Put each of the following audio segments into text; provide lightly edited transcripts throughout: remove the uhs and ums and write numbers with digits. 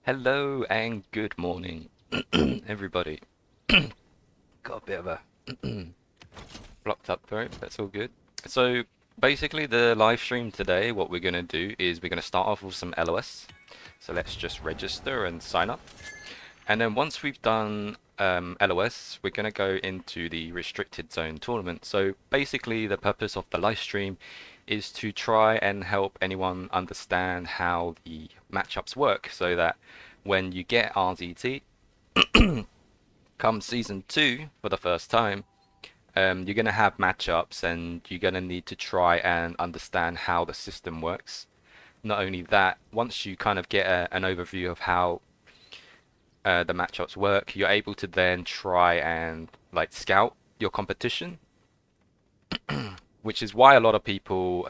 Hello and good morning, everybody. Got a bit of a blocked up throat, that's all good. So basically the live stream today, what we're gonna do is we're gonna start off with some LOS. So let's just register and sign up. And then once we've done LOS, we're gonna go into the Restricted Zone Tournament. So basically the purpose of the live stream is to try and help anyone understand how the matchups work so that when you get RZT come season 2 for the first time, you're going to have matchups and you're going to need to try and understand how the system works. Not only that, once you kind of get an overview of how the matchups work, you're able to then try and like scout your competition, which is why a lot of people,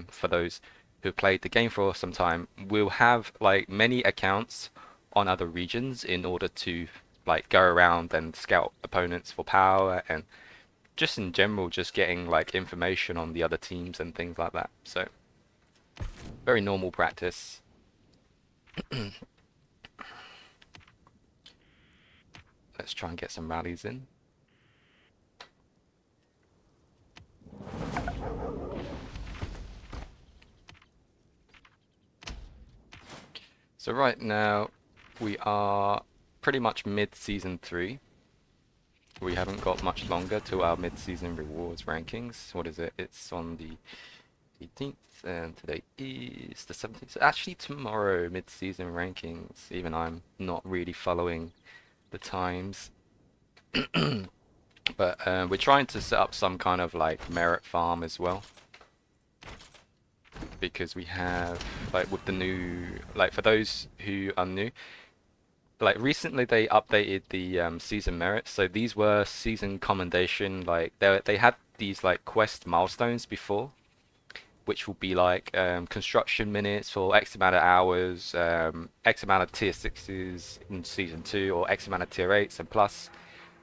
for those who played the game for some time, will have like many accounts on other regions in order to like go around and scout opponents for power and just in general just getting like information on the other teams and things like that. So very normal practice. Let's try and get some rallies in. So right now we are pretty much mid season 3. We haven't got much longer to our mid-season rewards rankings. What is it? It's on the 18th and today is the 17th. So actually tomorrow mid-season rankings, even I'm not really following the times. But we're trying to set up some kind of like merit farm as well. Because we have like with the new, like for those who are new, like recently they updated the season merits. So these were season commendation, like they had these like quest milestones before, which will be like construction minutes for X amount of hours, X amount of tier 6s in season 2 or X amount of tier 8s and plus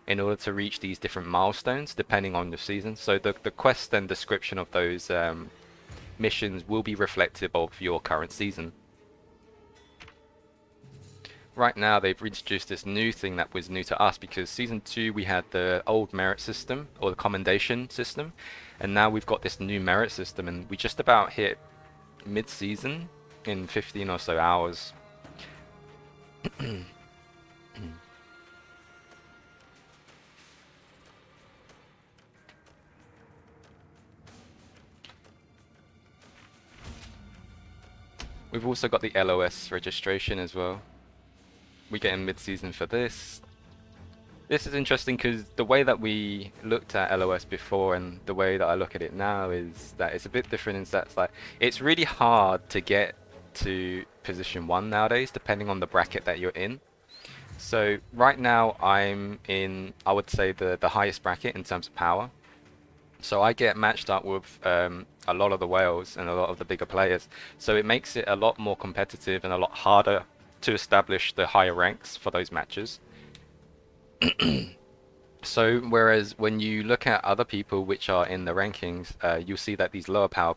in order to reach these different milestones depending on your season. So the quest and description of those missions will be reflective of your current season. Right now they've introduced this new thing that was new to us because season 2 we had the old merit system or the commendation system, and now we've got this new merit system and we just about hit mid-season in 15 or so hours. We've also got the LOS registration as well. We get in mid-season for this. This is interesting because the way that we looked at LOS before and the way that I look at it now is that it's a bit different in stats. Like it's really hard to get to position 1 nowadays depending on the bracket that you're in. So right now I'm in, I would say, the highest bracket in terms of power. So I get matched up with a lot of the whales and a lot of the bigger players. So it makes it a lot more competitive and a lot harder to establish the higher ranks for those matches. So whereas when you look at other people which are in the rankings, you'll see that these lower power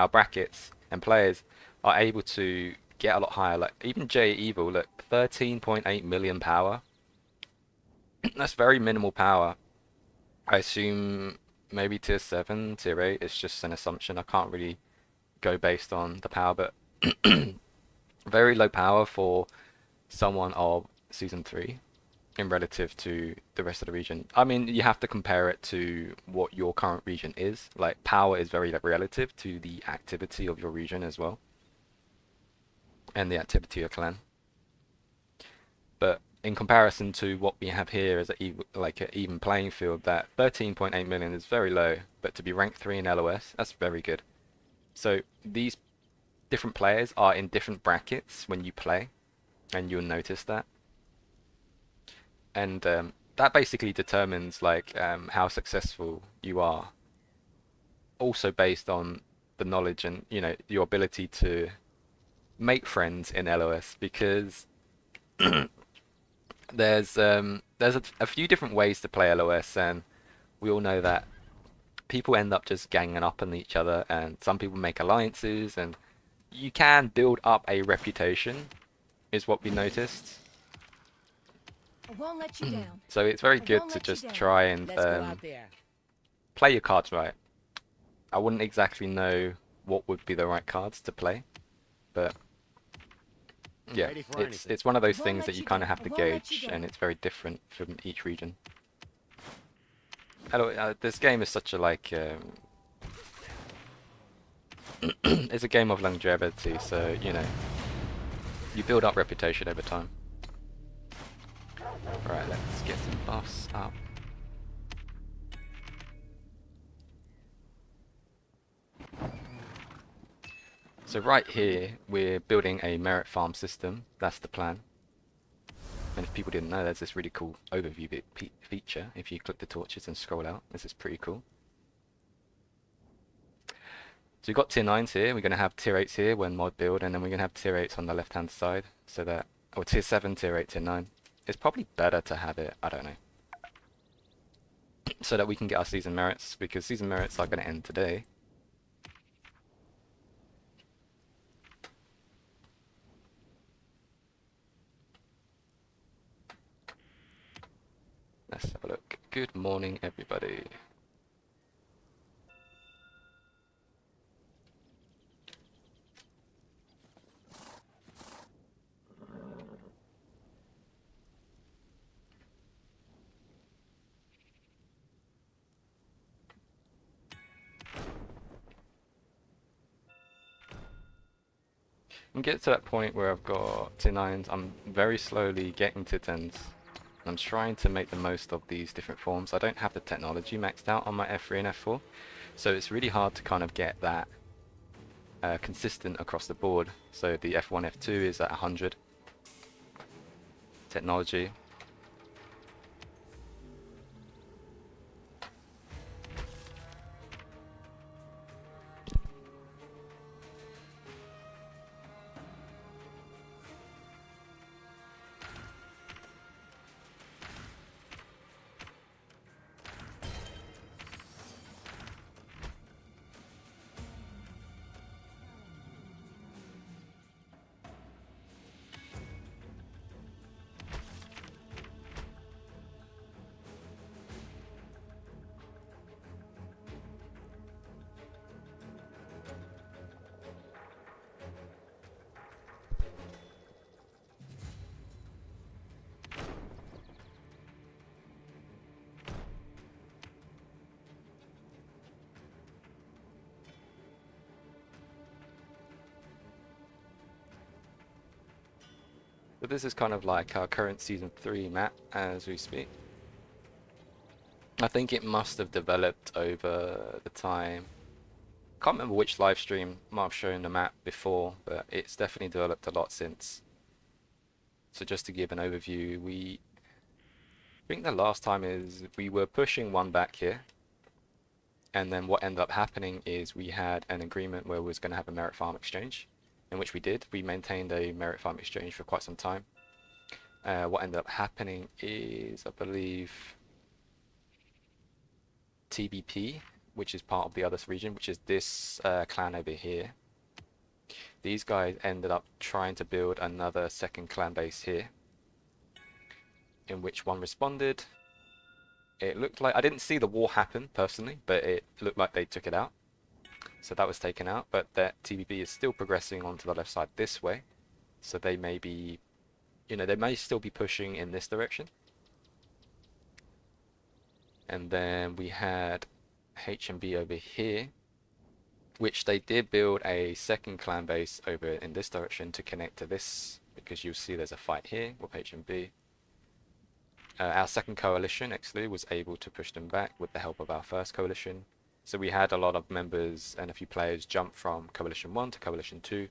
brackets and players are able to get a lot higher. Like even J Evil, look, 13.8 million power. That's very minimal power. I assume maybe tier 7, tier 8. It's just an assumption. I can't really go based on the power, but very low power for someone of season 3 in relative to the rest of the region. I mean, you have to compare it to what your current region is. Like power is very relative to the activity of your region as well, and the activity of clan. But in comparison to what we have here as like an even playing field, that 13.8 million is very low, but to be ranked 3 in LOS, that's very good. So these different players are in different brackets when you play, and you'll notice that. And that basically determines like how successful you are. Also based on the knowledge and your ability to make friends in LOS, because there's a few different ways to play LOS, and we all know that people end up just ganging up on each other, and some people make alliances, and you can build up a reputation, is what we noticed. I won't let you down. So it's very good to just try and play your cards right. I wouldn't exactly know what would be the right cards to play, but yeah, it's one of those things that you kind of have to gauge, and it's very different from each region. This game is such a like it's a game of longevity, so you know you build up reputation over time. Right, let's get some buffs up. So right here, we're building a merit farm system. That's the plan. And if people didn't know, there's this really cool overview feature. If you click the torches and scroll out, this is pretty cool. So we've got tier 9s here. We're going to have tier 8s here when mod build, and then we're going to have tier 8s on the left-hand side. So that, or tier 7, tier 8, tier 9. It's probably better to have it, I don't know. So that we can get our season merits, because season merits are going to end today. Let's have a look. Good morning, everybody. And get to that point where I've got tier 9s. I'm very slowly getting to 10s. I'm trying to make the most of these different forms. I don't have the technology maxed out on my F3 and F4, so it's really hard to kind of get that consistent across the board. So the F1, F2 is at 100 technology. But this is kind of like our current Season 3 map as we speak. I think it must have developed over the time. Can't remember which live stream might have shown the map before, but it's definitely developed a lot since. So just to give an overview, I think the last time is we were pushing one back here. And then what ended up happening is we had an agreement where we was going to have a merit farm exchange, in which we did. We maintained a merit farm exchange for quite some time. What ended up happening is, I believe, TBP, which is part of the other region, which is this clan over here. These guys ended up trying to build another second clan base here, in which one responded. It looked like, I didn't see the war happen personally, but it looked like they took it out. So that was taken out, but that TBP is still progressing onto the left side this way. So they may be, you know, they may still be pushing in this direction. And then we had HMB over here, which they did build a second clan base over in this direction to connect to this, because you'll see there's a fight here with HMB. Our second coalition actually was able to push them back with the help of our first coalition. So we had a lot of members and a few players jump from Coalition 1 to Coalition 2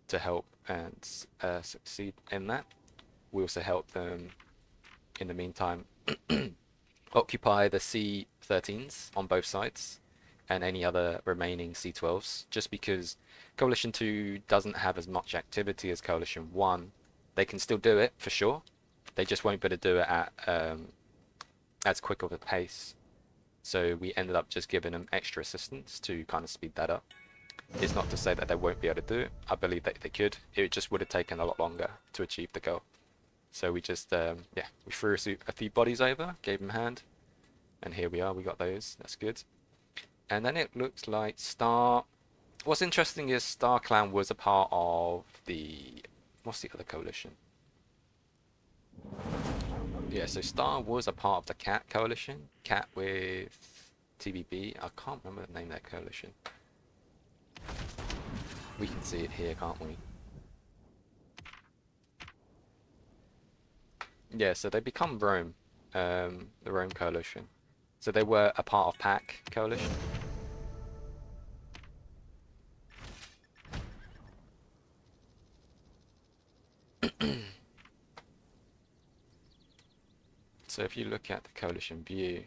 to help and succeed in that. We also helped them, in the meantime, occupy the C13s on both sides and any other remaining C12s, just because Coalition 2 doesn't have as much activity as Coalition 1. They can still do it, for sure, They just won't be able to do it at as quick of a pace. So we ended up just giving them extra assistance to kind of speed that up. It's not to say that they won't be able to do it. I believe that they could. It just would have taken a lot longer to achieve the goal. So we just, yeah, we threw a few bodies over, gave them a hand, and here we are. We got those. That's good. And then it looks like Star. What's interesting is Star Clan was a part of the. What's the other coalition? Yeah, so Star was a part of the Cat coalition. Cat with TBB. I can't remember the name of that coalition. We can see it here, can't we? Yeah, so they become Rome, the Rome coalition. So they were a part of Pack coalition. So if you look at the coalition view,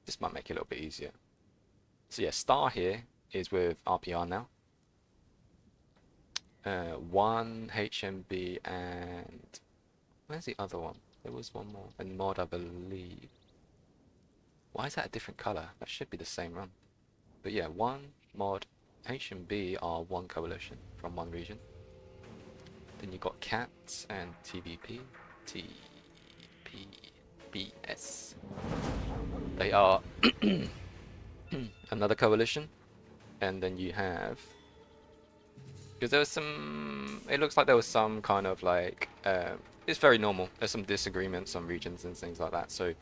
this might make it a little bit easier. So yeah, Star here is with RPR now. 1 HMB and where's the other one? There was one more. And Mod, I believe. Why is that a different color? That should be the same run. But yeah, 1 Mod, HMB are one coalition from one region. Then you got Cats and TVP, TPBS. They are another coalition. And then you have, because there was some, it looks like there was some kind of like, it's very normal. There's some disagreements on regions and things like that. So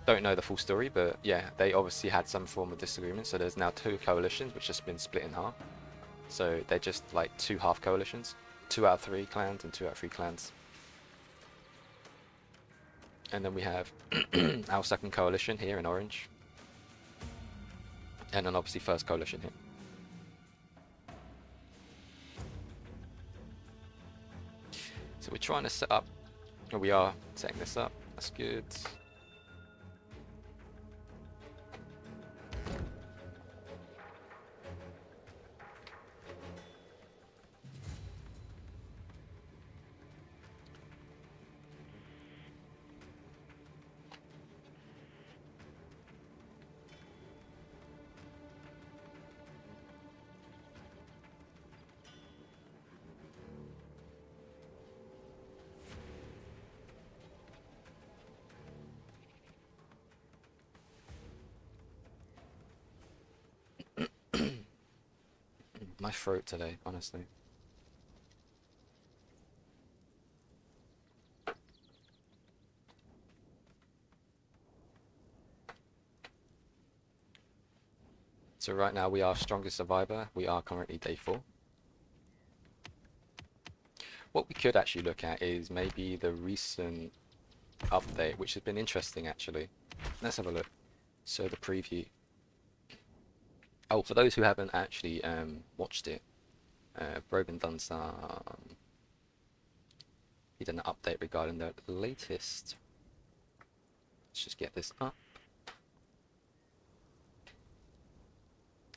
don't know the full story, but yeah, they obviously had some form of disagreement. So there's now 2 coalitions which has been split in half. So they're just like 2 half coalitions, 2 out of 3 clans and 2 out of 3 clans. And then we have our second coalition here in orange. And then obviously first coalition here. So we're trying to set up, or we are setting this up, that's good. My throat today, honestly. So right now we are strongest survivor. We are currently day 4. What we could actually look at is maybe the recent update, which has been interesting actually. Let's have a look. So the preview. Oh, for those who haven't actually watched it, Brogan done some. He done an update regarding the latest. Let's just get this up.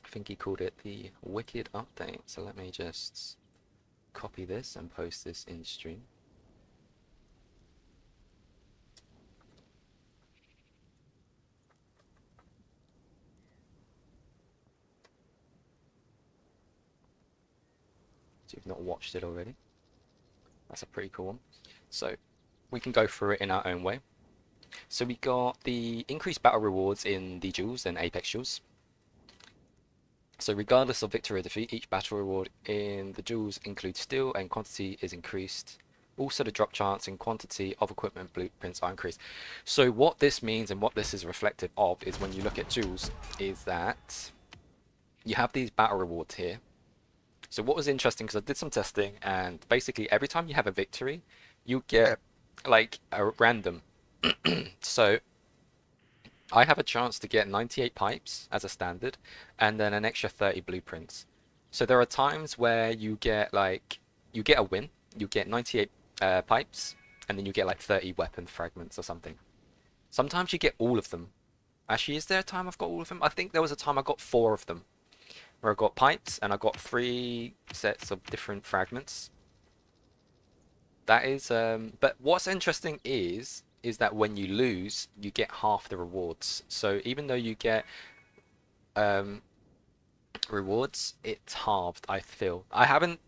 I think he called it the Wicked Update. So let me just copy this and post this in stream. So you've not watched it already. That's a pretty cool one. So we can go through it in our own way. So we got the increased battle rewards in the Duels and Apex Duels. So regardless of victory or defeat, each battle reward in the Duels includes steal and quantity is increased. Also the drop chance and quantity of equipment blueprints are increased. So what this means and what this is reflective of is when you look at Duels is that you have these battle rewards here. So what was interesting, because I did some testing, and basically every time you have a victory, you get like a random. So I have a chance to get 98 pipes as a standard, and then an extra 30 blueprints. So there are times where you get like, you get a win, you get 98 pipes, and then you get like 30 weapon fragments or something. Sometimes you get all of them. Actually, is there a time I've got all of them? I think there was a time I got 4 of them, where I got pipes and I got 3 sets of different fragments. That is, but what's interesting is that when you lose, you get half the rewards. So even though you get um, rewards, it's halved, I feel. I haven't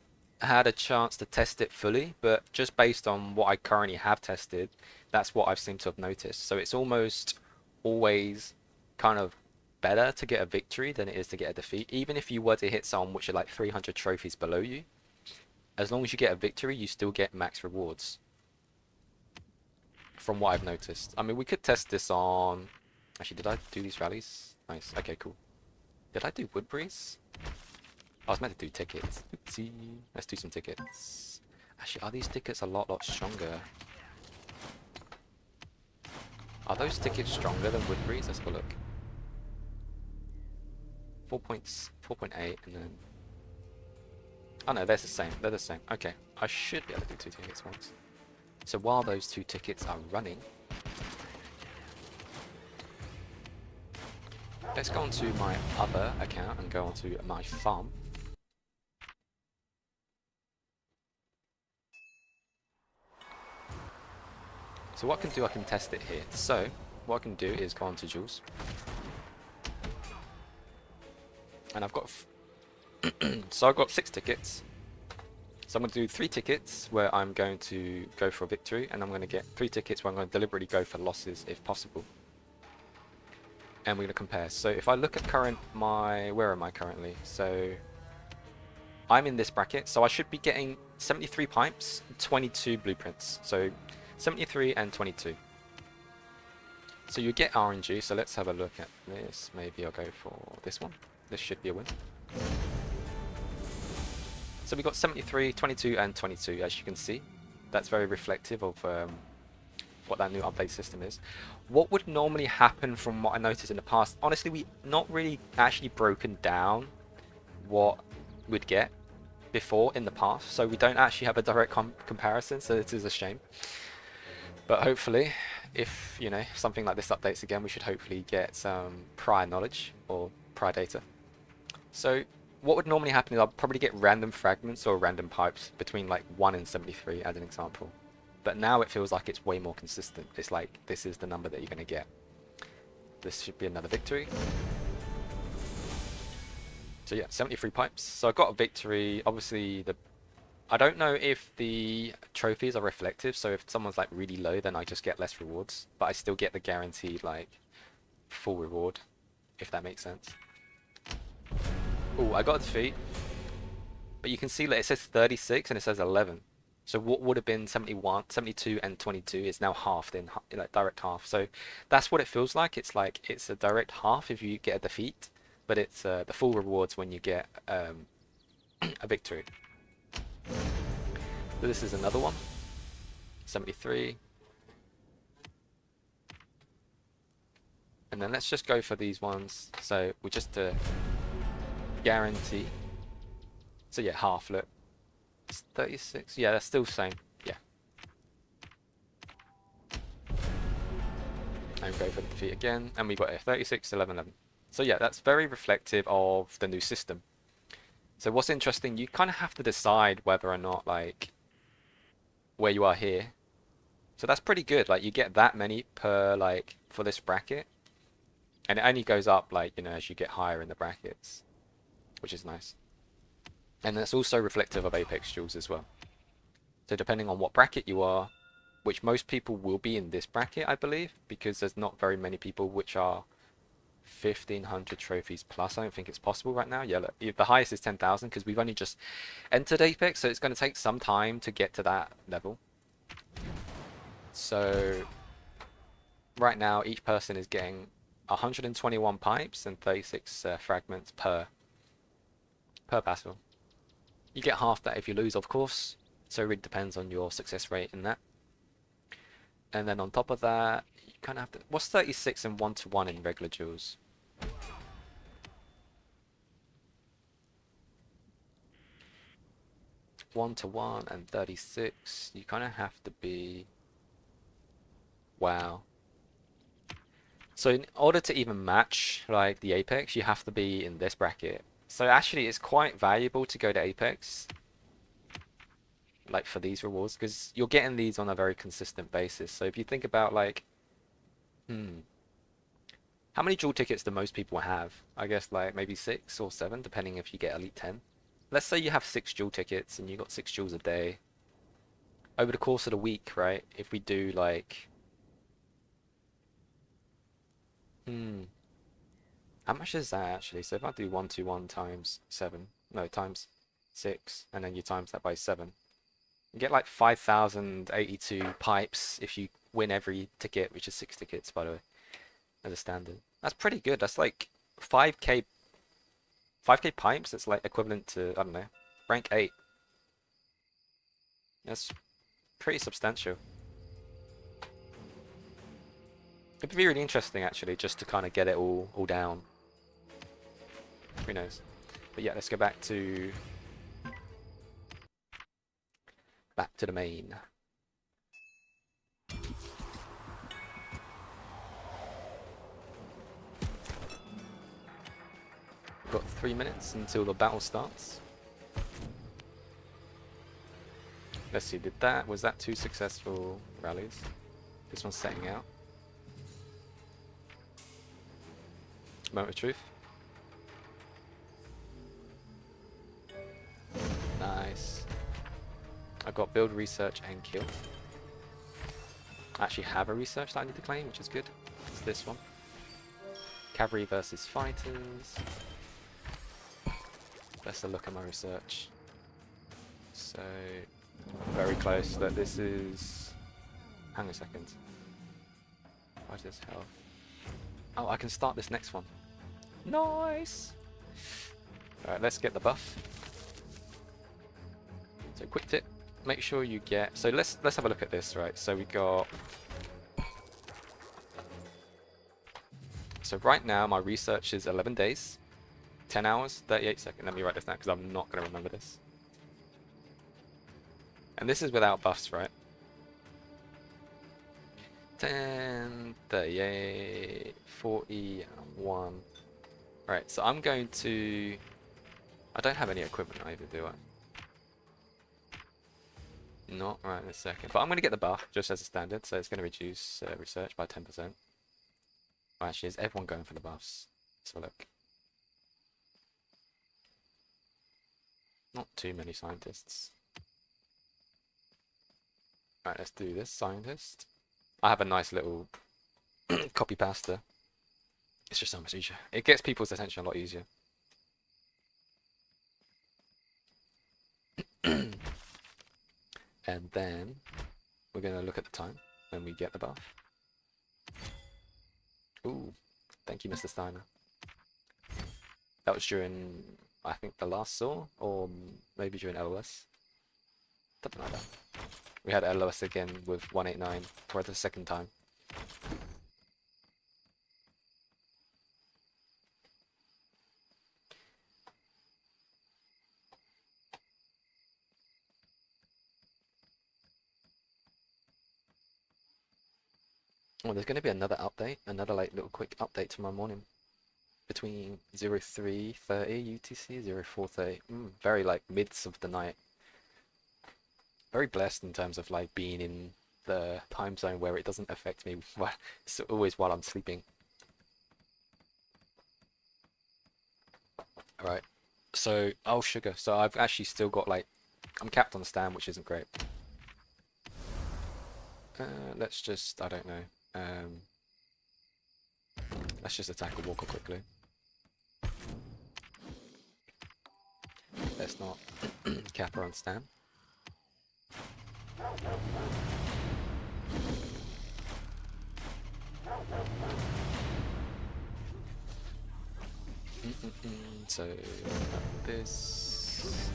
had a chance to test it fully, but just based on what I currently have tested, that's what I've seemed to have noticed. So it's almost always kind of better to get a victory than it is to get a defeat. Even if you were to hit someone which are like 300 trophies below you, as long as you get a victory, you still get max rewards. From what I've noticed. I mean, we could test this on... Actually, did I do these rallies? Nice. Okay, cool. Did I do Woodbury's? I was meant to do tickets. Oopsie. Let's do some tickets. Actually, are these tickets a lot stronger? Are those tickets stronger than Woodbury's? Let's have a look. 4 points, 4.8, and then... Oh no, they're the same. They're the same. Okay, I should be able to do 2 tickets once. So while those 2 tickets are running, let's go onto my other account and go onto my farm. So what I can do, I can test it here. So what I can do is go onto Duels. And I've got... so I've got 6 tickets. So I'm going to do 3 tickets where I'm going to go for a victory, and I'm going to get 3 tickets where I'm going to deliberately go for losses if possible. And we're going to compare. So if I look at where am I currently? So I'm in this bracket, so I should be getting 73 pipes, 22 blueprints. So 73 and 22. So you get RNG, so let's have a look at this. Maybe I'll go for this one. This should be a win. So we got 73, 22 and 22, as you can see. That's very reflective of what that new update system is. What would normally happen from what I noticed in the past, honestly, we not really actually broken down what we'd get before in the past, so we don't actually have a direct comparison, so it is a shame. But hopefully, if you know something like this updates again, we should hopefully get some prior knowledge or prior data. So what would normally happen is I'll probably get random fragments or random pipes between like 1 and 73 as an example. But now it feels like it's way more consistent. It's like this is the number that you're going to get. This should be another victory. So yeah, 73 pipes. So I got a victory. Obviously, I don't know if the trophies are reflective. So if someone's like really low, then I just get less rewards. But I still get the guaranteed like full reward, if that makes sense. Oh, I got a defeat. But you can see that it says 36 and it says 11. So what would have been 71, 72 and 22 is now halved in like direct half. So that's what it feels like. It's a direct half if you get a defeat, but it's the full rewards when you get a victory. So this is another one. 73. And then let's just go for these ones. So we just guarantee. So yeah, half, look. It's 36. Yeah, that's still the same. Yeah. And go for the defeat again. And we got a 36, 11, 11. So yeah, that's very reflective of the new system. So what's interesting, you kind of have to decide whether or not, like, where you are here. So that's pretty good. Like, you get that many per, like, for this bracket. And it only goes up, like, you know, as you get higher in the brackets. Which is nice. And that's also reflective of Apex Duels as well. So depending on what bracket you are, which most people will be in this bracket, I believe, because there's not very many people which are 1,500 trophies plus. I don't think it's possible right now. Yeah, look, the highest is 10,000 because we've only just entered Apex, so it's going to take some time to get to that level. So right now, each person is getting 121 pipes and 36 fragments per battle. You get half that if you lose, of course, so it really depends on your success rate in that. And then on top of that, you kind of have to... What's 36 and 1-to-1 in regular duels? One to 1 and 36, you kind of have to be... Wow. So in order to even match like the Apex, you have to be in this bracket. So actually it's quite valuable to go to Apex. like for these rewards, because you're getting these on a very consistent basis. So if you think about like, how many duel tickets do most people have? I guess like maybe 6 or 7, depending if you get Elite 10. Let's say you have 6 duel tickets and you got 6 duels a day. Over the course of the week, right? If we do like, how much is that actually? So if I do 121 times 7, no, times 6, and then you times that by 7, you get like 5,082 pipes if you win every ticket, which is 6 tickets, by the way, as a standard. That's pretty good. That's like 5k pipes. That's like equivalent to, I don't know, rank 8. That's pretty substantial. It'd be really interesting actually, just to kind of get it all down. Who knows? But yeah, let's go back to the main. We've got 3 minutes until the battle starts. Let's see, was that 2 successful rallies? This one's setting out. Moment of truth. Nice. I've got build, research, and kill. I actually have a research that I need to claim, which is good. It's this one. Cavalry versus fighters. Let's have a look at my research. So, very close. That this is. Hang on a second. What is health? Oh, I can start this next one. Nice. All right, let's get the buff. So, quick tip: make sure you get. So let's have a look at this, right? So we got. So right now my research is 11 days, 10 hours, 38 seconds. Let me write this down because I'm not going to remember this. And this is without buffs, right? 10, 38, 41. Right, so I'm going to... I don't have any equipment either, do I? Not right in a second. But I'm going to get the buff, just as a standard, so it's going to reduce research by 10%. Oh, actually, is everyone going for the buffs? Let's have a look. Not too many scientists. Alright, let's do this, scientist. I have a nice little copy pasta. It's just so much easier. It gets people's attention a lot easier. And then we're going to look at the time when we get the buff. Ooh, thank you, Mr. Steiner. That was during, I think, the last saw, or maybe during LOS. Something like that. We had LOS again with 189 for the second time. Oh, there's going to be another update, another like little quick update tomorrow morning. Between 03:30 UTC, 04:30. Very like mids of the night. Very blessed in terms of like being in the time zone where it doesn't affect me. It's always while I'm sleeping. Alright. So, oh sugar. So I've actually still got like, I'm capped on the stand, which isn't great. Let's just, I don't know. Let's just attack a walker quickly. Let's not cap her on stand. So this.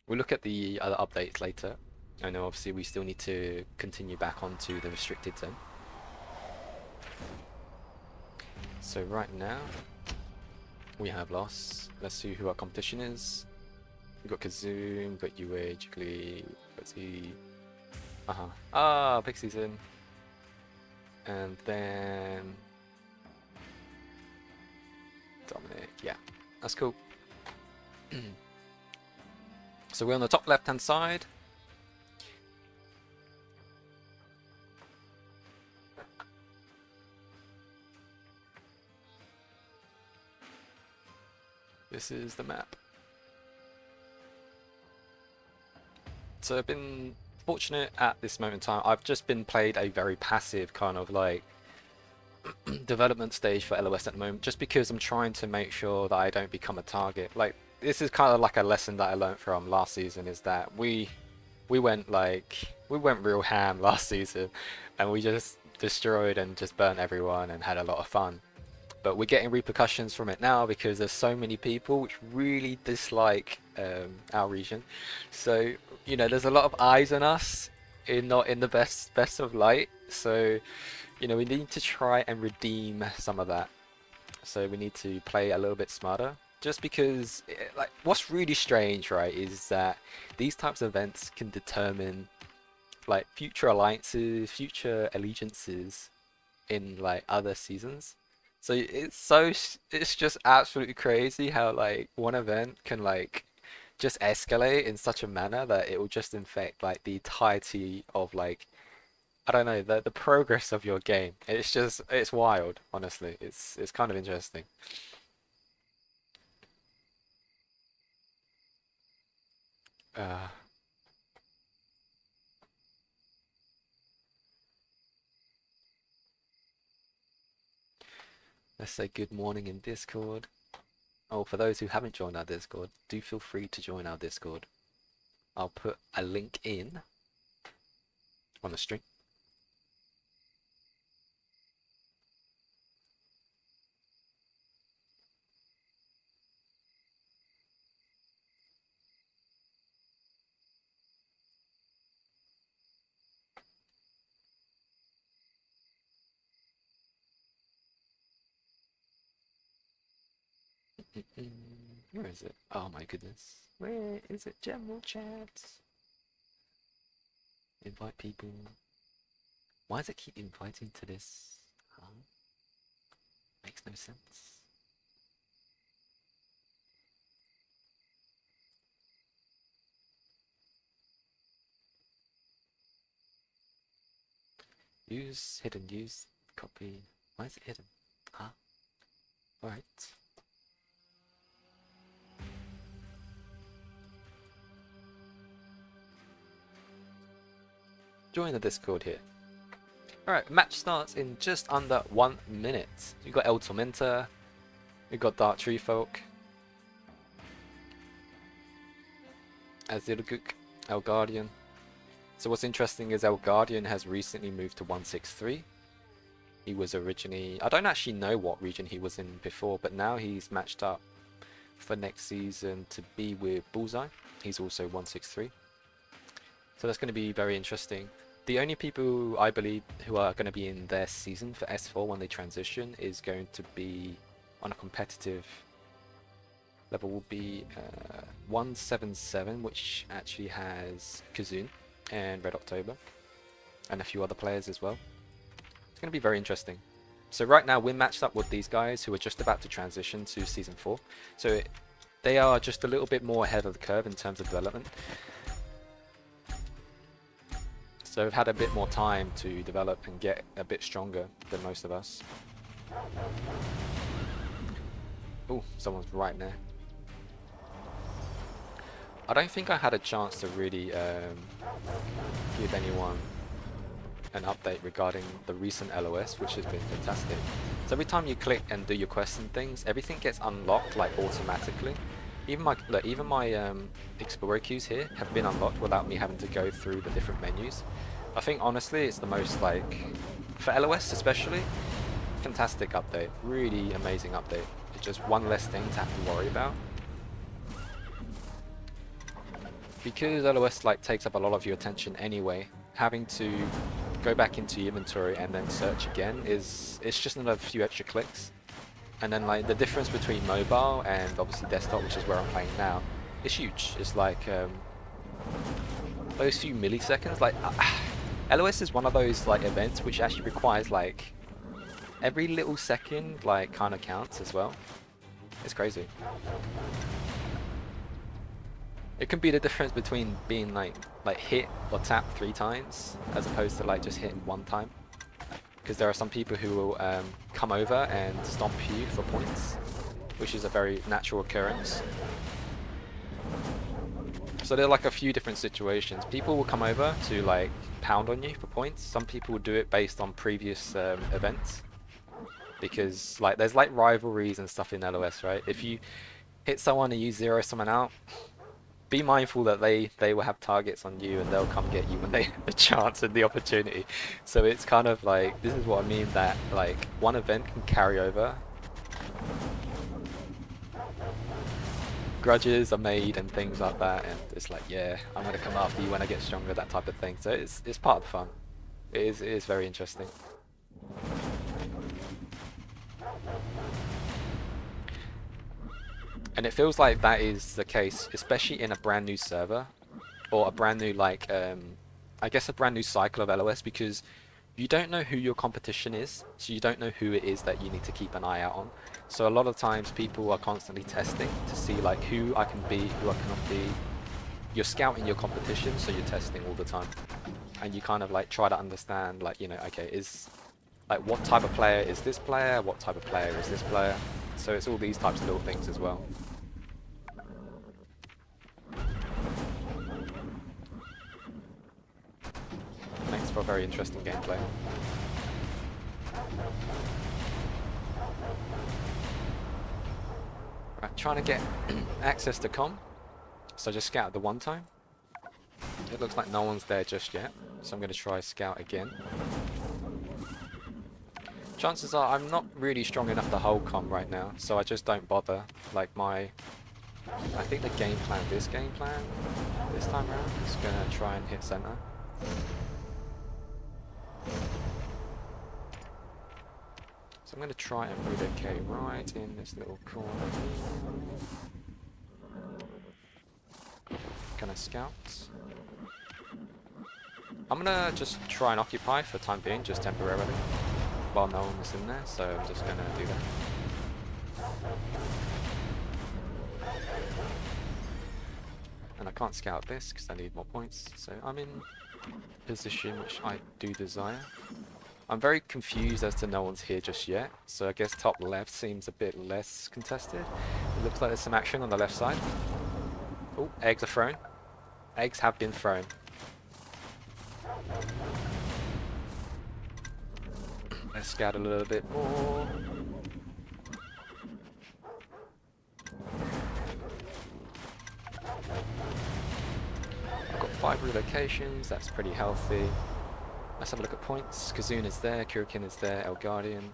We'll look at the other updates later. I know obviously we still need to continue back onto the restricted zone. So right now we have lost. Let's see who our competition is. We've got Kazoo, we've got UA, Jiggly, let's see. Pixie's in. And then Dominic, yeah, that's cool. So we're on the top left hand side. This is the map. So I've been fortunate at this moment in time. I've just been played a very passive kind of like development stage for LOS at the moment, just because I'm trying to make sure that I don't become a target. Like, this is kind of like a lesson that I learned from last season, is that we went real ham last season, and we just destroyed and just burnt everyone and had a lot of fun. But we're getting repercussions from it now because there's so many people which really dislike our region. So, you know, there's a lot of eyes on us, not in the best of light. So, you know, we need to try and redeem some of that. So we need to play a little bit smarter. Just because, like, what's really strange, right, is that these types of events can determine, like, future alliances, future allegiances in, like, other seasons. So it's just absolutely crazy how, like, one event can, like, just escalate in such a manner that it will just infect, like, the entirety of, like, I don't know, the progress of your game. It's wild, honestly. It's kind of interesting. Uh, let's say good morning in Discord. Oh, for those who haven't joined our Discord, do feel free to join our Discord. I'll put a link in on the stream. Where is it? Oh my goodness. Where is it? General chat. Invite people. Why does it keep inviting to this? Huh? Makes no sense. Use hidden, use copy. Why is it hidden? Huh? Alright. Join the Discord here. Alright, match starts in just under 1 minute. You've got El Tormenta, we've got Dark Tree Folk, Azilguk, El Guardian. So what's interesting is El Guardian has recently moved to 163. He was originally, I don't actually know what region he was in before, but now he's matched up for next season to be with Bullseye. He's also 163. So that's going to be very interesting. The only people I believe who are going to be in their season for S4 when they transition is going to be on a competitive level will be 177, which actually has Kazoon and Red October and a few other players as well. It's going to be very interesting. So right now we're matched up with these guys who are just about to transition to Season 4. So they are just a little bit more ahead of the curve in terms of development. So we've had a bit more time to develop and get a bit stronger than most of us. Oh, someone's right there. I don't think I had a chance to really give anyone an update regarding the recent LOS, which has been fantastic. So every time you click and do your quests and things, everything gets unlocked like automatically. Even my Explorer queues here have been unlocked without me having to go through the different menus. I think honestly it's the most, like, for LOS especially, fantastic update. Really amazing update. It's just one less thing to have to worry about. Because LOS like takes up a lot of your attention anyway, having to go back into your inventory and then search again it's just another few extra clicks. And then like the difference between mobile and obviously desktop, which is where I'm playing now, is huge. It's like those few milliseconds. Like LOS is one of those like events which actually requires like every little second like kind of counts as well. It's crazy. It can be the difference between being like hit or tapped 3 times as opposed to like just hitting 1 time. Because there are some people who will come over and stomp you for points, which is a very natural occurrence. So there are like a few different situations. People will come over to like pound on you for points. Some people will do it based on previous events. Because like there's like rivalries and stuff in LOS, right? If you hit someone and you zero someone out, be mindful that they will have targets on you and they'll come get you when they have the chance and the opportunity. So it's kind of like, this is what I mean, that like one event can carry over. Grudges are made and things like that, and it's like, yeah, I'm gonna come after you when I get stronger, that type of thing. So it's part of the fun. It is very interesting. And it feels like that is the case, especially in a brand new server, or a brand new like, I guess a brand new cycle of LOS, because you don't know who your competition is, so you don't know who it is that you need to keep an eye out on. So a lot of times people are constantly testing to see like who I can be, who I cannot be. You're scouting your competition, so you're testing all the time, and you kind of like try to understand like, you know, okay, is like what type of player is this player, what type of player is this player. So it's all these types of little things as well. Makes for a very interesting gameplay. Right, trying to get access to comm. So just scout the 1 time. It looks like no one's there just yet, so I'm going to try scout again. Chances are I'm not really strong enough to hold comm right now, so I just don't bother. Like I think the game plan this time around is going to try and hit center. So I'm going to try and relocate right in this little corner here. Gonna scout. I'm gonna just try and occupy for the time being, just temporarily, while no one is in there, so I'm just gonna do that. And I can't scout this because I need more points, so I'm in position which I do desire. I'm very confused as to no one's here just yet, so I guess top left seems a bit less contested. It looks like there's some action on the left side. Oh, eggs are thrown. Eggs have been thrown. Let's scout a little bit more. I've got 5 relocations, that's pretty healthy. Let's have a look at points. Kazun is there, Kurikin is there, El Guardian.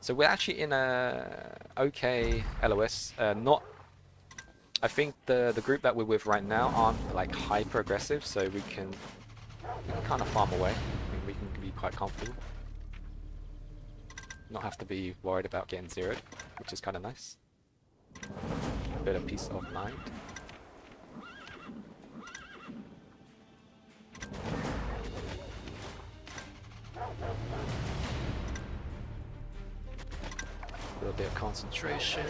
So we're actually in a okay LOS. I think the group that we're with right now aren't like hyper aggressive, so we can kind of farm away. I mean, we can be quite comfortable. Not have to be worried about getting zeroed, which is kind of nice. A bit of peace of mind. A little bit of concentration.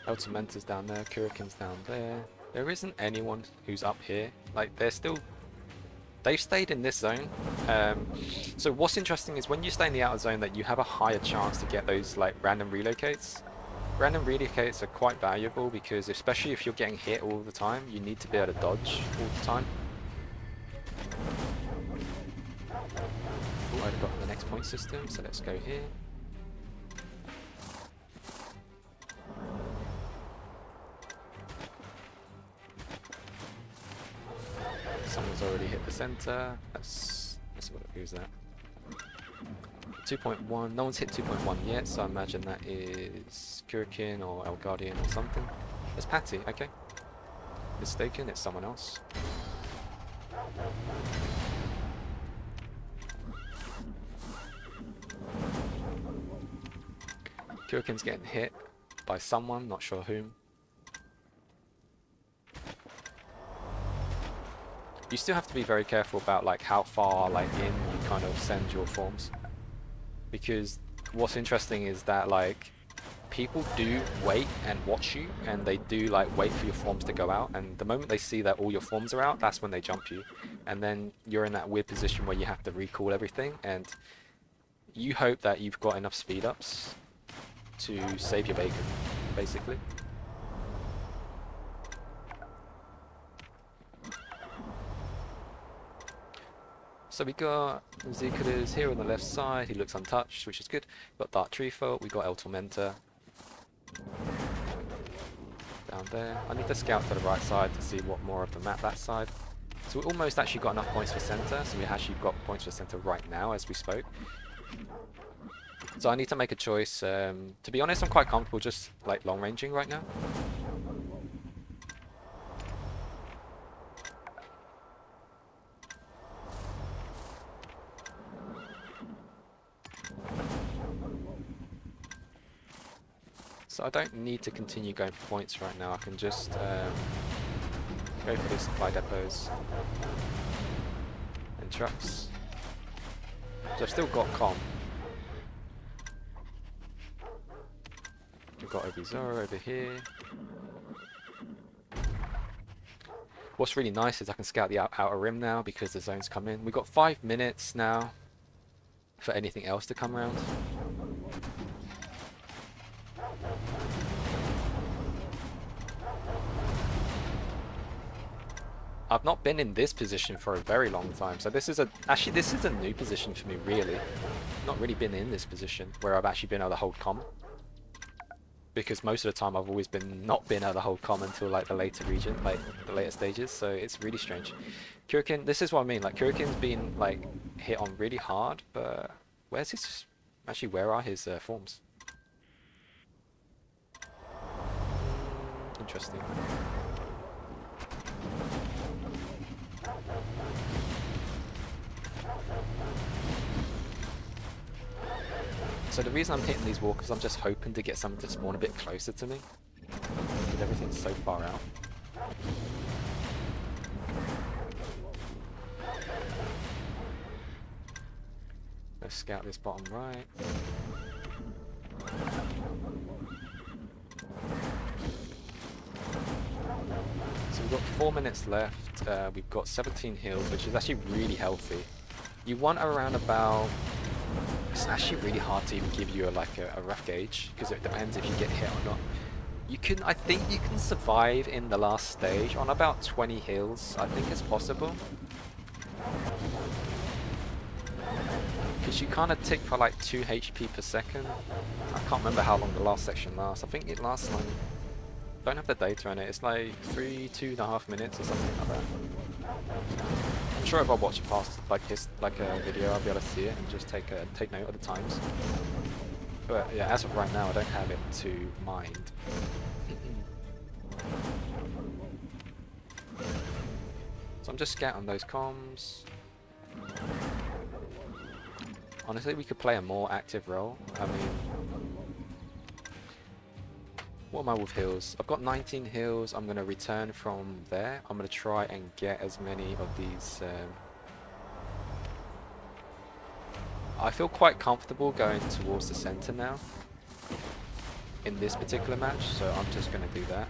Ultimentor's down there, Kurikin's down there. There isn't anyone who's up here. Like, they've stayed in this zone. So what's interesting is when you stay in the outer zone that you have a higher chance to get those like random relocates. Random relocates are quite valuable because especially if you're getting hit all the time, you need to be able to dodge all the time. Oh, I've got the next point system, so let's go here. Someone's already hit the center. Let's Who's that? 2.1. No one's hit 2.1 yet, so I imagine that is Kurikin or El Guardian or something. It's Patty. Okay. Mistaken. It's someone else. Kurikin's getting hit by someone, not sure whom. You still have to be very careful about like how far like in you kind of send your forms, because what's interesting is that like people do wait and watch you, and they do like wait for your forms to go out, and the moment they see that all your forms are out, that's when they jump you, and then you're in that weird position where you have to recall everything, and you hope that you've got enough speed ups to save your bacon, basically. So we got Zikadas here on the left side, he looks untouched, which is good. We've got Dark Treefoot, we got El Tormenta down there. I need to scout to the right side to see what more of the map that side. So we almost actually got enough points for center, so we actually got points for center right now as we spoke. So I need to make a choice. To be honest, I'm quite comfortable just like long ranging right now. So I don't need to continue going for points right now. I can just go for these supply depots and trucks. So I've still got comm. We've got Obizora over here. What's really nice is I can scout the outer rim now because the zones come in. We've got 5 minutes now for anything else to come around. I've not been in this position for a very long time, so this is actually this is a new position for me, really. Not really been in this position where I've actually been able to hold comm, because most of the time I've always not been able to hold comm until like the later region, like the later stages. So it's really strange. Kurikin, this is what I mean. Like Kurikin's been like hit on really hard, but where's his? Actually, where are his forms? Interesting. So the reason I'm hitting these walkers, I'm just hoping to get some to spawn a bit closer to me, because everything's so far out. Let's scout this bottom right. So we've got 4 minutes left. We've got 17 heals, which is actually really healthy. You want around about... It's actually really hard to even give you a rough gauge, because it depends if you get hit or not. You can, I think you can survive in the last stage on about 20 heals. I think it's possible. Because you kind of tick for like 2 HP per second. I can't remember how long the last section lasts. I think it lasts like... Don't have the data on it. It's like 2.5 minutes or something like that. I'm sure if I watch past like a video, I'll be able to see it and just take note of the times. But yeah, as of right now, I don't have it to mind. So I'm just scouting those comms. Honestly, we could play a more active role. I mean, what am I with heals? I've got 19 heals. I'm going to return from there. I'm going to try and get as many of these... I feel quite comfortable going towards the center now in this particular match, so I'm just going to do that.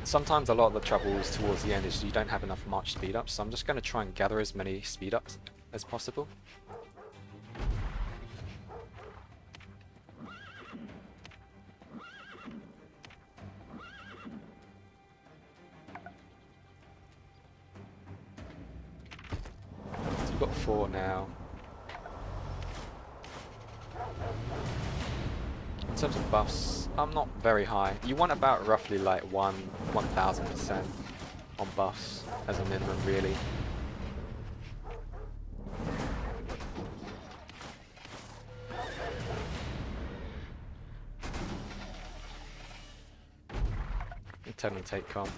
Sometimes a lot of the troubles towards the end is you don't have enough march speed ups, so I'm just going to try and gather as many speed ups as possible. We've got 4 now. In terms of buffs, I'm not very high. You want about roughly like 1000%. on buffs as a minimum, really. Turn and take com.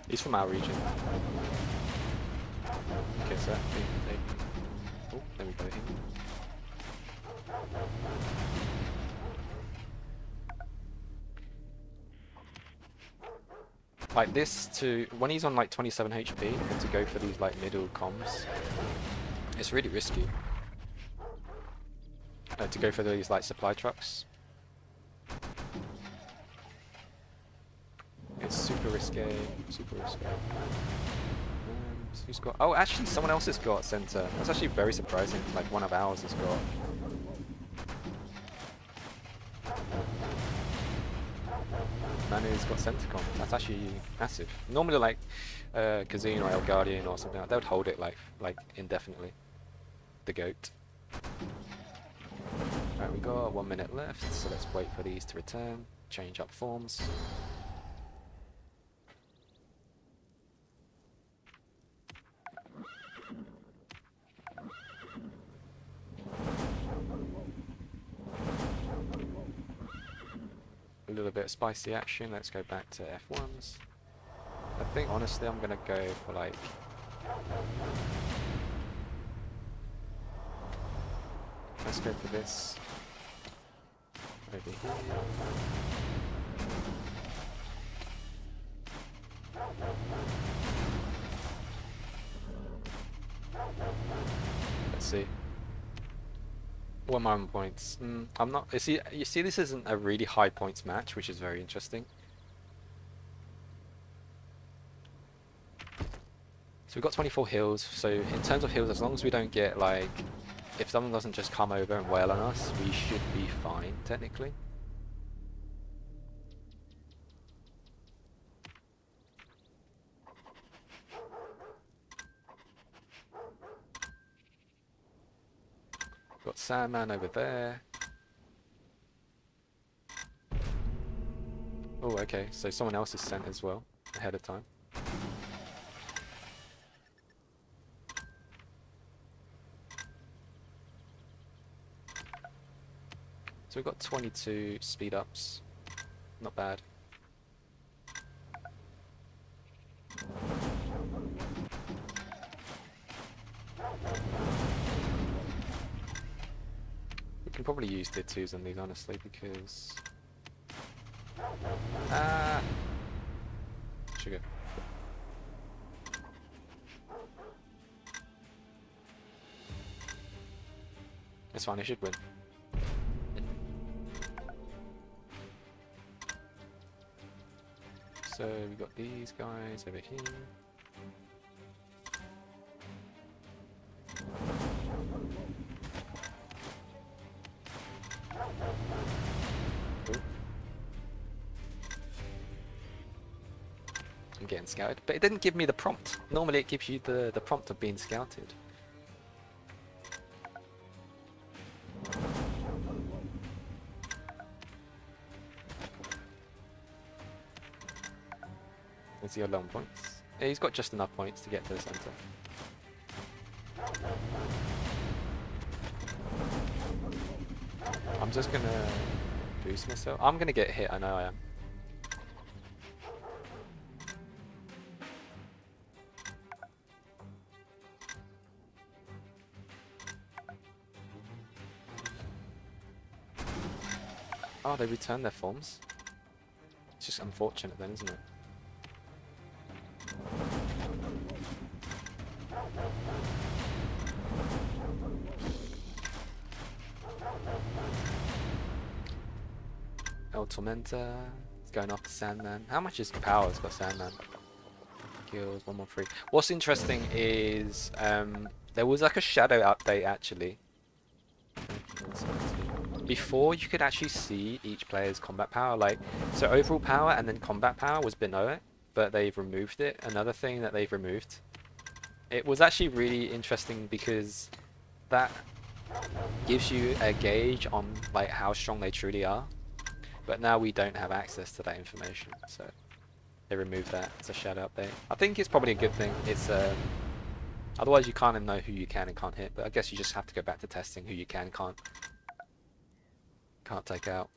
He's from our region. Okay, so that being taken. Oh, there we go. Like this to when he's on like 27 HP and to go for these like middle comms, it's really risky. To go for these like supply trucks. It's super risky, super risky. Who's got? Oh, actually, someone else has got center. That's actually very surprising. Like one of ours has got. Manu's got Centicom. That's actually massive. Normally, like Kazune or El Guardian or something like that, they would hold it like indefinitely. The goat. Alright, we got 1 minute left, so let's wait for these to return. Change up forms. A little bit of spicy action. Let's go back to F1s. I think honestly I'm gonna go for like let's go for this over here. Let's see. What am I on points? I'm not. You see, this isn't a really high points match, which is very interesting. So we've got 24 heals. So in terms of heals, as long as we don't get like, if someone doesn't just come over and wail on us, we should be fine technically. Got Sandman over there. Oh, okay. So someone else is sent as well ahead of time. So we've got 22 speed ups. Not bad. We can probably use tier 2s on these, honestly, because... Sugar. It's fine, I should win. So we got these guys over here. Cool. I'm getting scouted, but it didn't give me the prompt. Normally it gives you the prompt of being scouted. Is he on 11 points? Yeah, he's got just enough points to get to the center. I'm just gonna boost myself. I'm gonna get hit, I know I am. Oh, they returned their forms. It's just unfortunate then, isn't it? El Tormenta is going after Sandman. How much is power has got Sandman? Kills 113. What's interesting is there was like a shadow update actually. Before you could actually see each player's combat power, like so overall power and then combat power was below it, but they've removed it. Another thing that they've removed. It was actually really interesting because that gives you a gauge on like how strong they truly are. But now we don't have access to that information, so they removed that as a shadow update. I think it's probably a good thing. It's otherwise you kind of know who you can and can't hit. But I guess you just have to go back to testing who you can and can't take out.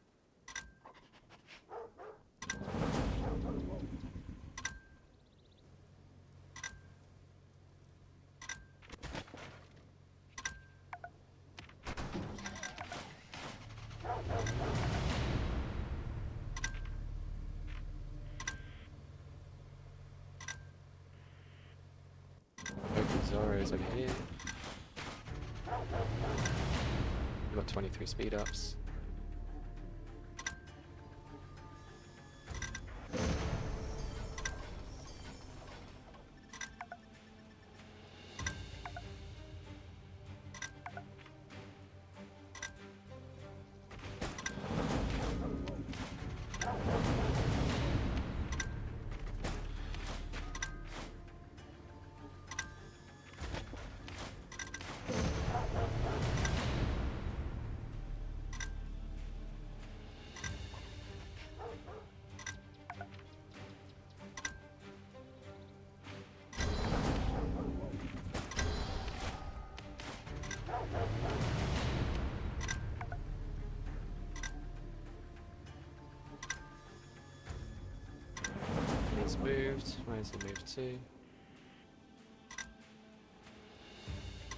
Zoro's over here. We've got 23 speed ups. He's moved. Where's he moved to?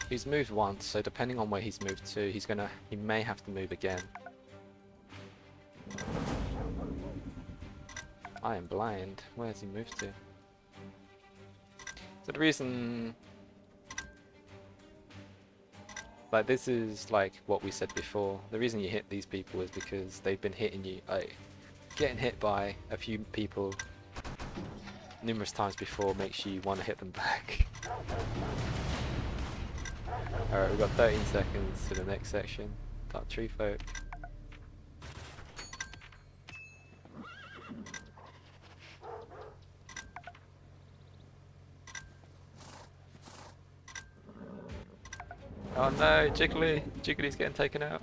He's moved once, so depending on where he's moved to, he may have to move again. I am blind. Where's he moved to? So the reason, like, this is like what we said before. The reason you hit these people is because they've been hitting you. Like, getting hit by a few people numerous times before makes you want to hit them back. Alright, we've got 13 seconds to the next section. Dark Tree Folk. Oh no, Jiggly! Jiggly's getting taken out.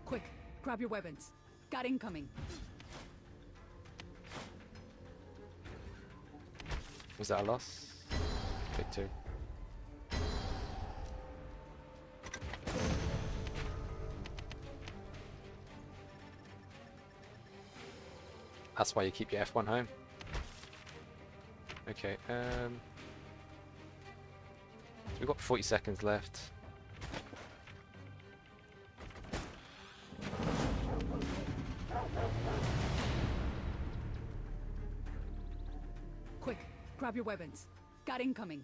Quick, grab your weapons. Got incoming. Was that a loss? Victory. That's why you keep your F1 home. Okay, so we've got 40 seconds left. Quick, grab your weapons. Got incoming.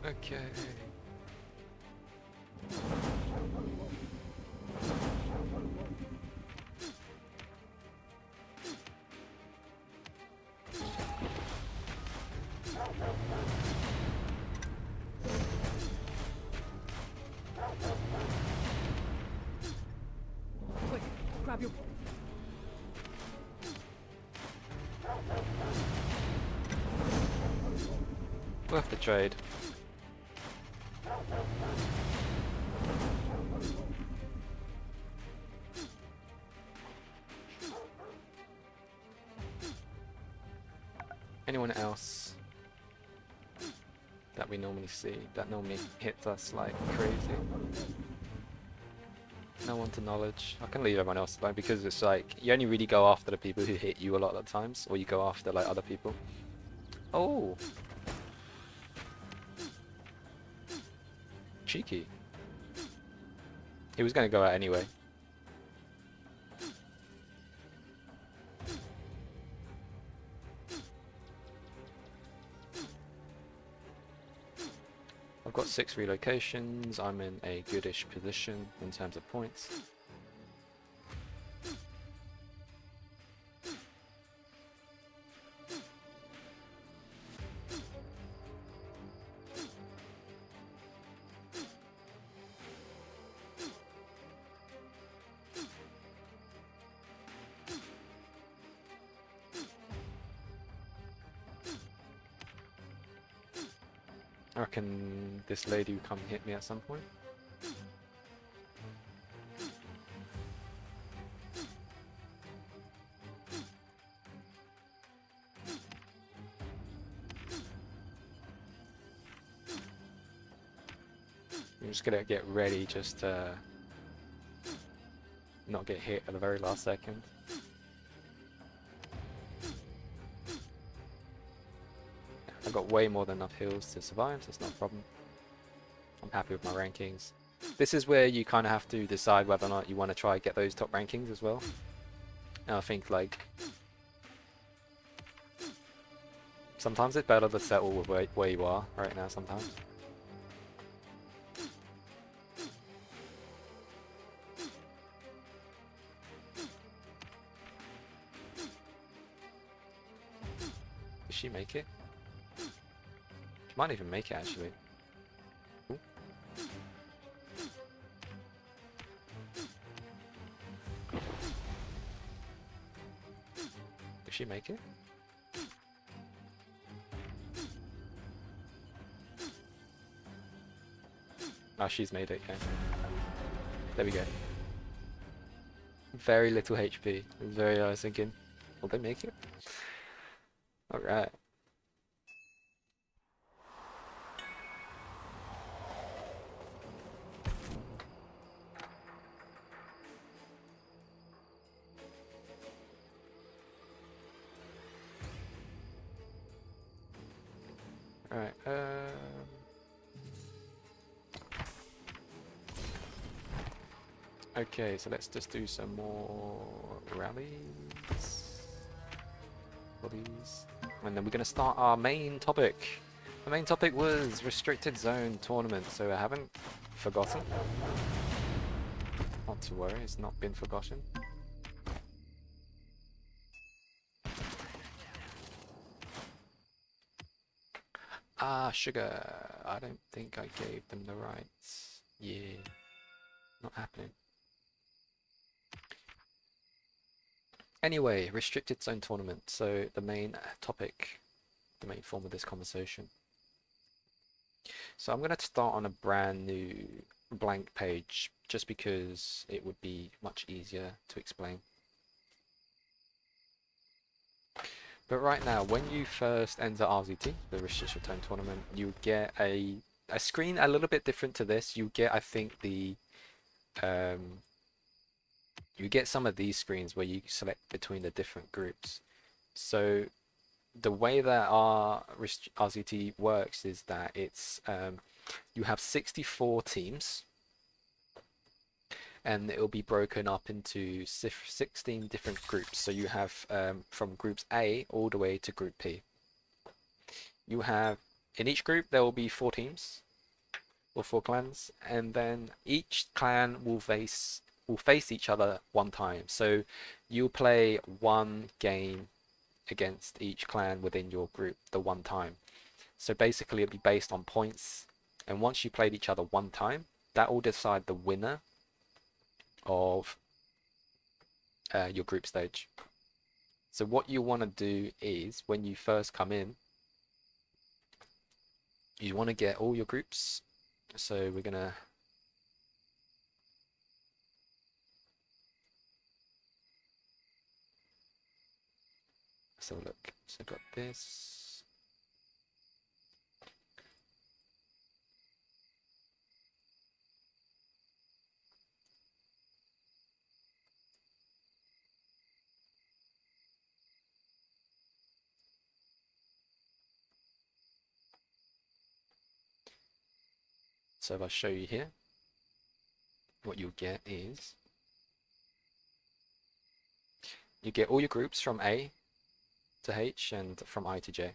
Okay. Quick, grab your... Worth the trade. Anyone else that we normally see that normally hits us like crazy? No one to knowledge. I can leave everyone else alone because it's like you only really go after the people who hit you a lot of the times, or you go after like other people. Oh, cheeky. He was going to go out anyway. I've got 6 relocations. I'm in a goodish position in terms of points. I reckon this lady will come hit me at some point. I'm just gonna get ready just to not get hit at the very last second. I've got way more than enough heals to survive, so it's not a problem. I'm happy with my rankings. This is where you kind of have to decide whether or not you want to try and get those top rankings as well. And I think like sometimes it's better to settle with where you are right now sometimes. Did she make it? She might even make it actually. Ooh. Did she make it? Oh, she's made it, okay. There we go. Very little HP. I was thinking, will they make it? Alright. Alright, okay, so let's just do some more rallies. Bodies. And then we're going to start our main topic. The main topic was Restricted Zone Tournament, so I haven't forgotten. Not to worry, it's not been forgotten. Ah, sugar. I don't think I gave them the rights. Yeah, not happening. Anyway, Restricted Zone Tournament. So the main topic, the main form of this conversation. So I'm going to start on a brand new blank page just because it would be much easier to explain. But right now, when you first enter RZT, the Restricted Zone Tournament, you get a screen a little bit different to this. You get, I think, the you get some of these screens where you select between the different groups. So the way that our RZT works is that it's you have 64 teams, and it will be broken up into 16 different groups. So you have from groups A all the way to group P. You have, in each group there will be 4 teams or 4 clans, and then each clan will face each other one time. So you'll play one game against each clan within your group the one time. So basically it'll be based on points, and once you played each other one time, that will decide the winner of your group stage. So what you want to do is, when you first come in, you want to get all your groups. So we're gonna let's have a look. So I've got this. So if I show you here, what you'll get is you get all your groups from A to H and from I to J.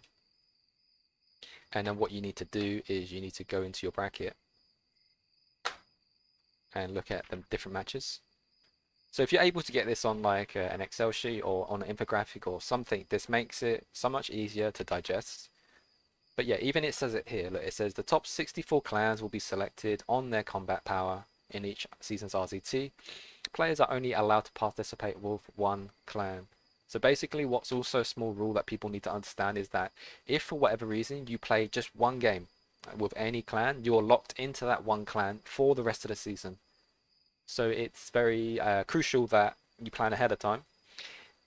And then what you need to do is you need to go into your bracket and look at the different matches. So if you're able to get this on like an Excel sheet or on an infographic or something, this makes it so much easier to digest. But yeah, even it says it here. Look, it says the top 64 clans will be selected on their combat power in each season's RZT. Players are only allowed to participate with one clan. So basically what's also a small rule that people need to understand is that if for whatever reason you play just one game with any clan, you're locked into that one clan for the rest of the season. So it's very crucial that you plan ahead of time,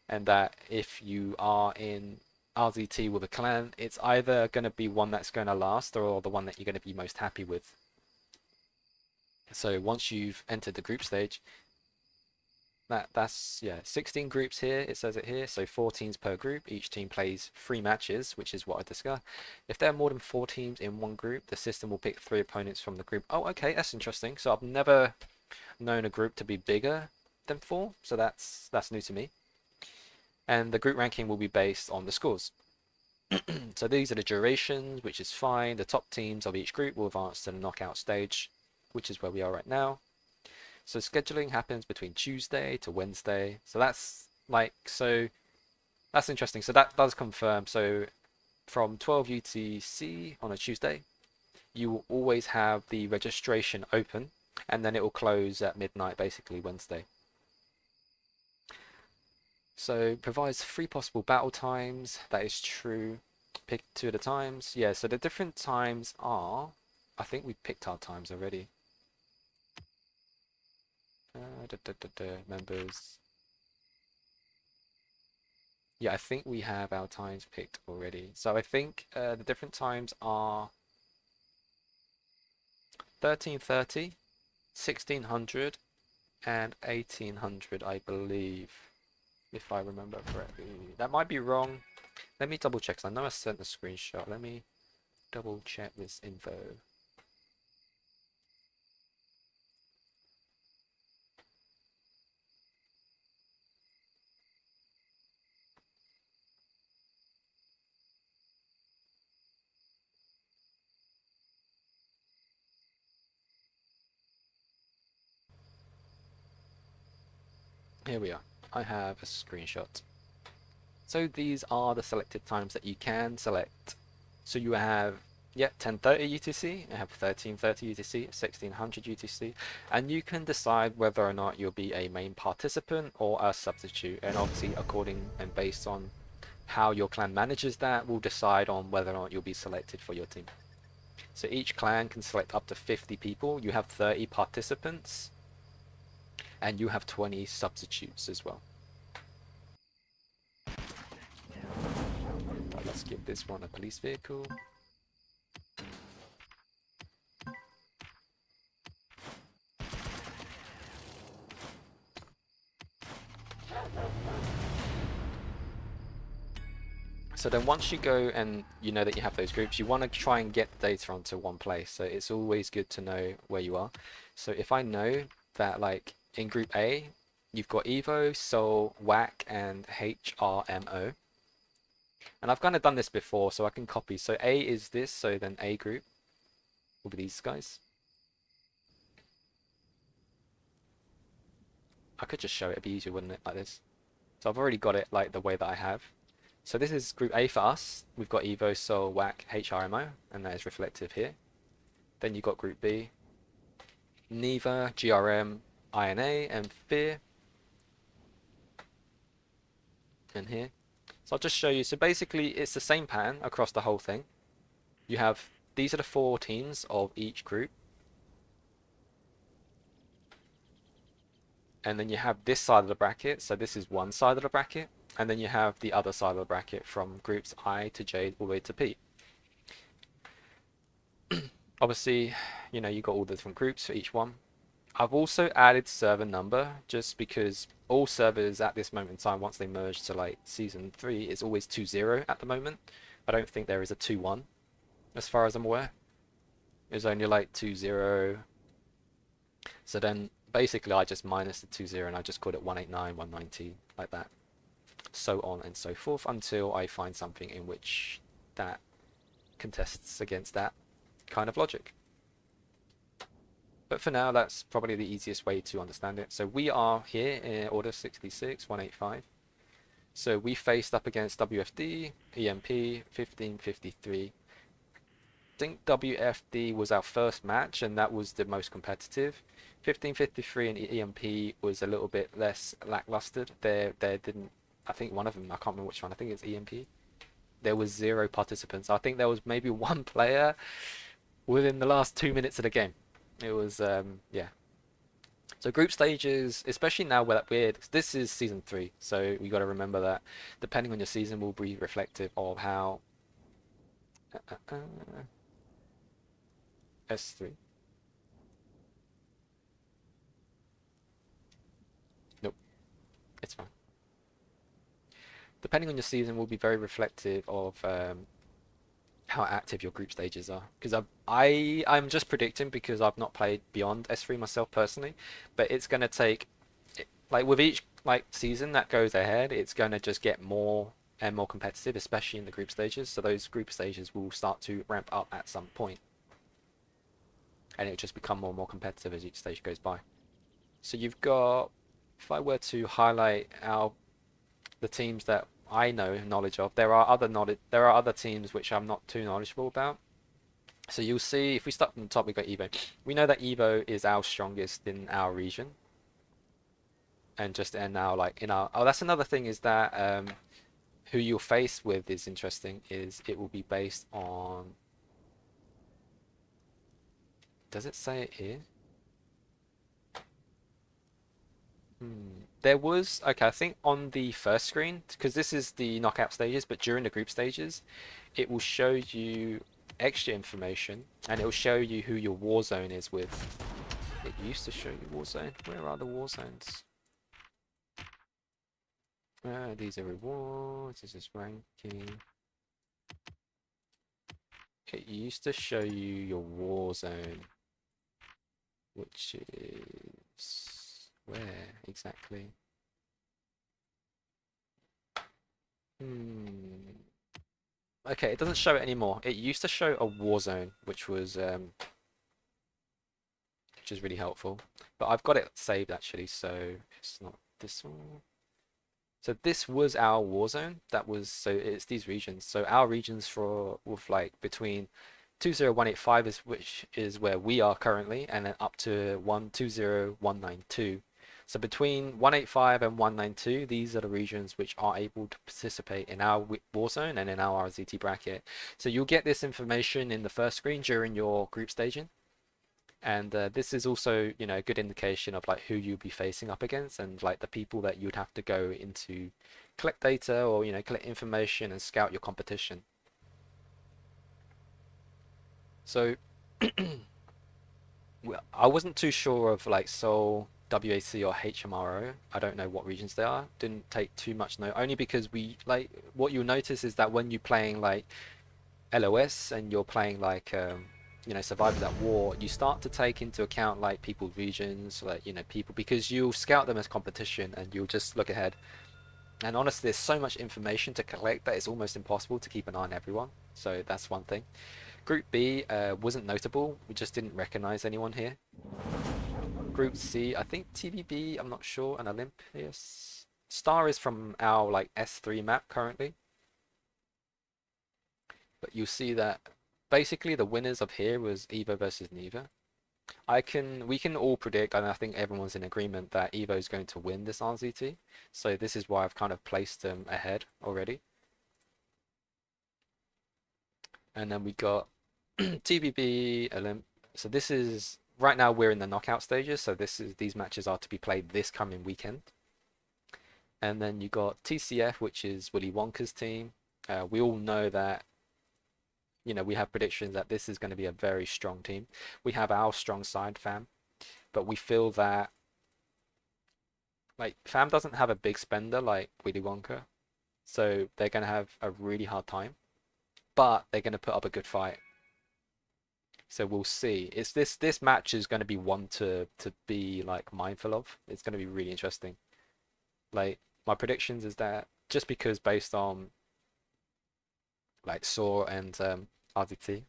and that if you are in RZT with a clan, it's either going to be one that's going to last or the one that you're going to be most happy with. So once you've entered the group stage, that's 16 groups here, it says it here, so 4 teams per group. Each team plays 3 matches, which is what I discussed. If there are more than 4 teams in one group, the system will pick 3 opponents from the group. Oh, okay, that's interesting. So I've never known a group to be bigger than 4, so that's new to me. And the group ranking will be based on the scores. So these are the durations, which is fine. The top teams of each group will advance to the knockout stage, which is where we are right now. So scheduling happens between Tuesday to Wednesday. So that's that's interesting. So that does confirm. So from 12 UTC on a Tuesday, you will always have the registration open, and then it will close at midnight, basically Wednesday. So provides 3 possible battle times. That is true. Pick 2 of the times. Yeah, so the different times are, I think we picked our times already. Members. Yeah, I think we have our times picked already. So I think the different times are 1330, 1600, and 1800, I believe, if I remember correctly. That might be wrong. Let me double check, 'cause I know I sent a screenshot. Let me double check this info. Here we are. I have a screenshot. So these are the selected times that you can select. So you have 1030 UTC, you have 1330 UTC, 1600 UTC, and you can decide whether or not you'll be a main participant or a substitute. And obviously, according and based on how your clan manages that, will decide on whether or not you'll be selected for your team. So each clan can select up to 50 people. You have 30 participants, and you have 20 substitutes as well. Let's give this one a police vehicle. So then once you go and you know that you have those groups, you want to try and get the data onto one place. So it's always good to know where you are. So if I know that, like, in group A, you've got Evo, Soul, WAC, and HRMO. And I've kind of done this before, so I can copy. So A is this, so then A group will be these guys. I could just show it, it'd be easier, wouldn't it, like this? So I've already got it like the way that I have. So this is group A for us. We've got Evo, Soul, WAC, HRMO, and that is reflective here. Then you've got group B, Neva, GRM, INA, and Fear. And here. So I'll just show you. So basically it's the same pattern across the whole thing. You have, these are the 4 teams of each group. And then you have this side of the bracket. So this is one side of the bracket. And then you have the other side of the bracket from groups I to J all the way to P. Obviously, you know, you've got all the different groups for each one. I've also added server number just because all servers at this moment in time, once they merge to like season 3, is always 2-0 at the moment. I don't think there is a 2-1 as far as I'm aware. It was only like 2-0. So then basically I just minus the 2-0 and I just called it 189, 190, like that. So on and so forth until I find something in which that contests against that kind of logic. But for now, that's probably the easiest way to understand it. So we are here in order 66, 185. So we faced up against WFD, EMP, 1553. I think WFD was our first match, and that was the most competitive. 1553 and EMP was a little bit less lackluster. There didn't, I think one of them, I can't remember which one, I think it's EMP. There was 0 participants. I think there was maybe 1 player within the last 2 minutes of the game. It was, yeah. So group stages, especially now that this is season 3, so we got to remember that depending on your season will be reflective of how S3. Nope, it's fine. Depending on your season will be very reflective of how active your group stages are. Because I'm just predicting because I've not played beyond S3 myself personally, but it's gonna take, like with each like season that goes ahead, it's gonna just get more and more competitive, especially in the group stages. So those group stages will start to ramp up at some point, and it'll just become more and more competitive as each stage goes by. So you've got, if I were to highlight the teams that I know knowledge of, there are other teams which I'm not too knowledgeable about. So you'll see, if we start from the top, we got Evo. We know that Evo is our strongest in our region, and just in our oh, that's another thing, is that who you'll face with is interesting. Is it will be based on, does it say it here? There was, okay, I think on the first screen, because this is the knockout stages, but during the group stages, it will show you extra information, and it will show you who your war zone is with. It used to show you war zone. Where are the war zones? These are rewards. This is ranking. Okay, it used to show you your war zone, which is where exactly? Okay, it doesn't show it anymore. It used to show a war zone, which is really helpful. But I've got it saved actually, so it's not this one. So this was our war zone. So it's these regions. So our regions with like between 20185 which is where we are currently, and then up to 120192. So between 185 and 192, these are the regions which are able to participate in our war zone and in our RZT bracket. So you'll get this information in the first screen during your group staging. And this is also, a good indication of like who you'll be facing up against, and like the people that you'd have to go into collect data, or collect information and scout your competition. So I wasn't too sure of like Seoul, WAC or HMRO. I don't know what regions they are. Didn't take too much note, only because what you'll notice is that when you're playing like LOS and you're playing like Survivors at War, you start to take into account like people's regions, like people, because you'll scout them as competition and you'll just look ahead. And honestly, there's so much information to collect that it's almost impossible to keep an eye on everyone. So that's one thing. Group B wasn't notable. We just didn't recognize anyone here. Group C, I think TBB, I'm not sure, and Olympus. Star is from our like S3 map currently. But you'll see that basically the winners of here was Evo versus Neva. We can all predict, and I think everyone's in agreement, that Evo is going to win this RZT. So this is why I've kind of placed them ahead already. And then we got TBB, Olymp. So this is, right now we're in the knockout stages, so these matches are to be played this coming weekend. And then you got TCF, which is Willy Wonka's team. We all know that we have predictions that this is going to be a very strong team. We have our strong side, FAM, but we feel that like FAM doesn't have a big spender like Willy Wonka, so they're going to have a really hard time, but they're going to put up a good fight. So we'll see. It's this match is going to be one to be like mindful of. It's going to be really interesting. Like my predictions is that just because based on like Saw and RZT,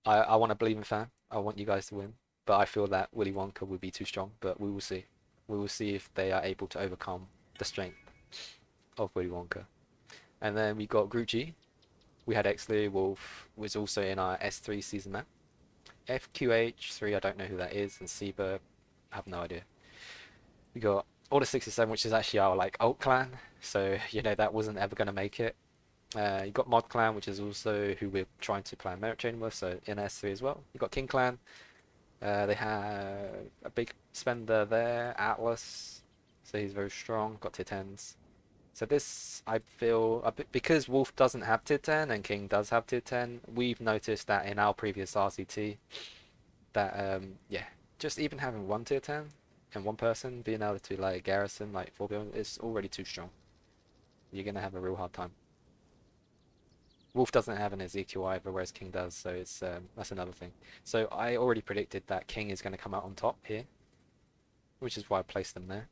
I want to believe in fan. I want you guys to win, but I feel that Willy Wonka would be too strong. But we will see. We will see if they are able to overcome the strength of Willy Wonka. And then we got Group G. We had Exley, Wolf was also in our S3 season map. FQH3, I don't know who that is, and Seabird, I have no idea. We got Order 67, which is actually our like alt clan, so you know that wasn't ever going to make it. You got Mod Clan, which is also who we're trying to plan merit training with, so in S3 as well. You got King Clan. They have a big spender there, Atlas, so he's very strong. Got tier 10s. So this, I feel, because Wolf doesn't have tier 10 and King does have tier 10, we've noticed that in our previous RCT, that, yeah, just even having one tier 10 and one person being able to, like, garrison, like, 4 billion is already too strong. You're going to have a real hard time. Wolf doesn't have an Ezekiel either, whereas King does, so it's that's another thing. So I already predicted that King is going to come out on top here, which is why I placed them there.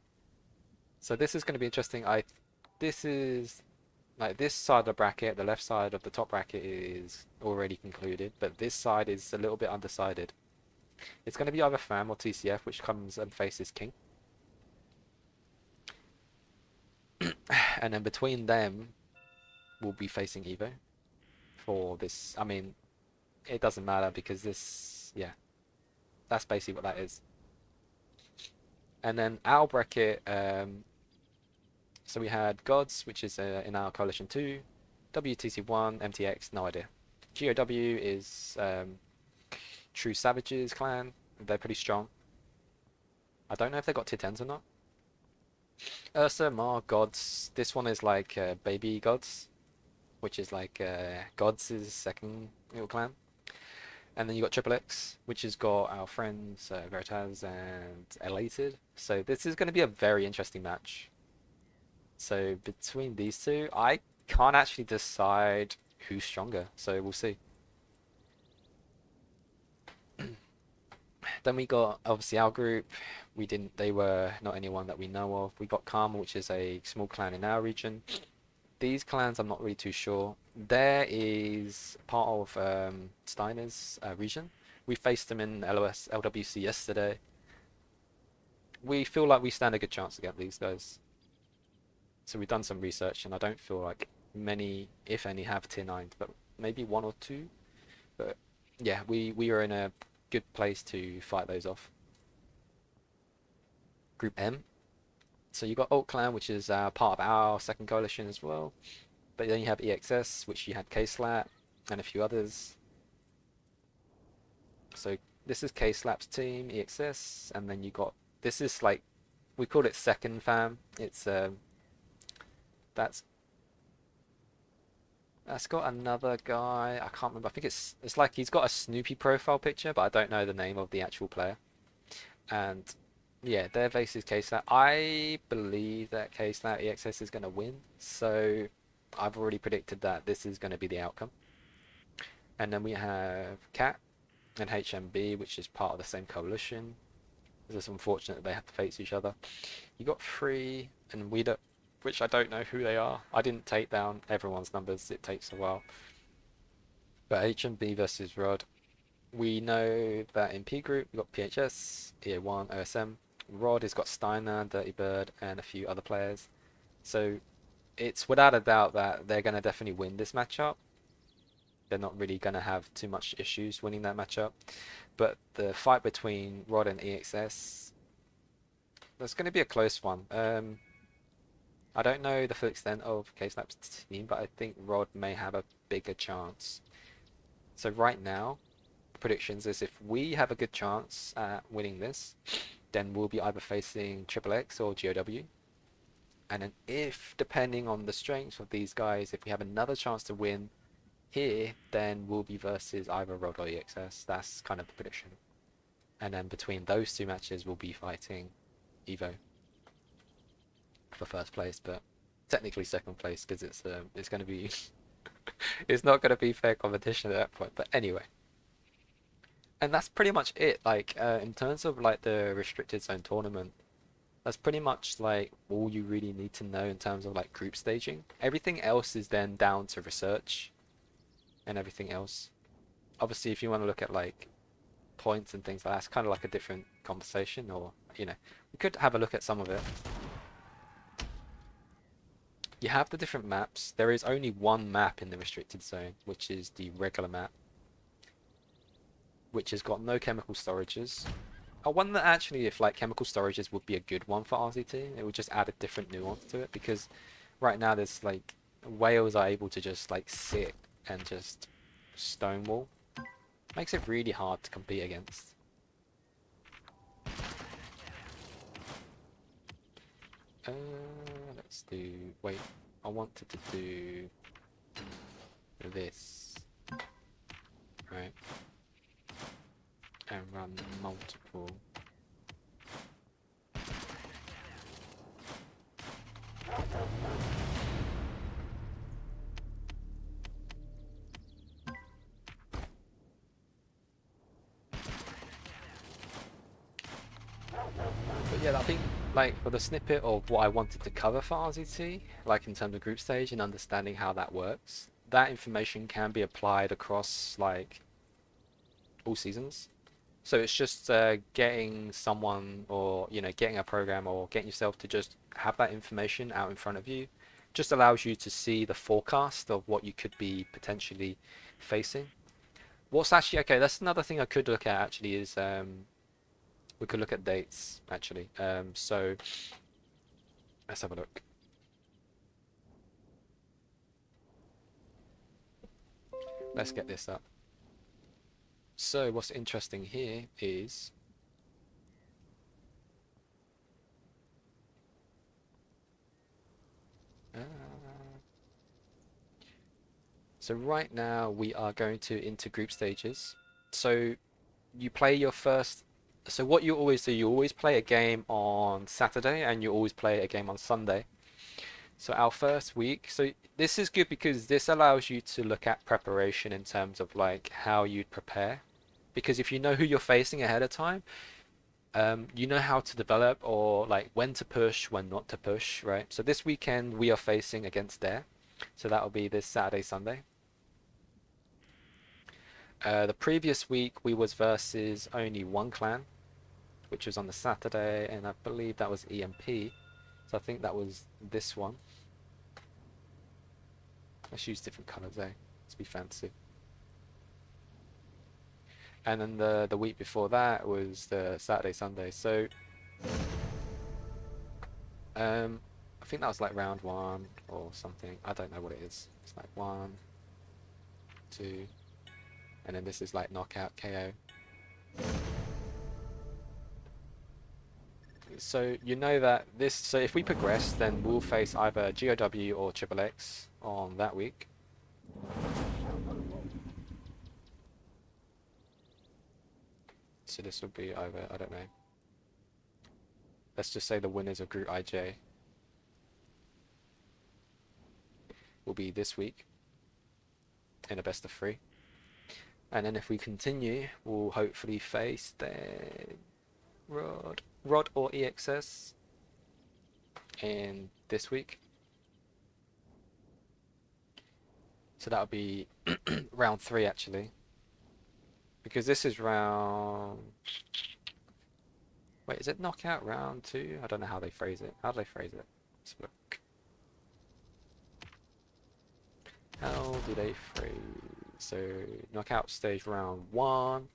So this is going to be interesting. This is like this side of the bracket, the left side of the top bracket is already concluded, but this side is a little bit undecided. It's going to be either FAM or TCF, which comes and faces King. And then between them, we'll be facing Evo for this. I mean, it doesn't matter because this, yeah, that's basically what that is. And then our bracket, so we had Gods, which is in our Coalition 2, WTC1, MTX, no idea. GOW is True Savages clan, they're pretty strong. I don't know if they got tier 10s or not. Ursa, Mar, Gods, this one is like Baby Gods, which is like Gods' second little clan. And then you got Triple X, which has got our friends Veritas and Elated. So this is going to be a very interesting match. So between these two, I can't actually decide who's stronger. So we'll see. Then we got obviously our group. They were not anyone that we know of. We got Karma, which is a small clan in our region. These clans, I'm not really too sure. There is part of Steiner's region. We faced them in LOS LWC yesterday. We feel like we stand a good chance against these guys. So we've done some research, and I don't feel like many, if any, have tier 9s, but maybe 1 or 2. But yeah, we are in a good place to fight those off. Group M. So you got Alt Clan, which is part of our second coalition as well. But then you have EXS, which you had K-Slap, and a few others. So this is K-Slap's team, EXS, and then you got, this is like, we call it second fam. It's that's got another guy, I can't remember, I think it's like he's got a Snoopy profile picture, but I don't know the name of the actual player. And yeah, their base is K-Slap. I believe that K-Slap EXS is going to win, so I've already predicted that this is going to be the outcome. And then we have Cat and HMB, which is part of the same coalition. It's just unfortunate that they have to face each other. You got Free and Weeda, which I don't know who they are. I didn't take down everyone's numbers, it takes a while. But HMB versus Rod. We know that in P group we got PHS, EA1, OSM. Rod has got Steiner, Dirty Bird, and a few other players. So it's without a doubt that they're going to definitely win this matchup. They're not really going to have too much issues winning that matchup. But the fight between Rod and EXS, that's going to be a close one. I don't know the full extent of K-Slap's team, but I think Rod may have a bigger chance. So right now, predictions is if we have a good chance at winning this, then we'll be either facing Triple X or GOW. And then if, depending on the strength of these guys, if we have another chance to win here, then we'll be versus either Rod or EXS. That's kind of the prediction. And then between those two matches, we'll be fighting Evo for first place, but technically second place because it's going to be it's not going to be fair competition at that point. But anyway, And that's pretty much it. Like in terms of like the restricted zone tournament, that's pretty much like all you really need to know in terms of like group staging. Everything else is then down to research and everything else. Obviously, if you want to look at like points and things like that, it's kind of like a different conversation, or you know, we could have a look at some of it. You have the different maps. There is only one map in the restricted zone, which is the regular map, which has got no chemical storages. I wonder actually if like chemical storages would be a good one for RZT. It would just add a different nuance to it, because right now there's like whales are able to just like sit and just stonewall. Makes it really hard to compete against. Uh, let's do. Wait, I wanted to do this, right? And run multiple. But yeah, I think like for the snippet of what I wanted to cover for RZT, like in terms of group stage and understanding how that works, that information can be applied across like all seasons. So it's just getting someone, or you know, getting a program or getting yourself to just have that information out in front of you. Just allows you to see the forecast of what you could be potentially facing. What's actually okay? That's another thing I could look at actually is we could look at dates actually. So let's have a look. Let's get this up. So what's interesting here is so right now we are going to into group stages. So you play your first. So what you always do, you always play a game on Saturday and you always play a game on Sunday. So our first week, so this is good because this allows you to look at preparation in terms of like how you'd prepare. Because if you know who you're facing ahead of time, you know how to develop or like when to push, when not to push, right? So this weekend we are facing against Dare. So that will be this Saturday, Sunday. The previous week we was versus only one clan, which was on the Saturday, and I believe that was EMP. So I think that was this one. Let's use different colors, eh? Let's be fancy. And then the week before that was the Saturday, Sunday. So I think that was like round 1 or something. I don't know what it is. It's like 1, 2, and then this is like knockout KO. So you know that this, so if we progress, then we'll face either GOW or Triple X on that week. So this will be either, I don't know. Let's just say the winners of Group IJ will be this week in a best of 3. And then if we continue, we'll hopefully face the Rod or EXS in this week. So that'll be round 3 actually. Because this is round... Wait, is it knockout round 2? I don't know how they phrase it. How do they phrase it? Let's look. How do they phrase... So, knockout stage round 1.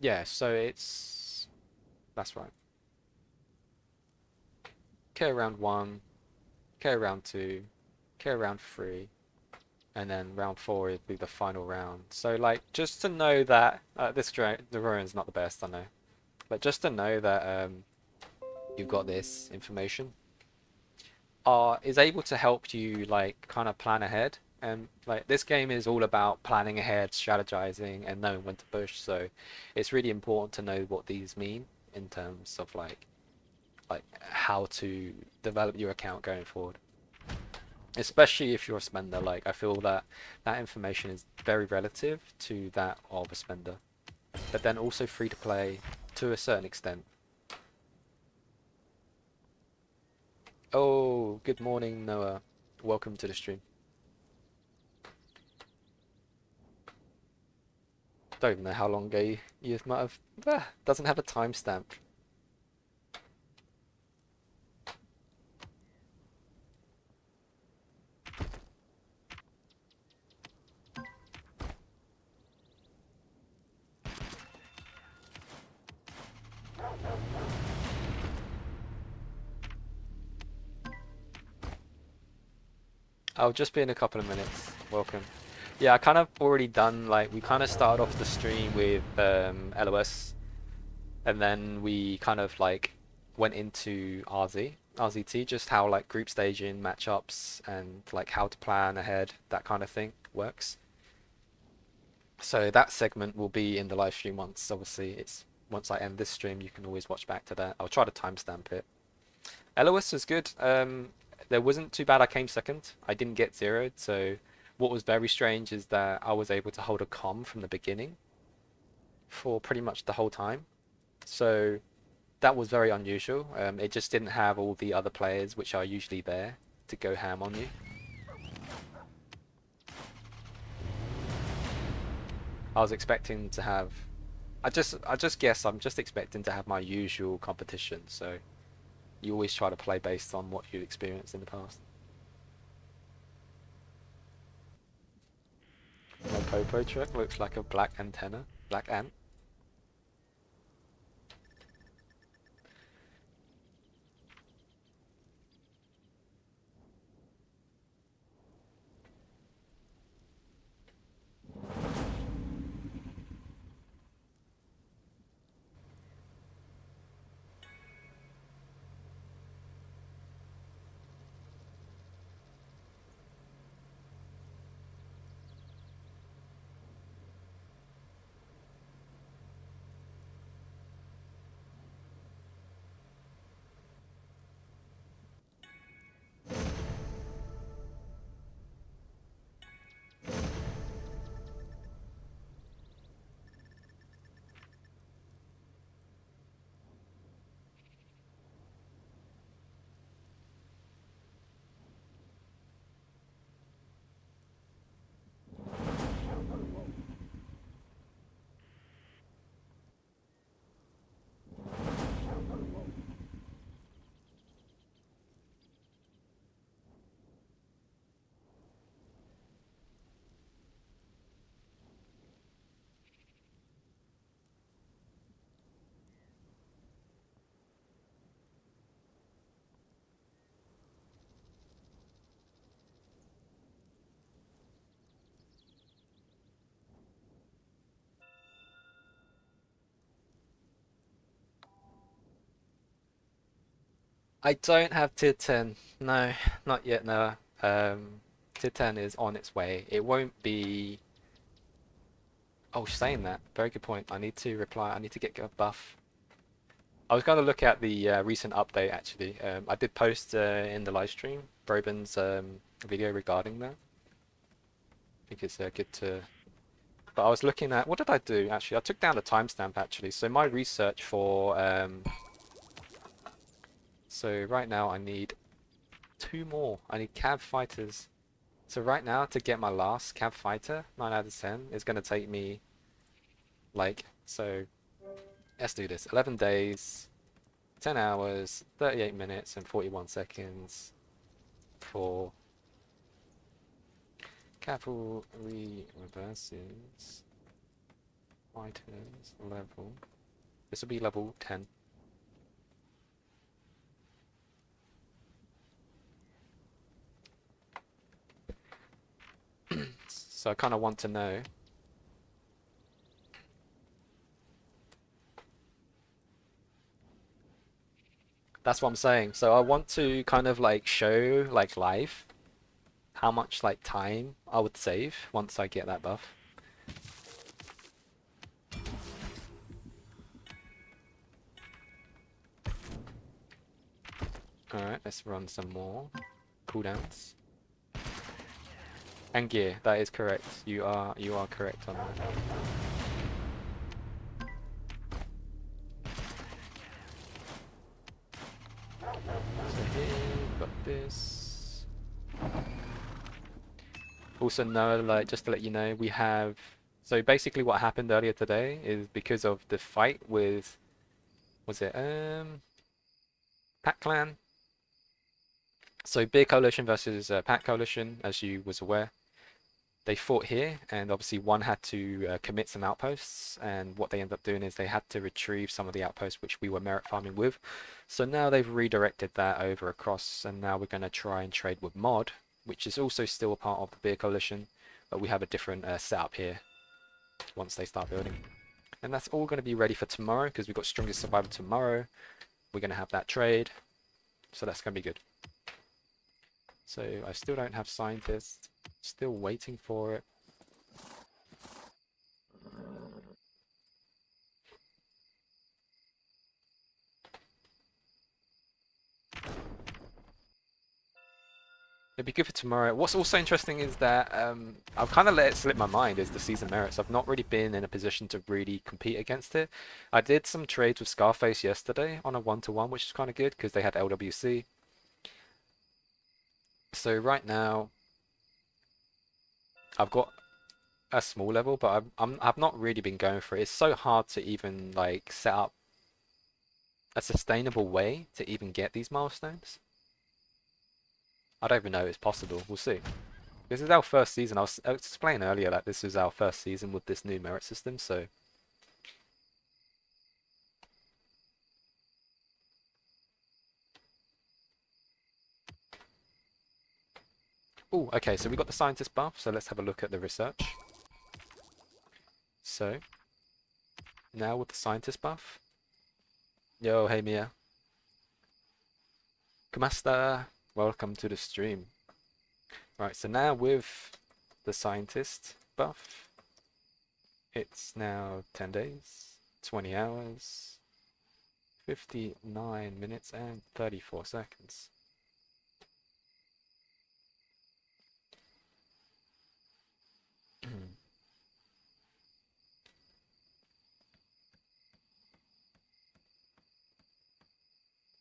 Yeah, so it's... That's right. KO round 1, KO round 2, KO round 3, and then round 4 would be the final round. So like, just to know that, the drawing's not the best, I know. But just to know that you've got this information, is able to help you like kind of plan ahead. And like this game is all about planning ahead, strategizing, and knowing when to push. So it's really important to know what these mean in terms of like how to develop your account going forward. especially if you're a spender. Like I feel that that information is very relative to that of a spender, but then also free to play to a certain extent. Oh, good morning, Noah. Welcome to the stream. Don't even know how long ago you might have. Doesn't have a timestamp. I'll just be in a couple of minutes. Welcome. Yeah, I kind of already done, like, we kind of started off the stream with LOS, and then we kind of, like, went into RZT, just how, like, group staging, matchups, and, like, how to plan ahead, that kind of thing works. So that segment will be in the live stream once, obviously, once I end this stream, you can always watch back to that. I'll try to timestamp it. LOS was good. There wasn't too bad. I came second. I didn't get zeroed. So what was very strange is that I was able to hold a comm from the beginning for pretty much the whole time. So that was very unusual. It just didn't have all the other players which are usually there to go ham on you. I was expecting to have. I just guess I'm just expecting to have my usual competition. So. You always try to play based on what you experienced in the past. My Popo truck looks like a black antenna. Black ant. I don't have tier 10. No, not yet, no. Tier 10 is on its way. It won't be... Oh, saying that. Very good point. I need to reply. I need to get a buff. I was going to look at the recent update, actually. I did post in the live stream, Broben's video regarding that. I think it's good to... But I was looking at... What did I do, actually? I took down the timestamp, actually. So my research for... So right now I need 2 more. I need cab fighters. So right now to get my last cab fighter, 9 out of 10, is going to take me like, so let's do this. 11 days, 10 hours, 38 minutes and 41 seconds for cavalry reverses, fighters level. This will be level 10. So I kind of want to know that's what I'm saying. So I want to kind of like show like live how much like time I would save once I get that buff. Alright, let's run some more cooldowns. And gear, that is correct. You are correct on that. So here, got this. Also no, like just to let you know, we have so basically what happened earlier today is because of the fight with was it Pack Clan? So Beer Coalition versus Pack Coalition, as you was aware. They fought here, and obviously one had to commit some outposts, and what they ended up doing is they had to retrieve some of the outposts which we were merit farming with. So now they've redirected that over across, and now we're going to try and trade with Mod, which is also still a part of the Beer Coalition, but we have a different setup here once they start building. And that's all going to be ready for tomorrow, because we've got Strongest Survivor tomorrow. We're going to have that trade, so that's going to be good. So I still don't have Scientists, still waiting for it. It'd be good for tomorrow. What's also interesting is that I've kind of let it slip my mind is the season merits. I've not really been in a position to really compete against it. I did some trades with Scarface yesterday on a 1-to-1, which is kind of good because they had LWC. So right now, I've got a small level, but I've not really been going for it. It's so hard to even like set up a sustainable way to even get these milestones. I don't even know it's possible. We'll see. This is our first season. I was explaining earlier that this is our first season with this new merit system, so... Oh, okay, so we got the scientist buff, so let's have a look at the research. So, now with the scientist buff. Yo, hey Mia. Kumasta! Welcome to the stream. Right, so now with the scientist buff, it's now 10 days, 20 hours, 59 minutes and 34 seconds.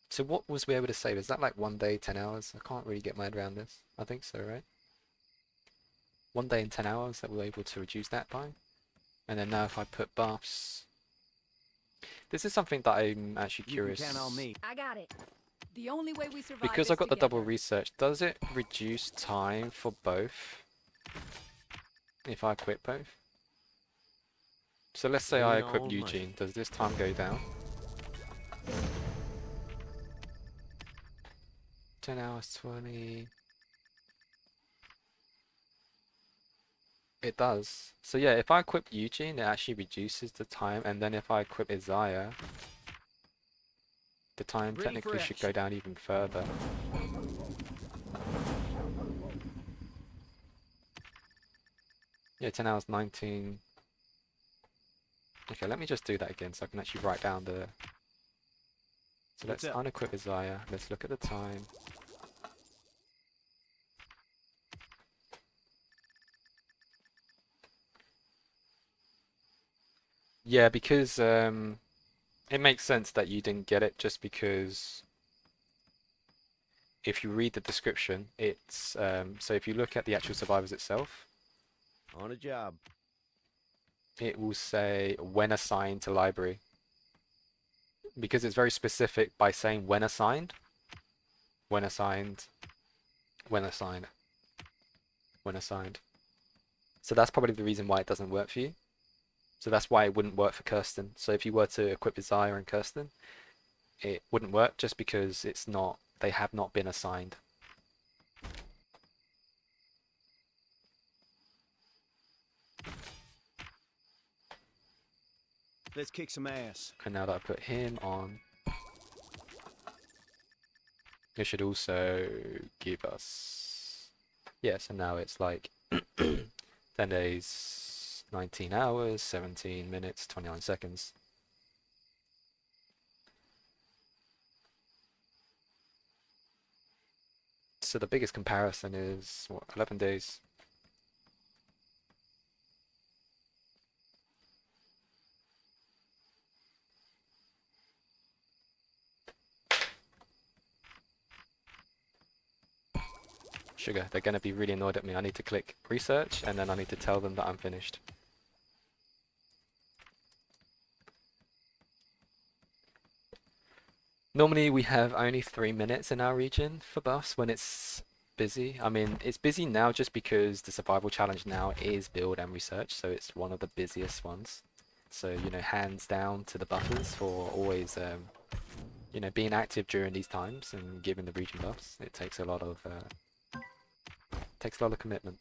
So what was we able to save? Is that like 1 day, 10 hours? I can't really get my head around this. I think so, right? 1 day and 10 hours that we were able to reduce that by. And then now if I put buffs... This is something that I'm actually curious. You can count on me. I got it. The only way we survive Because is I got the double together. research, does it reduce time for both? If I equip both? So let's say I equip Eugene, does this time go down? 10 hours, 20... It does. So yeah, if I equip Eugene, it actually reduces the time, and then if I equip Isaiah, the time technically should go down even further. Yeah, 10 hours, 19. Okay, let me just do that again so I can actually write down the... So let's unequip Isaiah, let's look at the time. Yeah, because it makes sense that you didn't get it just because if you read the description, it's so if you look at the actual survivors itself, on a job, it will say when assigned to library because it's very specific by saying when assigned, when assigned, when assigned, when assigned. So that's probably the reason why it doesn't work for you. So that's why it wouldn't work for Kirsten. So if you were to equip Isaiah and Kirsten, it wouldn't work just because it's not, they have not been assigned. let's kick some ass. And now that I put him on, it should also give us, yeah, so now it's like 10 days, 19 hours, 17 minutes, 29 seconds. So the biggest comparison is, what, 11 days, Sugar, they're going to be really annoyed at me. I need to click research and then I need to tell them that I'm finished. Normally we have only 3 minutes in our region for buffs when it's busy. I mean, it's busy now just because the survival challenge now is build and research, so it's one of the busiest ones. So, you know, hands down to the buffers for always, you know, being active during these times and giving the region buffs. It takes a lot of commitment.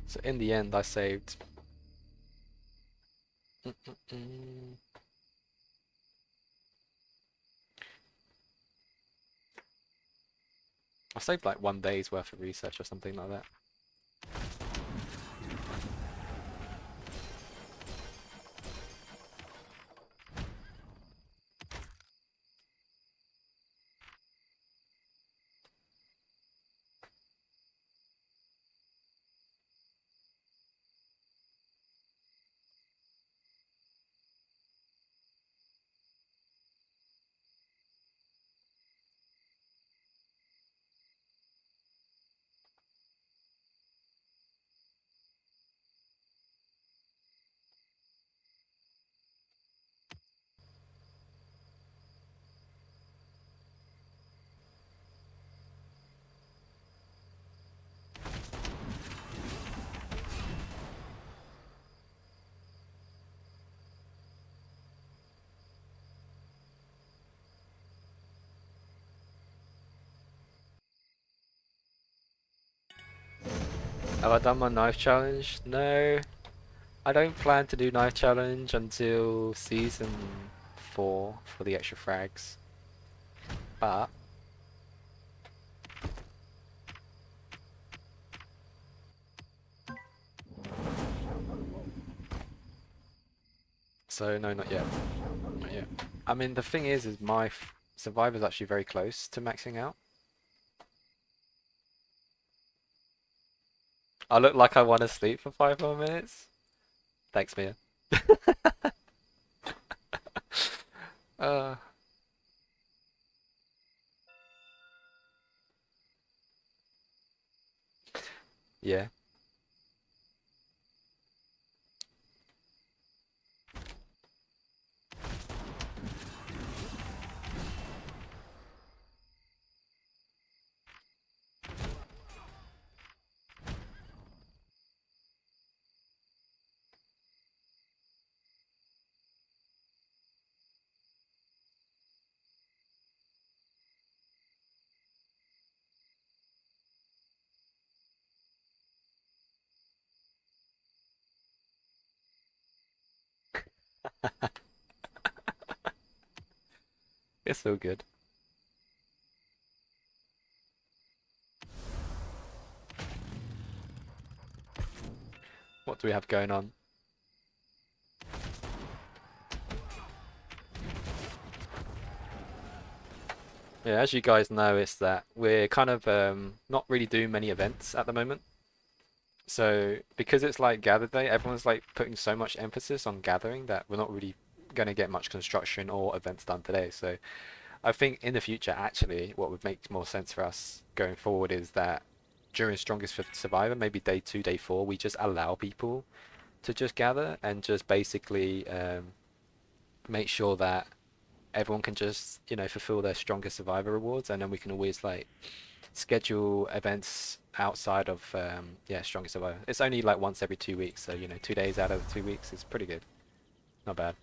So in the end, I saved. I saved like 1 day's worth of research or something like that. Have I done my knife challenge? No. I don't plan to do knife challenge until season 4 for the extra frags. But so no, not yet. Not yet. I mean, the thing is my survivor's actually very close to maxing out. I look like I want to sleep for 5 more minutes. Thanks, Mia. uh, yeah. It's so good. What do we have going on? Yeah, as you guys know, it's that we're kind of not really doing many events at the moment. So because it's like gather day, everyone's like putting so much emphasis on gathering that we're not really going to get much construction or events done today. So I think in the future, actually, what would make more sense for us going forward is that during Strongest Survivor, maybe day 2, day 4, we just allow people to just gather and just basically make sure that everyone can just, you know, fulfill their Strongest Survivor rewards, and then we can always like schedule events outside of yeah, Strongest Survivor. It's only like once every 2 weeks, so you know, 2 days out of the 2 weeks is pretty good. Not bad.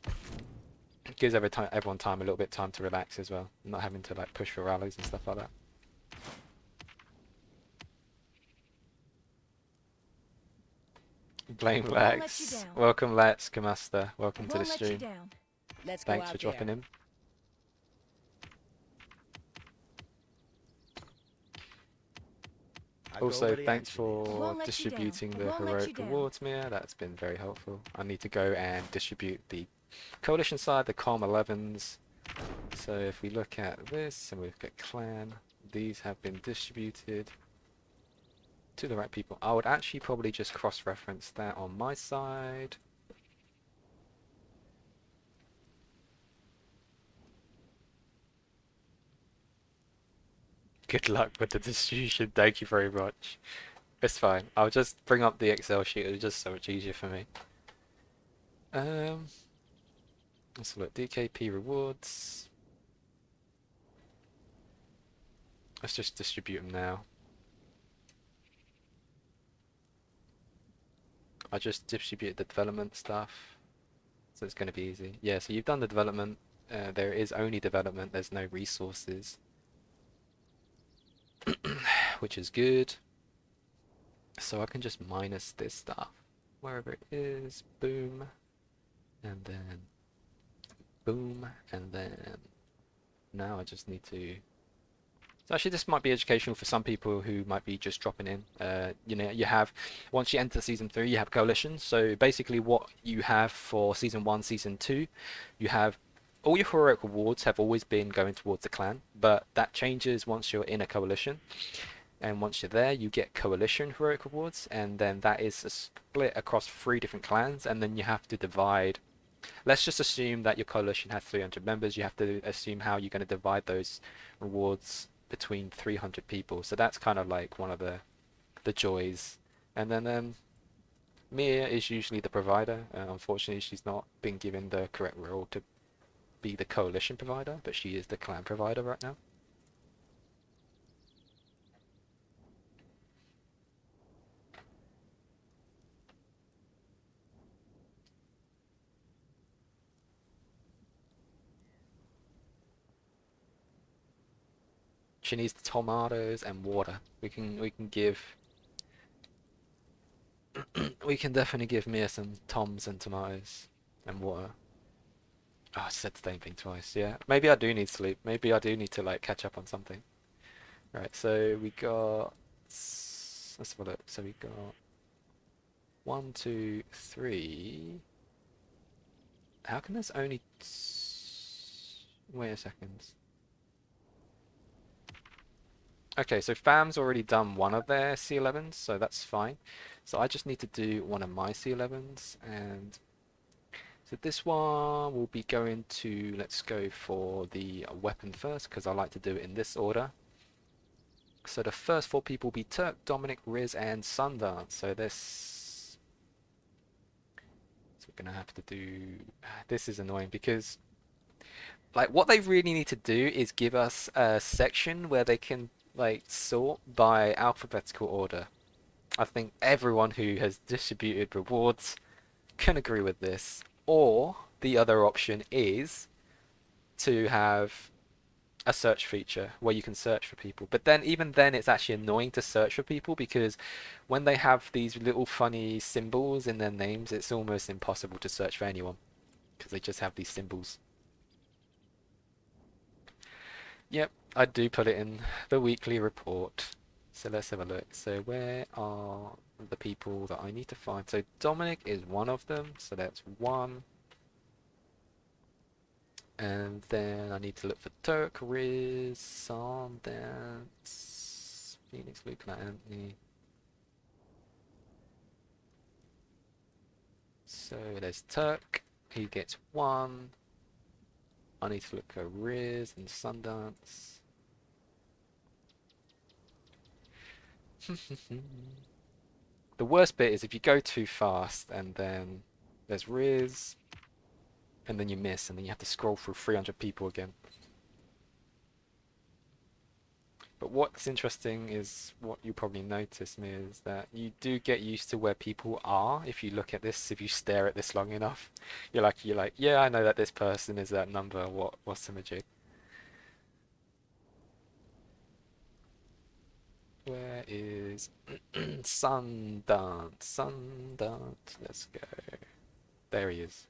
It gives everyone time, a little bit time to relax as well, not having to like push for rallies and stuff like that. Blame Lex. Welcome Lex, Kamaster. Welcome to the stream. Thanks for dropping in. Also, thanks for distributing the heroic rewards, Mia. That's been very helpful. I need to go and distribute the coalition side, the Com 11s. So if we look at this and we look at clan, these have been distributed to the right people. I would actually probably just cross-reference that on my side. Good luck with the distribution, thank you very much. It's fine, I'll just bring up the Excel sheet, it's just so much easier for me. Let's look, DKP rewards. Let's just distribute them now. I just distributed the development stuff, so it's going to be easy. Yeah, so you've done the development. There is only development, there's no resources. Which is good. So I can just minus this stuff. Wherever it is, boom. And then boom. And then now I just need to... So actually this might be educational for some people who might be just dropping in. You know, you have, once you enter Season 3, you have coalitions. So basically what you have for Season 1, Season 2, you have all your heroic rewards have always been going towards the clan, but that changes once you're in a coalition. And once you're there, you get coalition heroic rewards, and then that is a split across 3 different clans, and then you have to divide. Let's just assume that your coalition has 300 members. You have to assume how you're going to divide those rewards between 300 people. So that's kind of like one of the joys. And then Mia is usually the provider. Unfortunately, she's not been given the correct role to be the coalition provider, but she is the clan provider right now. She needs tomatoes and water. We can give we can definitely give Mia some toms and tomatoes and water. Oh, I said the same thing twice. Yeah, maybe I do need sleep. Maybe I do need to like catch up on something. Right, so we got, let's have a look. So we got 1, 2, 3. How can there's only wait a second. Okay, so FAM's already done one of their C11s, so that's fine. So I just need to do one of my C11s, and so this one will be going to, let's go for the weapon first, because I like to do it in this order. So the first 4 people will be Turk, Dominic, Riz, and Sundance. So this... So we're going to have to do... This is annoying, because like what they really need to do is give us a section where they can like sort by alphabetical order. I think everyone who has distributed rewards can agree with this. Or the other option is to have a search feature where you can search for people. But then even then it's actually annoying to search for people, because when they have these little funny symbols in their names, it's almost impossible to search for anyone because they just have these symbols. Yep, I do put it in the weekly report. So let's have a look. So where are the people that I need to find? So Dominic is one of them, so that's 1. And then I need to look for Turk, Riz, Sundance, Phoenix, Luke, and Anthony. So there's Turk, he gets 1. I need to look at Riz and Sundance. The worst bit is if you go too fast and then there's Riz and then you miss and then you have to scroll through 300 people again. But what's interesting is, what you probably notice, me, is that you do get used to where people are if you look at this, if you stare at this long enough. You're like, yeah, I know that this person is that number, what's the magic? Where is Sundance? Sundance, let's go. There he is.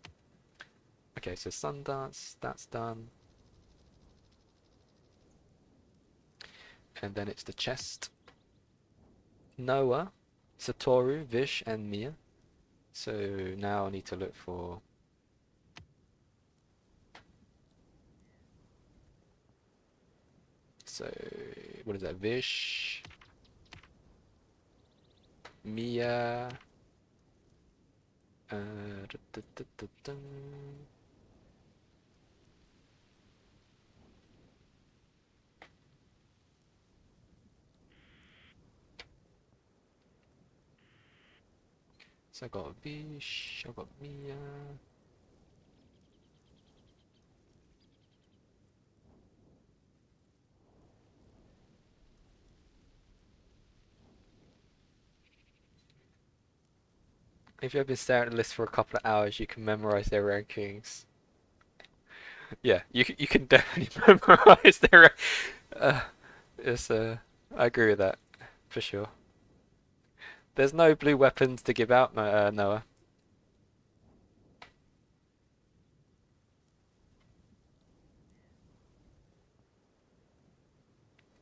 Okay, so Sundance, that's done. And then it's the chest. Noah, Satoru, Vish, and Mia. So now I need to look for... So, what is that? Vish, Mia. Dun. So I got Vish, I got Mia. If you have been staring at the list for a couple of hours, you can memorize their rankings. Yeah, you can definitely memorize their. Uh, it's I agree with that for sure. There's no blue weapons to give out, Noah.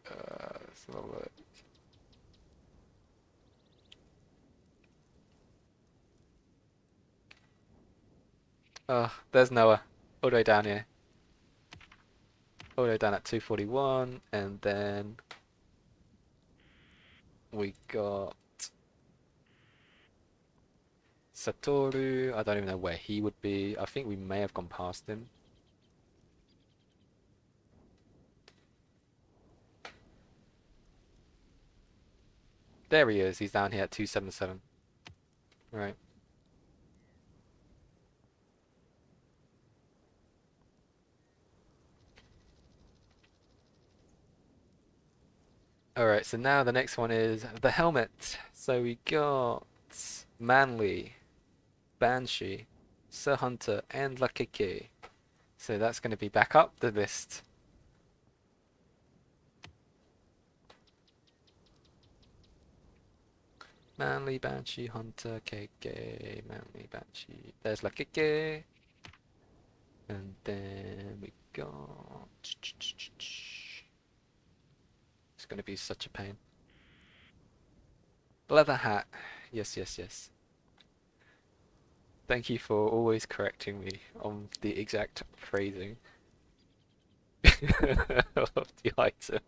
Let's have a look. There's Noah, all the way down here. All the way down at 241, and then we got Satoru. I don't even know where he would be. I think we may have gone past him. There he is. He's down here at 277. Right. Alright, so now the next one is the helmet. So we got Manly, Banshee, Sir Hunter, and Lakeke. So that's going to be back up the list. Manly, Banshee, Hunter, KK, Manly, Banshee. There's Lakeke. And then we got... It's going to be such a pain. Leather hat. Yes, yes, yes. Thank you for always correcting me on the exact phrasing of the item.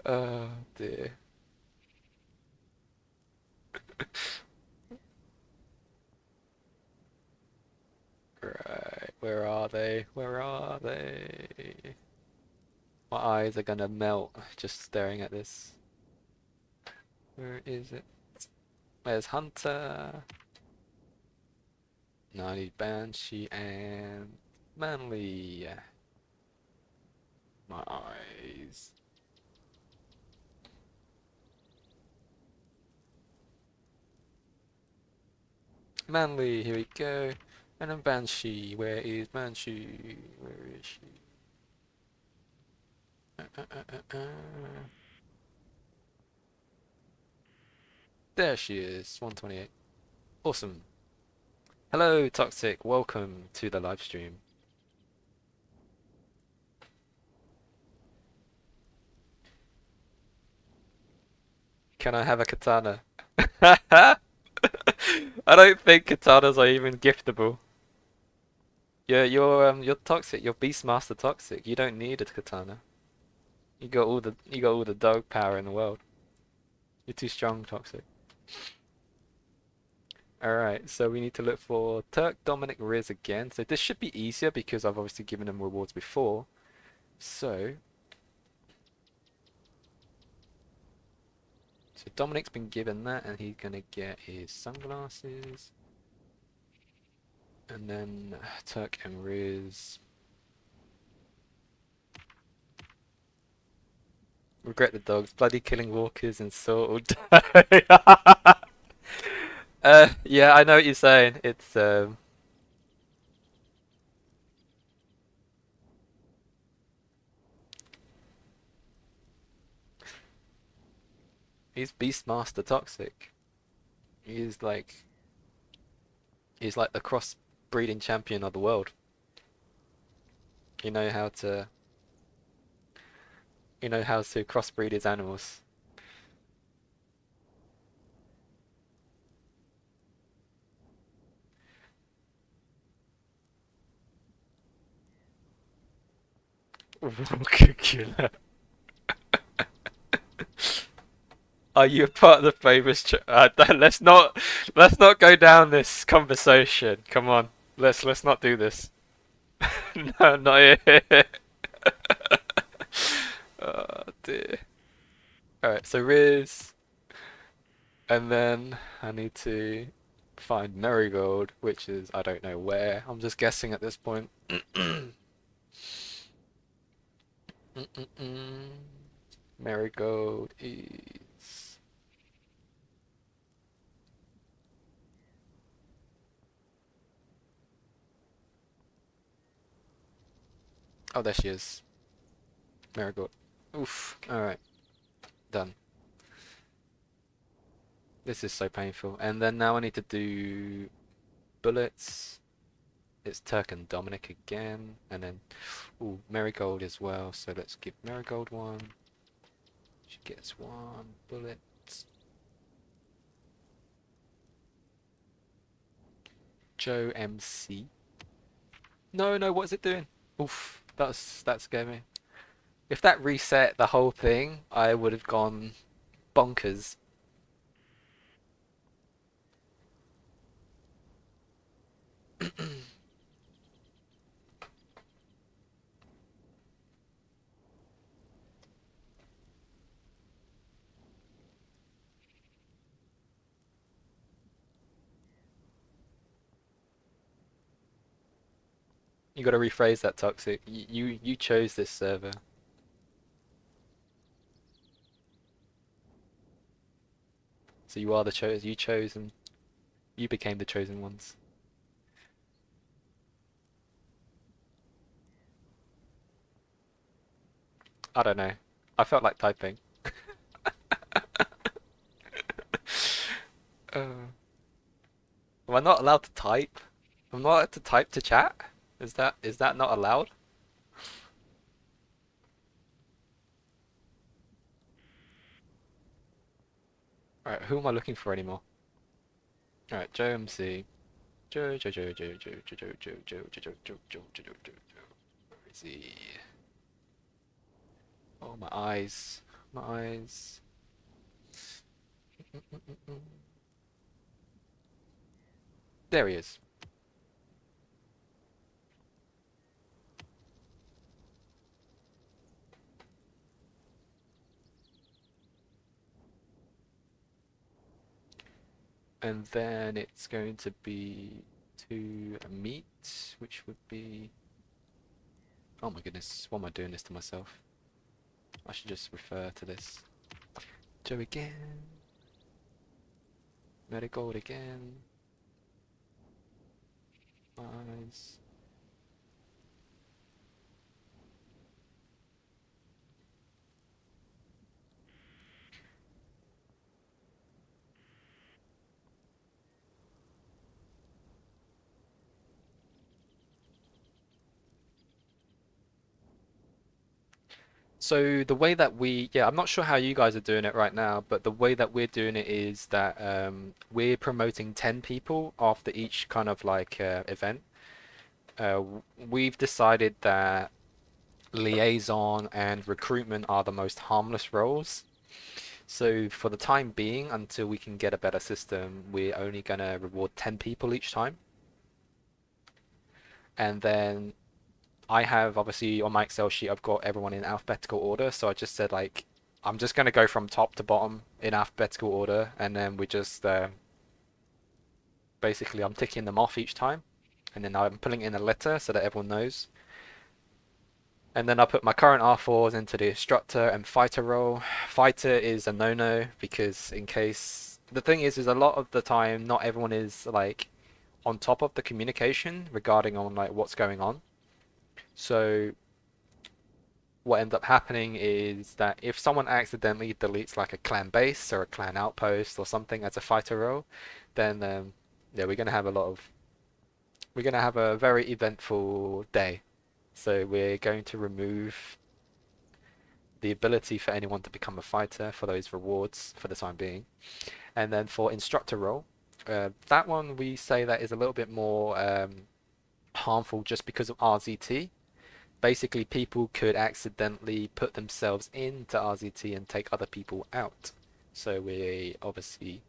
Oh dear. Right, where are they? Where are they? My eyes are gonna melt just staring at this. Where is it? Where's Hunter? No, I need Banshee and Manly. My eyes. Manly, here we go. And then Banshee. Where is Banshee? Where is she? There she is, 128. Awesome. Hello, Toxic. Welcome to the live stream. Can I have a katana? I don't think katanas are even giftable. You're Toxic. You're Beastmaster Toxic. You don't need a katana. You got all the dog power in the world. You're too strong, Toxic. Alright, so we need to look for Turk, Dominic, Riz again. So this should be easier because I've obviously given them rewards before. So Dominic's been given that and he's gonna get his sunglasses. And then Turk and Riz. Regret the dogs, bloody killing walkers and sword. Yeah, I know what you're saying. It's he's Beastmaster Toxic. He's like the cross-breeding champion of the world. You know how to crossbreed his animals. Walker killer. Are you a part of the famous? Let's not go down this conversation. Come on, let's not do this. No, not here. Oh dear. Alright, so Riz, and then I need to find Marigold, which is I don't know where. I'm just guessing at this point. Marigold is. Oh, there she is. Marigold. Oof. Alright. Done. This is so painful. And then now I need to do bullets. It's Turk and Dominic again. And then, ooh, Marigold as well. So let's give Marigold one. She gets one bullet. Joe MC. No, no, what is it doing? Oof, that scared me. If that reset the whole thing, I would have gone bonkers. You gotta rephrase that, Toxic. You chose this server. So you are the chosen. You chose and you became the chosen ones. I don't know. I felt like typing. Am I not allowed to type? I'm not allowed to type to chat? Is that not allowed? Alright, who am I looking for anymore? Alright, Joe MC. Joe. Where is he? Oh, my eyes. My eyes. There he is. And then it's going to be to meet, which would be... Oh my goodness, why am I doing this to myself? I should just refer to this. Joe again. Marigold again. Eyes. So the way that I'm not sure how you guys are doing it right now, but the way that we're doing it is that we're promoting 10 people after each kind of like event. We've decided that liaison and recruitment are the most harmless roles. So for the time being, until we can get a better system, we're only gonna reward 10 people each time. And then I have obviously on my Excel sheet, I've got everyone in alphabetical order. So I just said like, I'm just gonna go from top to bottom in alphabetical order, and then we just basically I'm ticking them off each time, and then I'm putting in a letter so that everyone knows. And then I put my current R4s into the instructor and fighter role. Fighter is a no-no because in case the thing is a lot of the time not everyone is like on top of the communication regarding on like what's going on. So what ends up happening is that if someone accidentally deletes like a clan base or a clan outpost or something as a fighter role, then yeah, we're gonna have a very eventful day. So we're going to remove the ability for anyone to become a fighter for those rewards for the time being. And then for instructor role, that one we say that is a little bit more harmful just because of RZT. basically people could accidentally put themselves into RZT and take other people out. So we obviously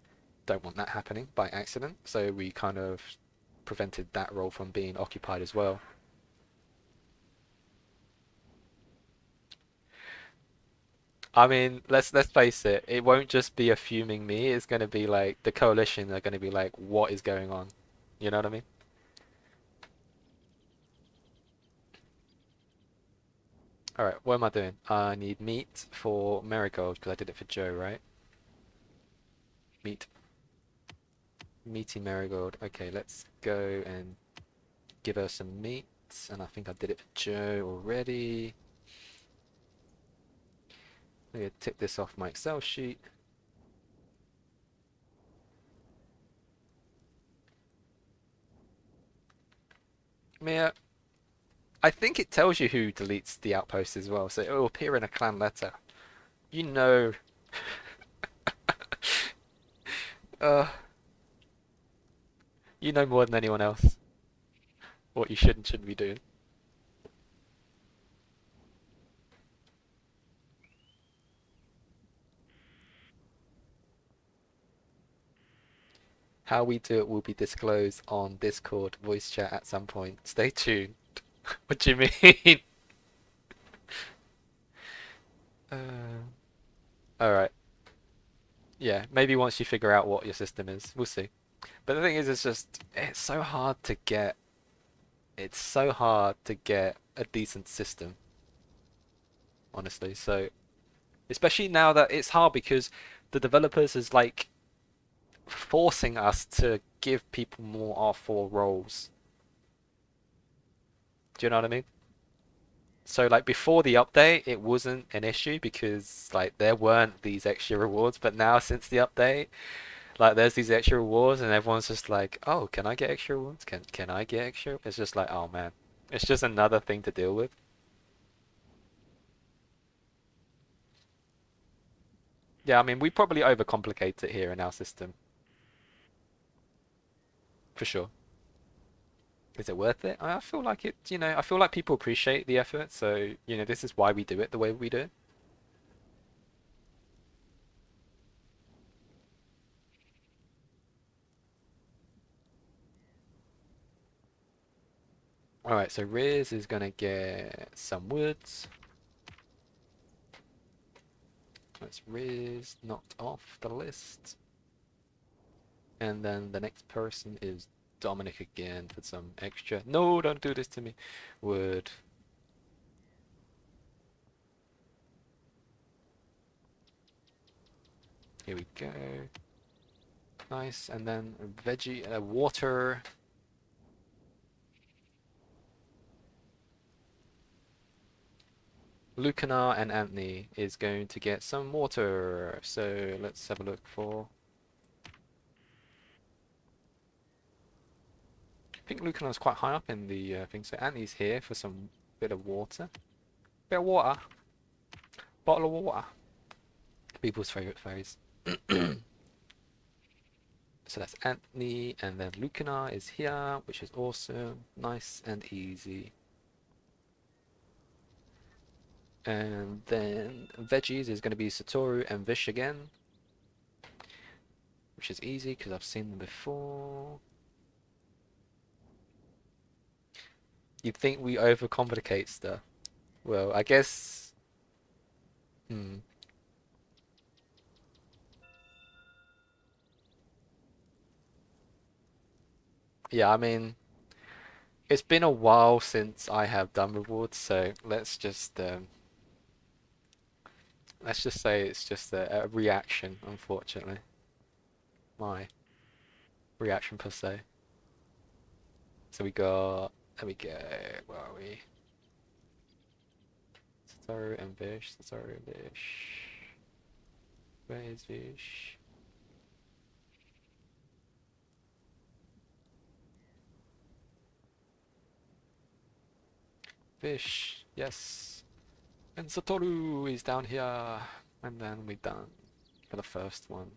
don't want that happening by accident. So we kind of prevented that role from being occupied as well. I mean, let's face it. It won't just be a fuming me. It's going to be like the coalition are going to be like, what is going on? You know what I mean? All right, what am I doing? I need meat for Marigold because I did it for Joe, right? Meat. Meaty Marigold. Okay, let's go and give her some meat. And I think I did it for Joe already. I'm going to tick this off my Excel sheet. Mia, I think it tells you who deletes the outpost as well, so it will appear in a clan letter. You know. uh, you know more than anyone else what you should and shouldn't be doing. How we do it will be disclosed on Discord voice chat at some point. Stay tuned. What do you mean? Alright. Yeah, maybe once you figure out what your system is, we'll see. But the thing is, it's so hard to get. It's so hard to get a decent system, honestly. So, especially now that it's hard because the developers is like forcing us to give people more R4 roles. Do you know what I mean? So like before the update, it wasn't an issue because like there weren't these extra rewards, but now since the update, like there's these extra rewards and everyone's just like, "Oh, can I get extra rewards? Can I get extra?" It's just like, "Oh man." It's just another thing to deal with. Yeah, I mean, we probably overcomplicate it here in our system. For sure. Is it worth it? I feel like it, I feel like people appreciate the effort, so, this is why we do it the way we do it. Alright, so Riz is gonna get some woods. That's Riz knocked off the list. And then the next person is Dominic again for some extra. No, don't do this to me. Wood. Here we go. Nice. And then veggie, water. Lucanar and Anthony is going to get some water. So let's have a look for. I think Lucanar's quite high up in the thing. So Anthony's here for some bit of water. Bit of water. Bottle of water. People's favorite phrase. So that's Anthony, and then Lucanar is here, which is awesome. Nice and easy. And then veggies is going to be Satoru and Vish again, which is easy because I've seen them before. You'd think we overcomplicate stuff. Well, I guess. Yeah, I mean, it's been a while since I have done rewards, so let's just say it's just a reaction, unfortunately. My reaction per se. So we got, there we go, where are we? Satoru and Vish, Satoru and Vish. Where is Vish? Vish, yes. And Satoru is down here. And then we're done for the first one.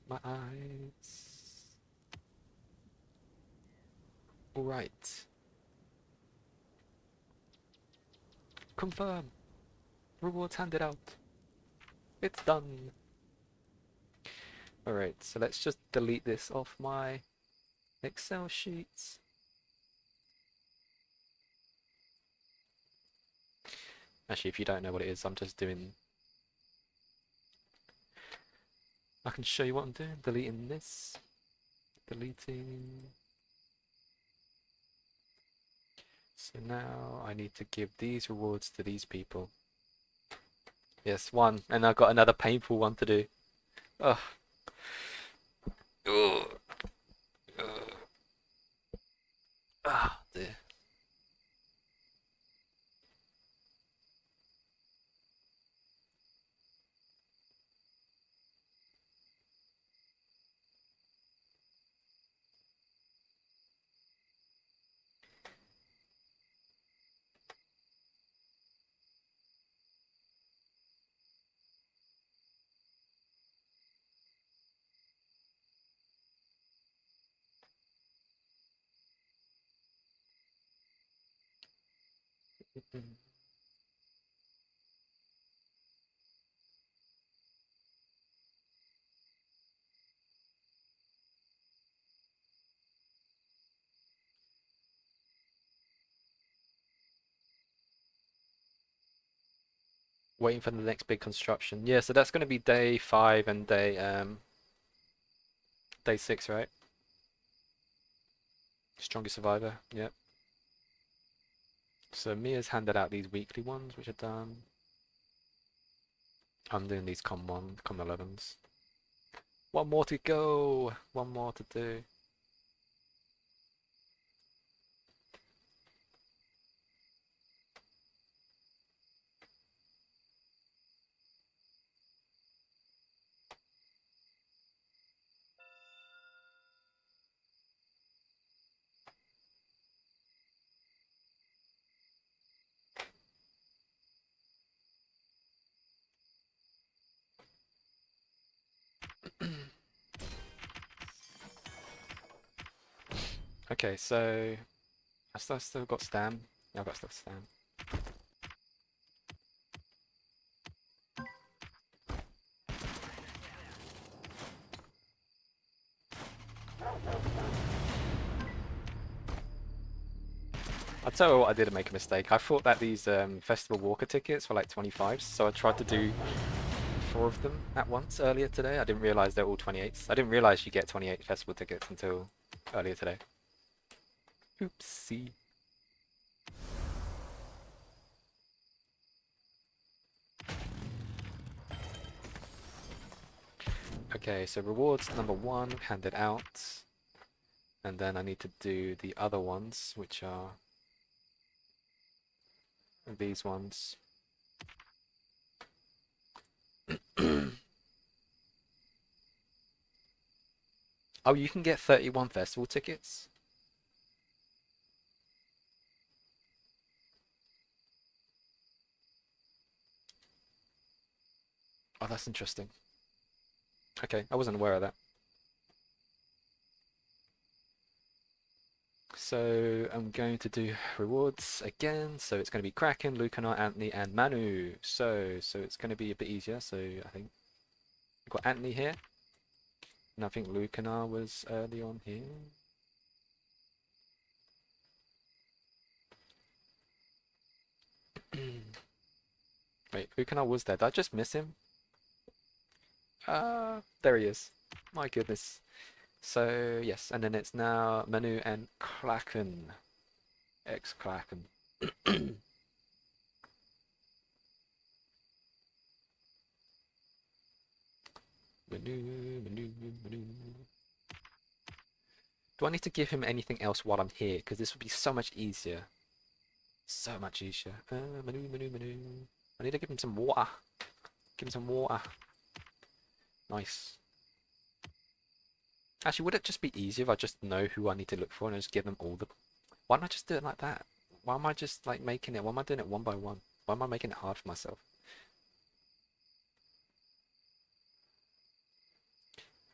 My eyes. Alright. Confirm. Rewards handed out. It's done. Alright, so let's just delete this off my Excel sheets. Actually, if you don't know what it is, I'm just doing... I can show you what I'm doing. Deleting this. Deleting... So now I need to give these rewards to these people. Yes, one. And I've got another painful one to do. Ugh. Ugh. Ugh. Ah, dear. Waiting for the next big construction. Yeah, so that's going to be day 5 and day 6, right? Strongest survivor. Yep. So Mia's handed out these weekly ones, which are done. I'm doing these com 11s. One more to go. One more to do. Okay, so I still got Stam. Yeah, I've got stuff Stam. I'll tell you what, I did make a mistake. I thought that these Festival Walker tickets were like 25s, so I tried to do 4 of them at once earlier today. I didn't realize they're all 28s. I didn't realize you get 28 festival tickets until earlier today. Oopsie. Okay, so rewards number 1 handed out. And then I need to do the other ones, which are these ones. Oh, you can get 31 festival tickets? Oh, that's interesting. Okay, I wasn't aware of that. So I'm going to do rewards again. So it's going to be Kraken, Lucanar, Anthony, and Manu. So it's going to be a bit easier. So I think we've got Anthony here. And I think Lucanar was early on here. Wait, Lucanar was there. Did I just miss him? There he is. My goodness. So yes, and then it's now Manu and Kraken. Ex-Kraken. Manu. Do I need to give him anything else while I'm here? Because this would be so much easier. So much easier. Manu. I need to give him some water. Give him some water. Nice. Actually, would it just be easier if I just know who I need to look for and I just give them all the... Why don't I just do it like that? Why am I just like making it... Why am I doing it one by one? Why am I making it hard for myself?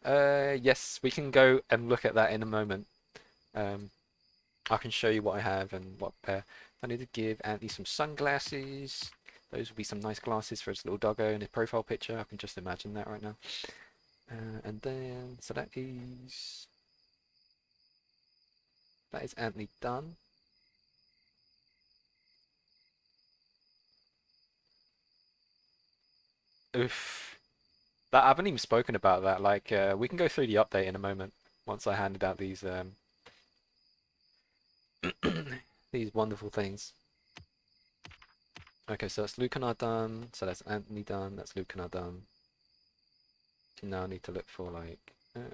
Yes, we can go and look at that in a moment. I can show you what I have and what pair. I need to give Anthony some sunglasses. Those would be some nice glasses for his little doggo in his profile picture. I can just imagine that right now. And then, so that is Anthony done. Oof. That I haven't even spoken about that. Like, we can go through the update in a moment once I handed out these these wonderful things. Okay, so that's Luke and I done. So that's Anthony done. That's Luke and I done. Now I need to look for like. Let's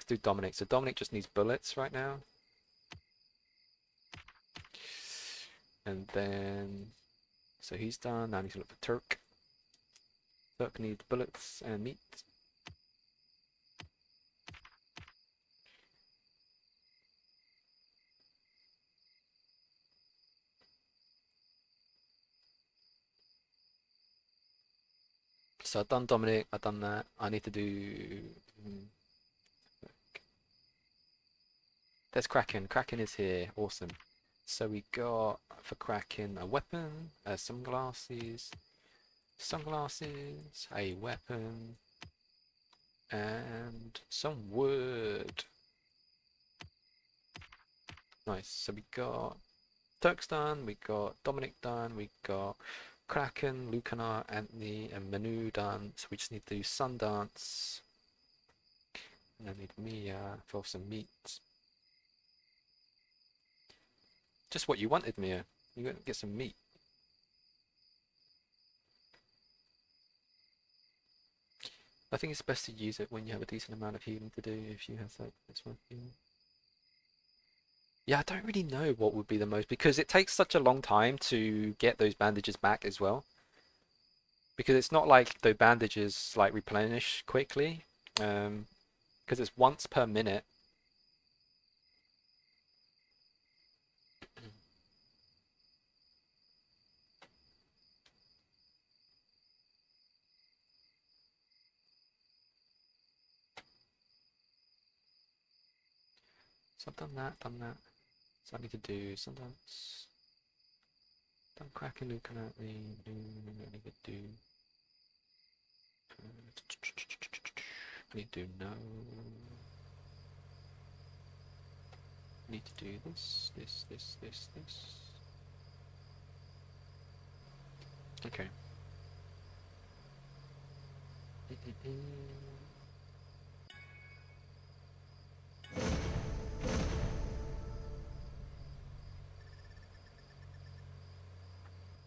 do Dominic. So Dominic just needs bullets right now. And then, so he's done. Now I need to look for Turk. Turk needs bullets and meat. So I've done Dominic, I've done that. I need to do. There's Kraken. Kraken is here. Awesome. So we got for Kraken a weapon, sunglasses, a weapon, and some wood. Nice. So we got Turk's done, we got Dominic done, we got Kraken, Lucanar, Anthony, and Manu done. So we just need to do Sundance. And I need Mia for some meat. Just what you wanted, Mia. You gotta get some meat. I think it's best to use it when you have a decent amount of healing to do, if you have that. That's one thing. Yeah, I don't really know what would be the most, because it takes such a long time to get those bandages back as well. Because it's not like the bandages like replenish quickly, because it's once per minute. So I've done that, done that. So I need to do sometimes. Done Kraken, looking at the I need to do. I need to do no. I need to do this. Okay.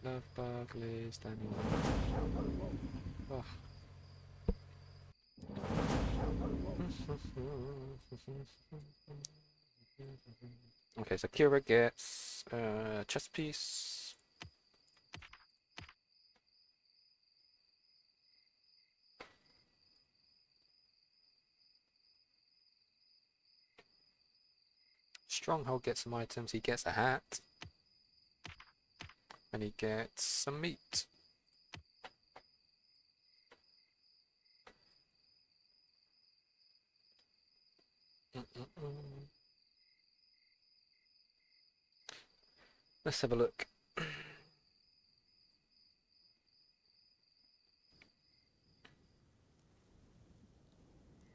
Love bug list anyway. Oh. Okay, so Kira gets chest piece. Stronghold gets some items. He gets a hat. And he gets some meat. Let's have a look.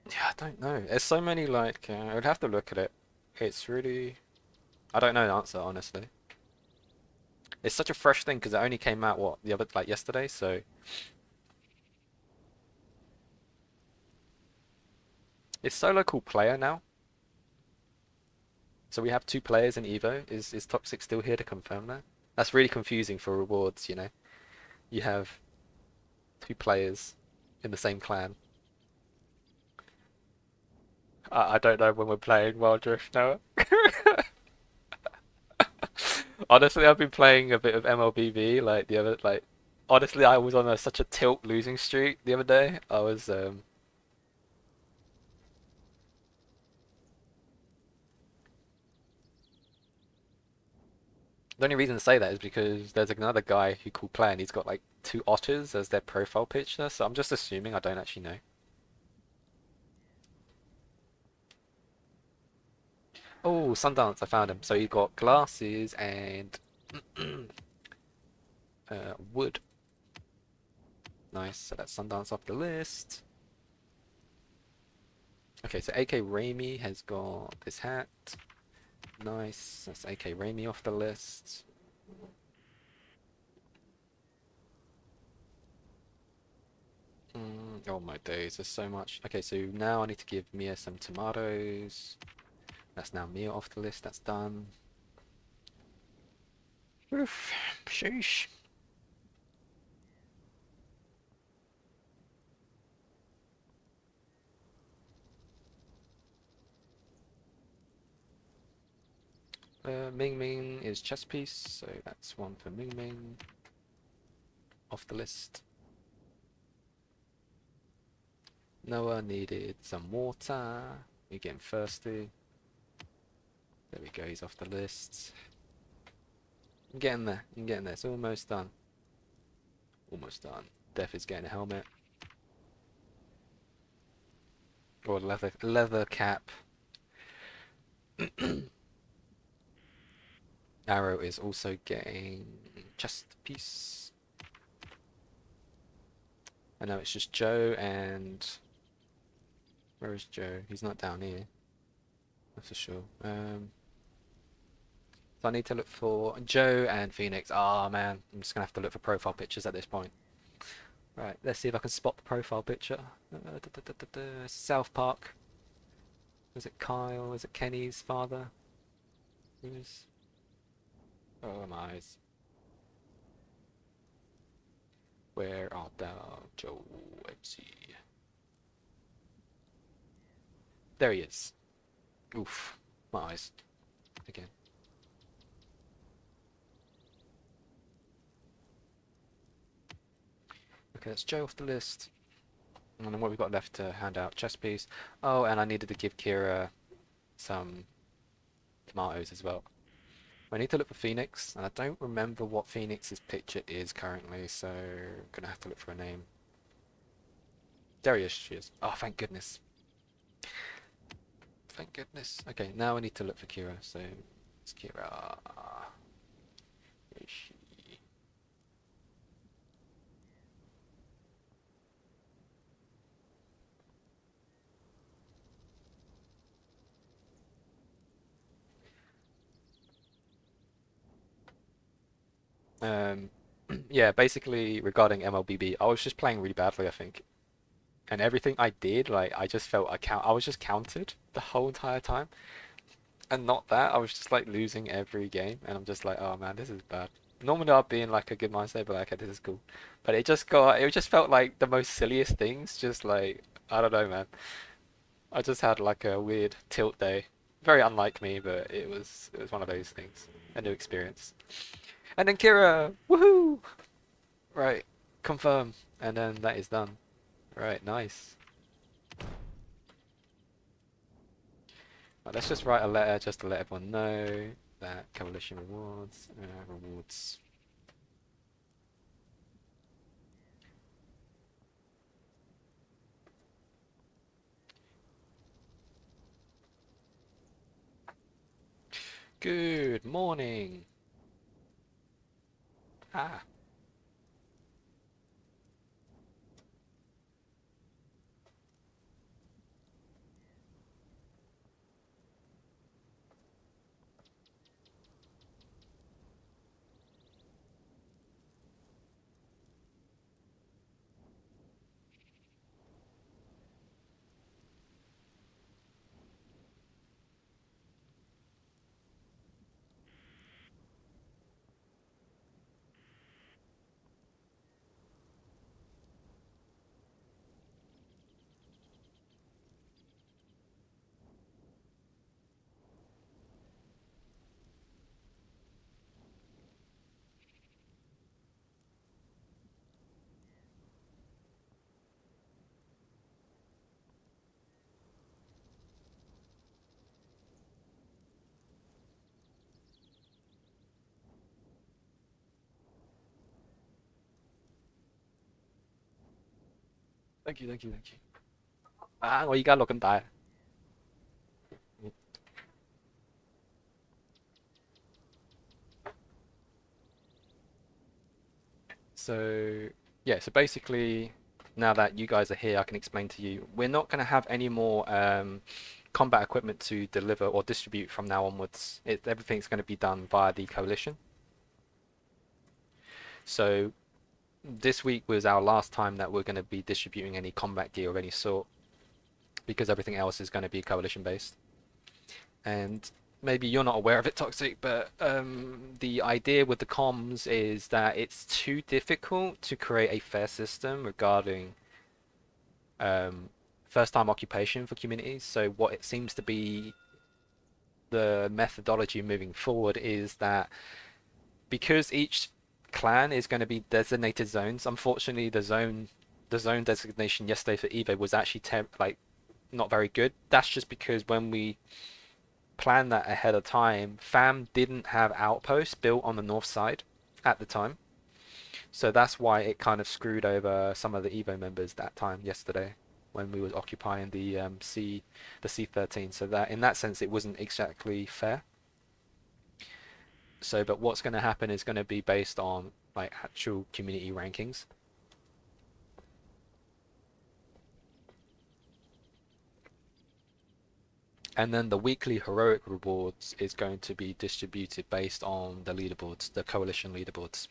Yeah, I don't know. There's so many, like, I would have to look at it. It's really... I don't know the answer, honestly. It's such a fresh thing because it only came out, what, the other, like, yesterday, so... It's solo called player now. So we have 2 players in Evo. Is Toxic still here to confirm that? That's really confusing for rewards, you know? You have 2 players in the same clan. I don't know when we're playing Wild Drift now. Honestly, I've been playing a bit of MLBB, like the other, like, honestly, I was on such a tilt losing streak the other day. I was, The only reason to say that is because there's another guy who called play and he's got like 2 otters as their profile picture, so I'm just assuming, I don't actually know. Oh, Sundance, I found him. So he got glasses and wood. Nice, so that's Sundance off the list. Okay, so AK Raimi has got this hat. Nice, that's AK Raimi off the list. Oh my days, there's so much. Okay, so now I need to give Mia some tomatoes. That's now Mia off the list, that's done. Oof, sheesh. Ming Ming is chess piece, so that's one for Ming Ming. Off the list. Noah needed some water. You're getting thirsty. There we go, he's off the list. I'm getting there, I'm getting there, it's almost done. Almost done. Def is getting a helmet. Or leather cap. Arrow is also getting chest piece. I know it's just Joe and... Where is Joe? He's not down here. That's for sure. So I need to look for Joe and Phoenix. Ah, man. I'm just going to have to look for profile pictures at this point. Right, let's see if I can spot the profile picture. South Park. Is it Kyle? Is it Kenny's father? Who's... Oh, my eyes. Where art thou, Joe MC? There he is. Oof. My eyes. Again. Okay, that's Joe off the list. And then what we've got left to hand out, chess piece. Oh, and I needed to give Kira some tomatoes as well. I need to look for Phoenix, and I don't remember what Phoenix's picture is currently, so I'm gonna have to look for a name. There she is. Oh, thank goodness. Thank goodness. Okay, now I need to look for Kira, so it's Kira. Where is she? Yeah, basically regarding MLBB, I was just playing really badly, I think. And everything I did, like, I just felt I was just counted the whole entire time. And not that, I was just like losing every game, and I'm just like, oh man, this is bad. Normally I'd be in like a good mindset, but like, okay, this is cool. But it just felt like the most silliest things, just like, I don't know, man. I just had like a weird tilt day. Very unlike me, but it was one of those things. A new experience. And then Kira, woohoo! Right, confirm, and then that is done. Right, nice. Right, let's just write a letter just to let everyone know that coalition rewards, rewards. Good morning. Ah. Thank you, thank you, thank you. 我而家錄緊帶。So yeah, so basically now that you guys are here, I can explain to you. We're not going to have any more combat equipment to deliver or distribute from now onwards. Everything's going to be done via the coalition. So this week was our last time that we're going to be distributing any combat gear of any sort, because everything else is going to be coalition based. And maybe you're not aware of it, Toxic, but the idea with the comms is that it's too difficult to create a fair system regarding first-time occupation for communities. So what it seems to be the methodology moving forward is that because each clan is going to be designated zones, unfortunately the zone designation yesterday for eBay was actually not very good. That's just because when we planned that ahead of time, FAM didn't have outposts built on the north side at the time. So that's why it kind of screwed over some of the Evo members that time yesterday when we was occupying the C13. So that in that sense it wasn't exactly fair. So but what's going to happen is going to be based on like actual community rankings. And then the weekly heroic rewards is going to be distributed based on the leaderboards, the coalition leaderboards.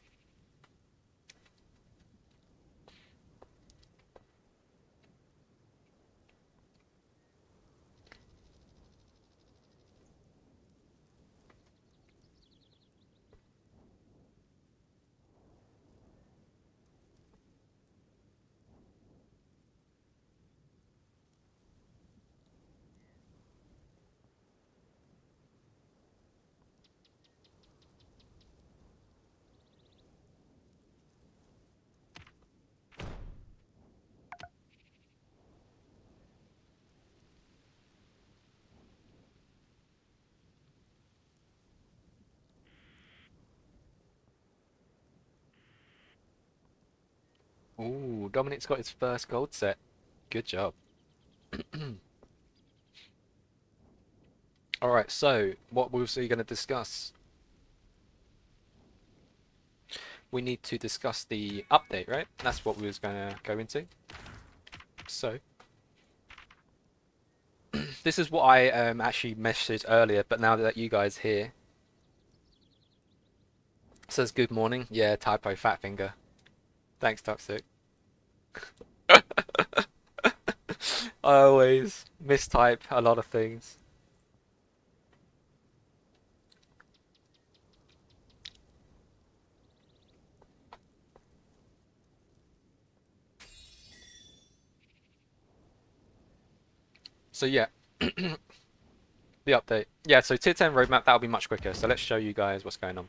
Ooh, Dominic's got his first gold set. Good job. Alright, so what we're going to discuss? We need to discuss the update, right? That's what we was going to go into. So, this is what I actually messaged earlier, but now that you guys here, says good morning. Yeah, typo, fat finger. Thanks, Toxic. I always mistype a lot of things. So yeah, the update. Yeah, so tier 10 roadmap, that'll be much quicker. So let's show you guys what's going on.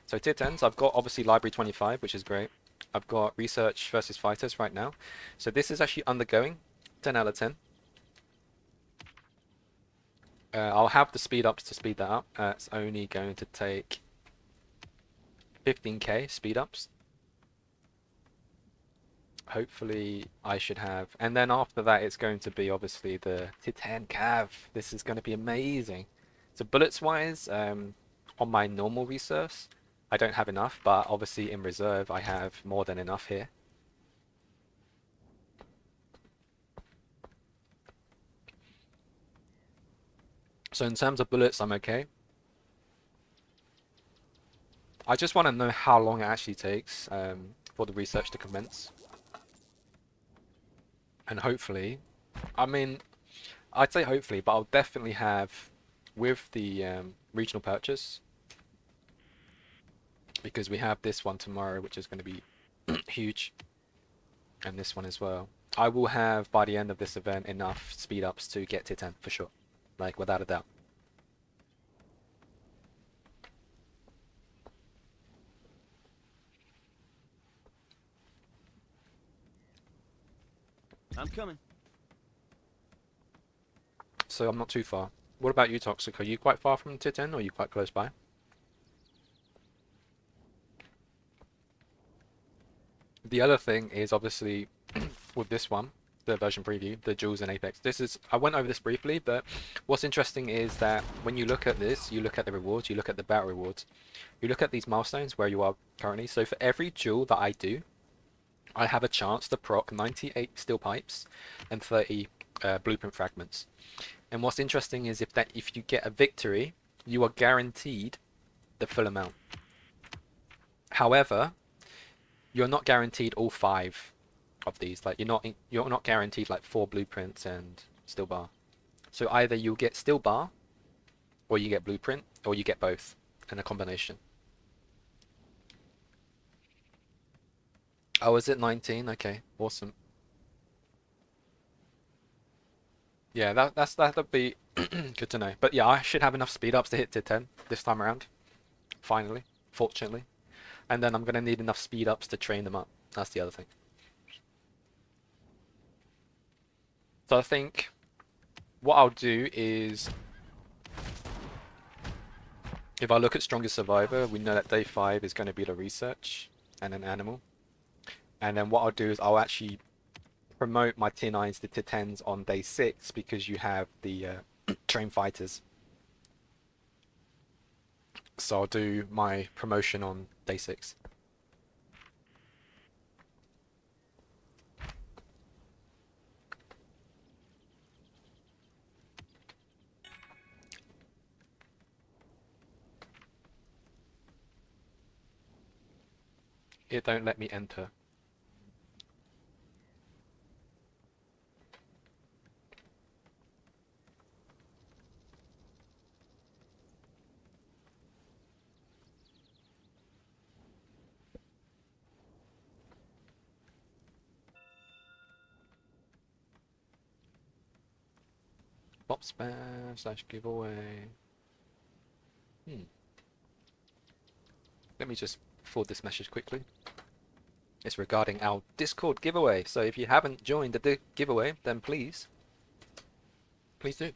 So tier 10s, I've got obviously library 25, which is great. I've got research versus fighters right now. So this is actually undergoing, 10 out of 10. I'll have the speed ups to speed that up. It's only going to take 15k speed ups. Hopefully I should have, and then after that it's going to be obviously the Titan Cav. This is going to be amazing. So bullets wise, on my normal resource I don't have enough, but obviously in reserve I have more than enough here. So in terms of bullets I'm okay. I just want to know how long it actually takes for the research to commence. And hopefully, I mean, I'd say hopefully, but I'll definitely have with the regional purchase, because we have this one tomorrow, which is going to be huge, and this one as well. I will have by the end of this event enough speed ups to get to 10 for sure, like without a doubt. I'm coming. So I'm not too far. What about you, Toxic? Are you quite far from tier 10 or are you quite close by? The other thing is obviously with this one, the version preview, the Duels and Apex. I went over this briefly, but what's interesting is that when you look at this, you look at the rewards, you look at the battle rewards, you look at these milestones where you are currently. So for every duel that I do, I have a chance to proc 98 steel pipes and 30 blueprint fragments. And what's interesting is if you get a victory, you are guaranteed the full amount. However, you're not guaranteed all 5 of these. Like you're not guaranteed like 4 blueprints and steel bar. So either you get steel bar, or you get blueprint, or you get both in a combination. Oh, is it 19? Okay, awesome. Yeah, that'll be good to know. But yeah, I should have enough speed ups to hit to 10 this time around. Finally, fortunately. And then I'm gonna need enough speed ups to train them up. That's the other thing. So I think what I'll do is, if I look at Strongest Survivor, we know that day 5 is going to be the research and an animal. And then what I'll do is I'll actually promote my tier 9s to tier 10s on day 6 because you have the train fighters. So I'll do my promotion on day 6. It don't let me enter. Bop spam / giveaway. Let me just forward this message quickly. It's regarding our Discord giveaway. So if you haven't joined the giveaway, then please do.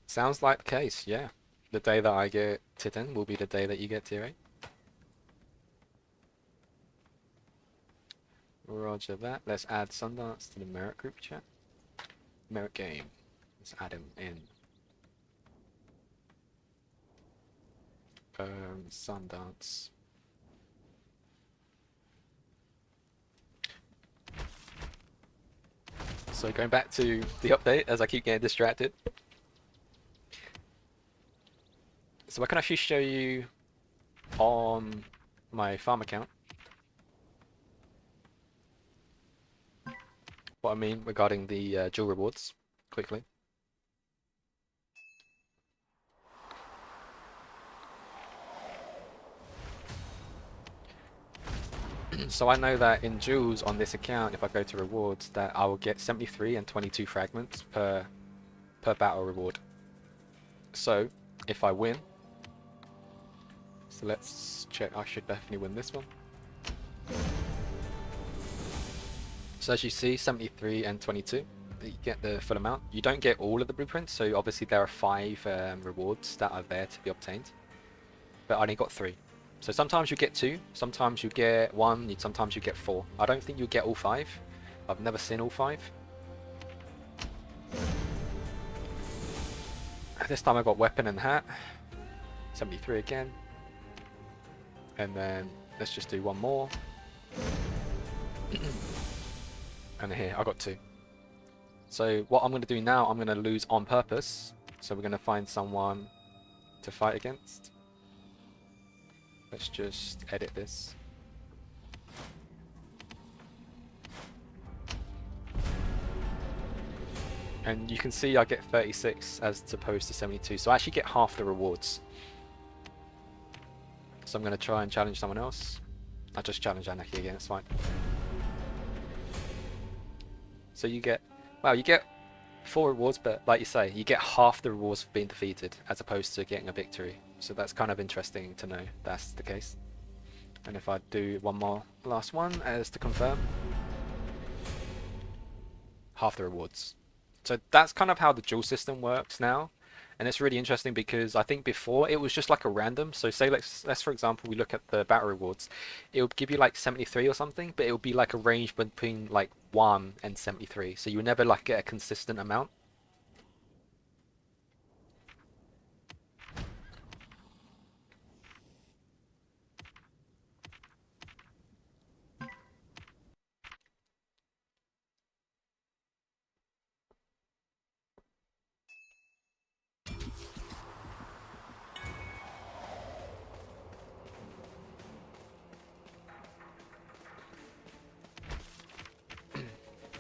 Sounds like the case, yeah. The day that I get tier 10 will be the day that you get tier 8. Roger that. Let's add Sundance to the Merit group chat. Merit game. Let's add him in. Sundance. So going back to the update as I keep getting distracted. So I can actually show you on my farm account what I mean regarding the dual rewards quickly. So I know that in duels on this account, if I go to rewards, that I will get 73 and 22 fragments per battle reward. So if I win, so let's check, I should definitely win this one. So as you see, 73 and 22, you get the full amount. You don't get all of the blueprints, so obviously there are 5 rewards that are there to be obtained. But I only got 3. So sometimes you get 2, sometimes you get 1, sometimes you get 4. I don't think you get all 5. I've never seen all 5. This time I got weapon and hat. 73 again. And then let's just do one more. And here I got 2. So what I'm going to do now, I'm going to lose on purpose. So we're going to find someone to fight against. Let's just edit this. And you can see I get 36 as opposed to 72. So I actually get half the rewards. So I'm going to try and challenge someone else. I'll just challenge Anarchy again, it's fine. So you get, well, you get 4 rewards, but like you say, you get half the rewards for being defeated as opposed to getting a victory. So that's kind of interesting to know that's the case. And if I do one more last one as to confirm, half the rewards. So that's kind of how the duel system works now. And it's really interesting because I think before it was just like a random. So say let's for example we look at the battle rewards. It would give you like 73 or something, but it would be like a range between like 1 and 73. So you would never like get a consistent amount.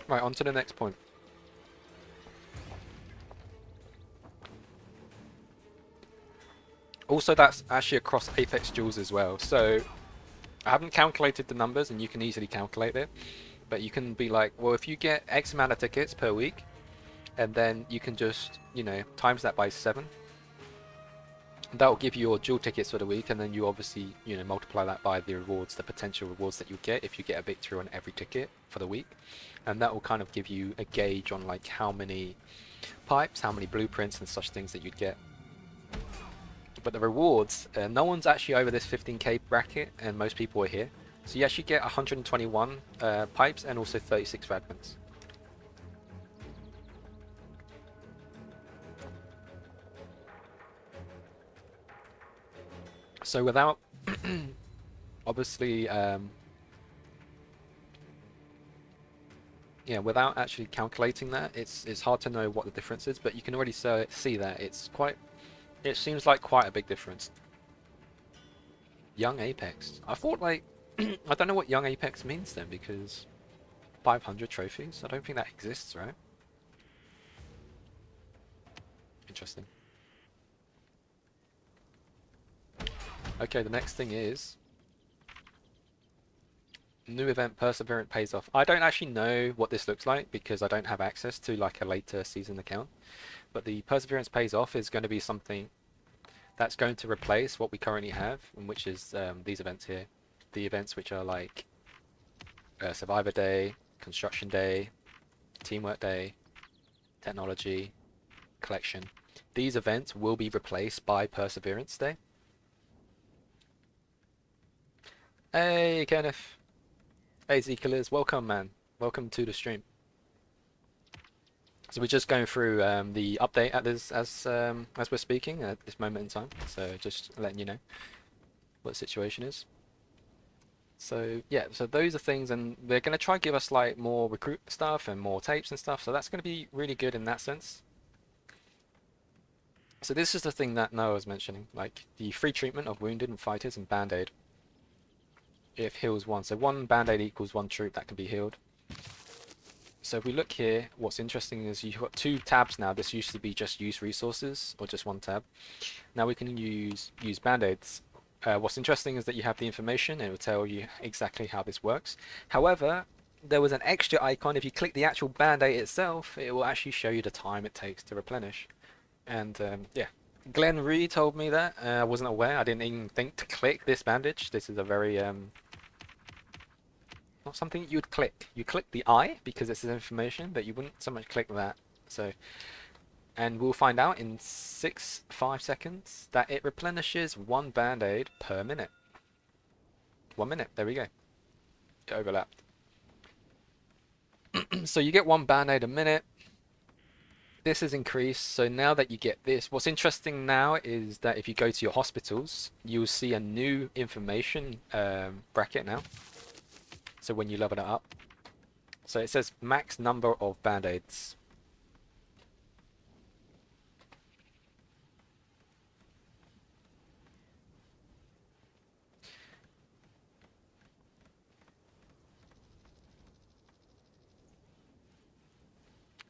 Right, on to the next point. Also, that's actually across Apex Duels as well. So I haven't calculated the numbers, and you can easily calculate it. But you can be like, well, if you get X amount of tickets per week, and then you can just, you know, times that by 7. That will give you your dual tickets for the week, and then you obviously, you know, multiply that by the rewards, the potential rewards that you get if you get a victory on every ticket for the week. And that will kind of give you a gauge on like how many pipes, how many blueprints and such things that you'd get. But the rewards, no one's actually over this 15k bracket, and most people are here. So you actually get 121 pipes and also 36 fragments. So without, obviously, yeah, without actually calculating that, it's hard to know what the difference is. But you can already see that it's quite. It seems like quite a big difference. Young Apex. I thought like, I don't know what Young Apex means then, because 500 trophies. I don't think that exists, right? Interesting. Okay, the next thing is new event Perseverance pays off. I don't actually know what this looks like because I don't have access to like a later season account. But the Perseverance pays off is going to be something that's going to replace what we currently have, and which is these events here. The events which are like Survivor Day, Construction Day, Teamwork Day, Technology, Collection. These events will be replaced by Perseverance Day. Hey, Kenneth. Hey, Zekillers. Welcome, man. Welcome to the stream. So we're just going through the update at this as we're speaking at this moment in time. So just letting you know what the situation is. So yeah, so those are things, and they're going to try to give us like more recruit stuff and more tapes and stuff. So that's going to be really good in that sense. So this is the thing that Noah was mentioning, like the free treatment of wounded and fighters and band-aid. If heals 1, so 1 band-aid equals 1 troop that can be healed. So if we look here, what's interesting is you've got 2 tabs now. This used to be just use resources, or just 1 tab. Now we can use band-aids. What's interesting is that you have the information, and it will tell you exactly how this works. However, there was an extra icon. If you click the actual band-aid itself, it will actually show you the time it takes to replenish. And yeah, Glenn Ree told me that. I wasn't aware. I didn't even think to click this bandage. This is a very not something you'd click. You click the I because this is information, but you wouldn't so much click that. So, and we'll find out in 5 seconds that it replenishes 1 band-aid per minute. 1 minute. There we go. It overlapped. So you get 1 band-aid a minute. This is increased, so now that you get this, what's interesting now is that if you go to your hospitals, you'll see a new information bracket now. So when you level it up, so it says max number of band-aids.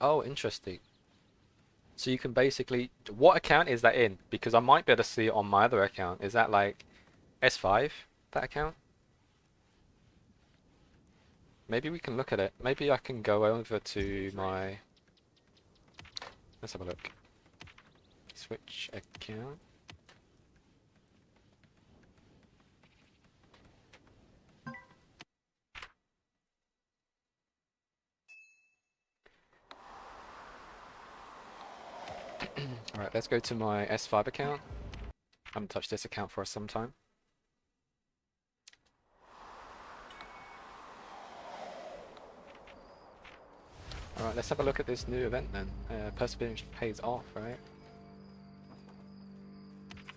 Oh, interesting. So you can basically, what account is that in? Because I might be able to see it on my other account. Is that like S5, that account? Maybe we can look at it. Maybe I can go over to my... Let's have a look. Switch account. Alright, let's go to my S5 account. I haven't touched this account for some time. Alright, let's have a look at this new event then. Perseverance pays off, right?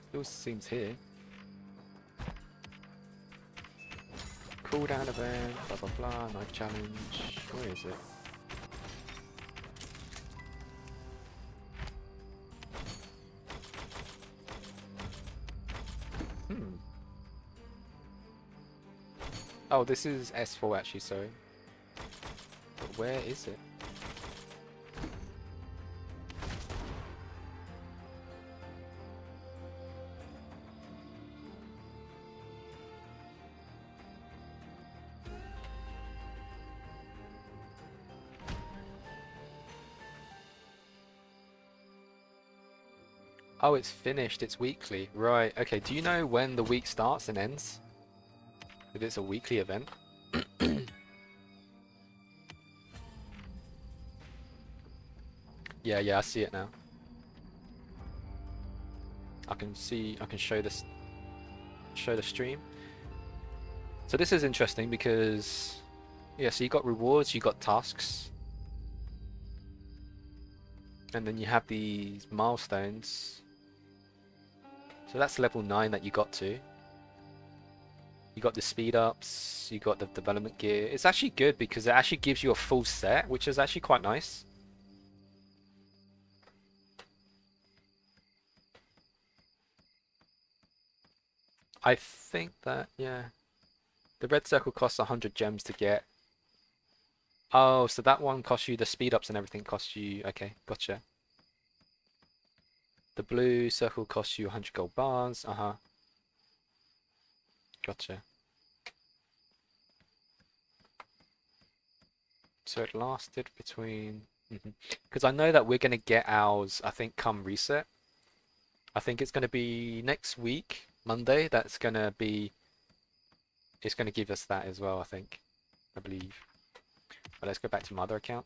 Still seems here. Cooldown event, blah blah blah, knife challenge. Where is it? Oh, this is S4 actually, sorry. But where is it? Oh, it's finished. It's weekly. Right. Okay. Do you know when the week starts and ends? If it's a weekly event? Yeah, I see it now. I can show this, show the stream. So this is interesting because, yeah, so you got rewards, you got tasks. And then you have these milestones. So that's level 9 that you got to. You got the speed ups, you got the development gear. It's actually good because it actually gives you a full set, which is actually quite nice. I think that, yeah. The red circle costs 100 gems to get. Oh, so that one costs you, the speed ups and everything costs you, okay, gotcha. The blue circle costs you 100 gold bars, Gotcha. So it lasted between... Because I know that we're going to get ours, I think, come reset. I think it's going to be next week, Monday, that's going to be... It's going to give us that as well, I think. I believe. But let's go back to my other account.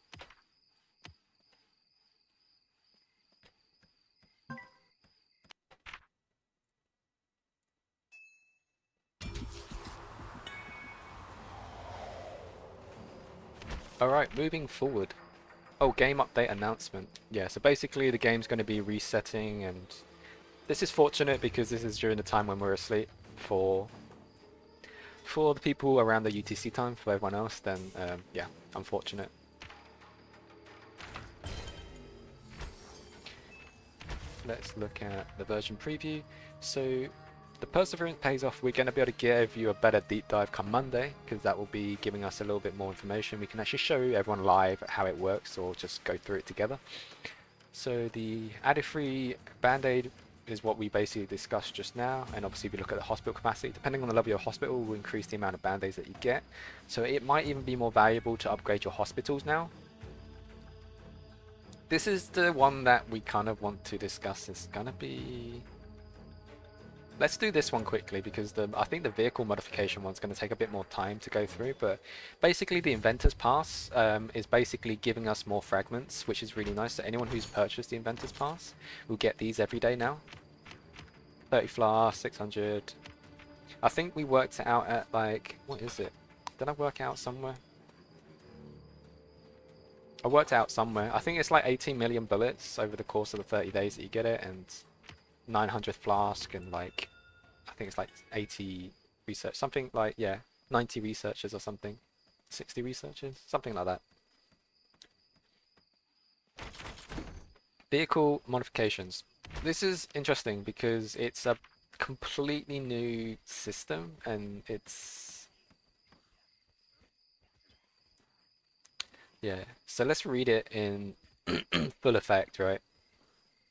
Alright, moving forward. Oh, game update announcement. Yeah, so basically the game's going to be resetting, and this is fortunate because this is during the time when we're asleep for the people around the UTC time. For everyone else, then yeah, unfortunate. Let's look at the version preview. So the Perseverance pays off. We're going to be able to give you a better deep dive come Monday, because that will be giving us a little bit more information. We can actually show everyone live how it works, or just go through it together. So the added free band-aid is what we basically discussed just now, and obviously if you look at the hospital capacity, depending on the level of your hospital, will increase the amount of band-aids that you get. So it might even be more valuable to upgrade your hospitals now. This is the one that we kind of want to discuss. It's gonna be... Let's do this one quickly because I think the vehicle modification one's going to take a bit more time to go through, but basically the Inventors Pass is basically giving us more fragments, which is really nice. So anyone who's purchased the Inventors Pass will get these every day now. 30 flask, 600. I think we worked it out at like, what is it? Did I work out somewhere? I worked out somewhere. I think it's like 18 million bullets over the course of the 30 days that you get it, and 900 flask, and like I think it's like 80 research, something like, yeah, 90 researchers or something, 60 researchers, something like that. Vehicle modifications. This is interesting because it's a completely new system, and it's, yeah, so let's read it in full effect, right?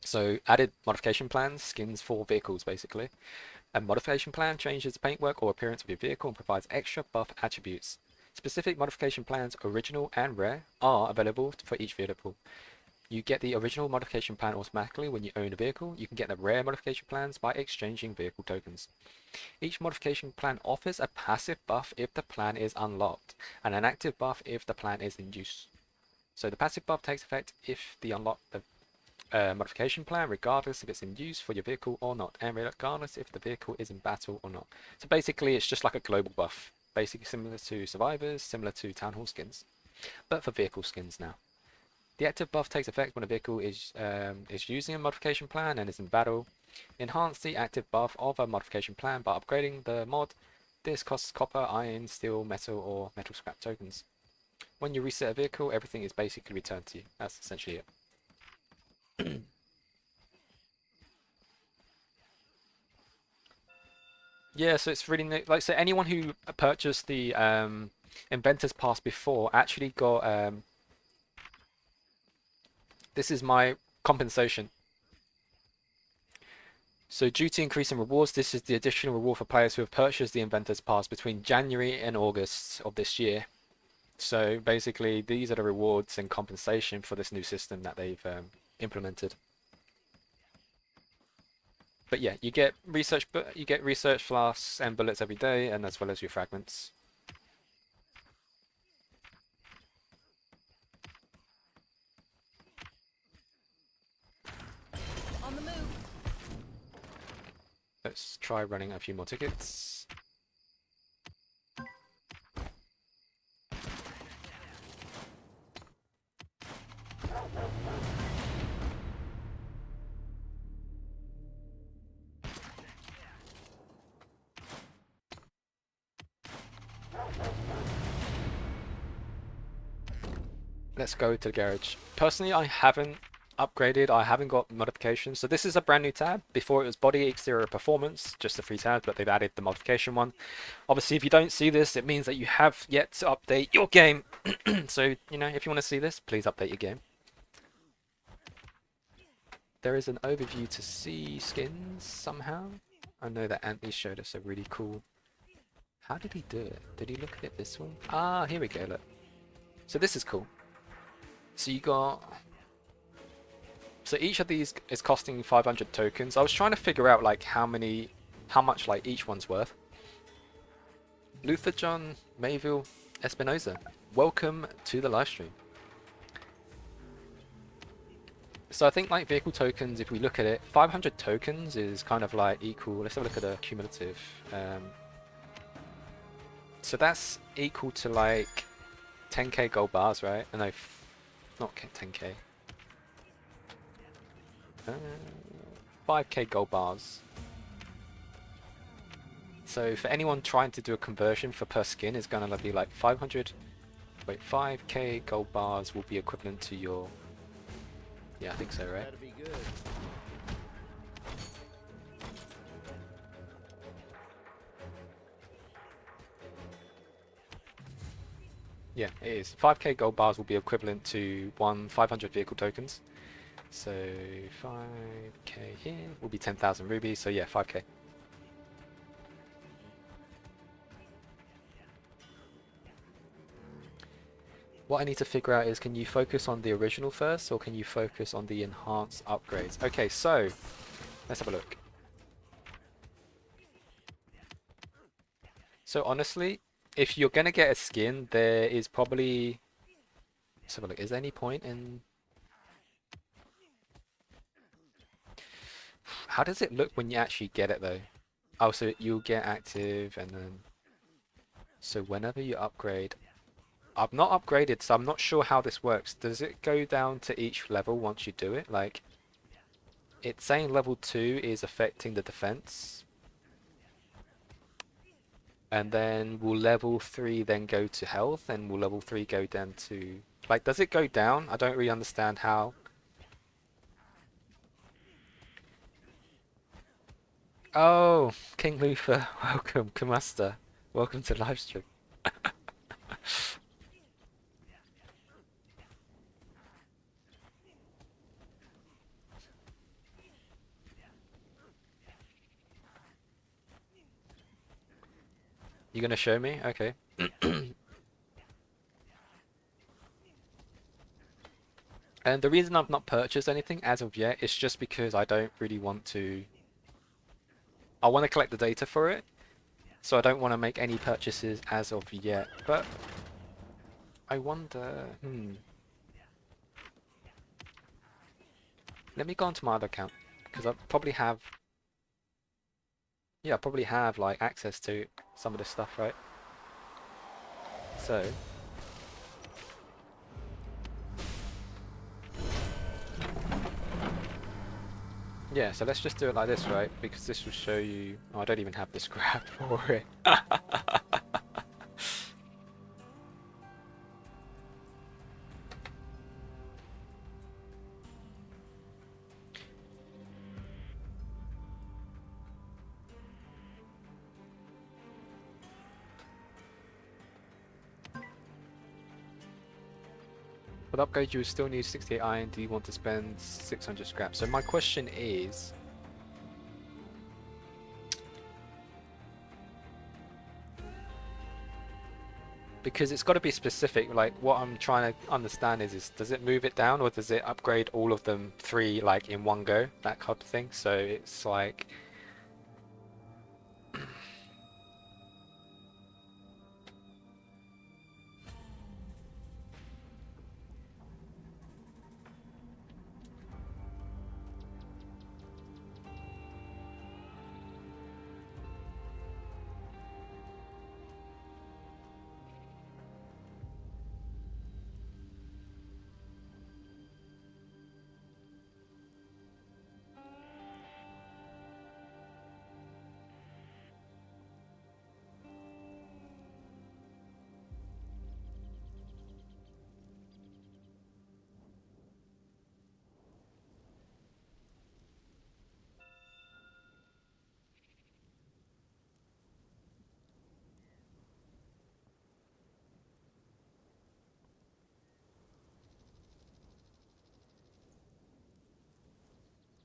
So added modification plans, skins for vehicles basically. A modification plan changes the paintwork or appearance of your vehicle and provides extra buff attributes. Specific modification plans, original and rare, are available for each vehicle. You get the original modification plan automatically when you own a vehicle. You can get the rare modification plans by exchanging vehicle tokens. Each modification plan offers a passive buff if the plan is unlocked, and an active buff if the plan is in use. So the passive buff takes effect if the modification plan, regardless if it's in use for your vehicle or not, and regardless if the vehicle is in battle or not. So basically, it's just like a global buff, basically similar to survivors, similar to town hall skins, but for vehicle skins now. The active buff takes effect when a vehicle is using a modification plan and is in battle. Enhance the active buff of a modification plan by upgrading the mod. This costs copper, iron, steel, metal, or metal scrap tokens. When you reset a vehicle, everything is basically returned to you. That's essentially it. Yeah, so it's really like, so anyone who purchased the Inventors Pass before actually got this is my compensation. So due to increasing rewards, this is the additional reward for players who have purchased the Inventors Pass between January and August of this year. So basically, these are the rewards and compensation for this new system that they've implemented. But yeah, you get research flasks and bullets every day, and as well as your fragments. On the move. Let's try running a few more tickets. Let's go to the garage. Personally, I haven't upgraded, I haven't got modifications. So this is a brand new tab. Before it was body, exterior, performance, just the 3 tabs, but they've added the modification one. Obviously, if you don't see this, it means that you have yet to update your game. So, you know, if you want to see this, please update your game. There is an overview to see skins somehow. I know that Anthony showed us a really cool... How did he do it? Did he look at it this way? Ah, here we go, look. So this is cool. So you got... So each of these is costing 500 tokens. I was trying to figure out like how much like each one's worth. Luther John Mayville Espinoza, welcome to the live stream. So I think like vehicle tokens, if we look at it, 500 tokens is kind of like equal. Let's have a look at the cumulative. So that's equal to like 10k gold bars, right? No, not 10k. 5k gold bars. So for anyone trying to do a conversion for per skin, it's gonna be like 5k gold bars will be equivalent to your... Yeah, I think so, right? That'd be good. Yeah, it is. 5k gold bars will be equivalent to 500 vehicle tokens. So 5k here will be 10,000 rubies, so yeah, 5k. What I need to figure out is, can you focus on the original first, or can you focus on the enhanced upgrades? Okay, so let's have a look. So honestly, if you're gonna get a skin, there is probably... Let's have a look. Is there any point in... How does it look when you actually get it though? Oh, so you'll get active and then... So whenever you upgrade... I've not upgraded, so I'm not sure how this works. Does it go down to each level once you do it? Like, it's saying level 2 is affecting the defense. And then will level 3 then go to health? And will level 3 go down to... Like, does it go down? I don't really understand how... Oh, King Luther, welcome, Kamasta. Welcome to live stream. You gonna show me? Okay. And the reason I've not purchased anything as of yet is just because I don't really want to... I want to collect the data for it, so I don't want to make any purchases as of yet. But I wonder... Let me go onto my other account because I probably have. Yeah, I probably have like access to some of this stuff, right? So. Yeah, so let's just do it like this, right? Because this will show you. Oh, I don't even have the scrap for it. For the upgrade, you will still need 68 iron. Do you want to spend 600 scrap? So my question is, because it's got to be specific. Like what I'm trying to understand is does it move it down or does it upgrade all of them 3 like in one go? That kind of thing. So it's like.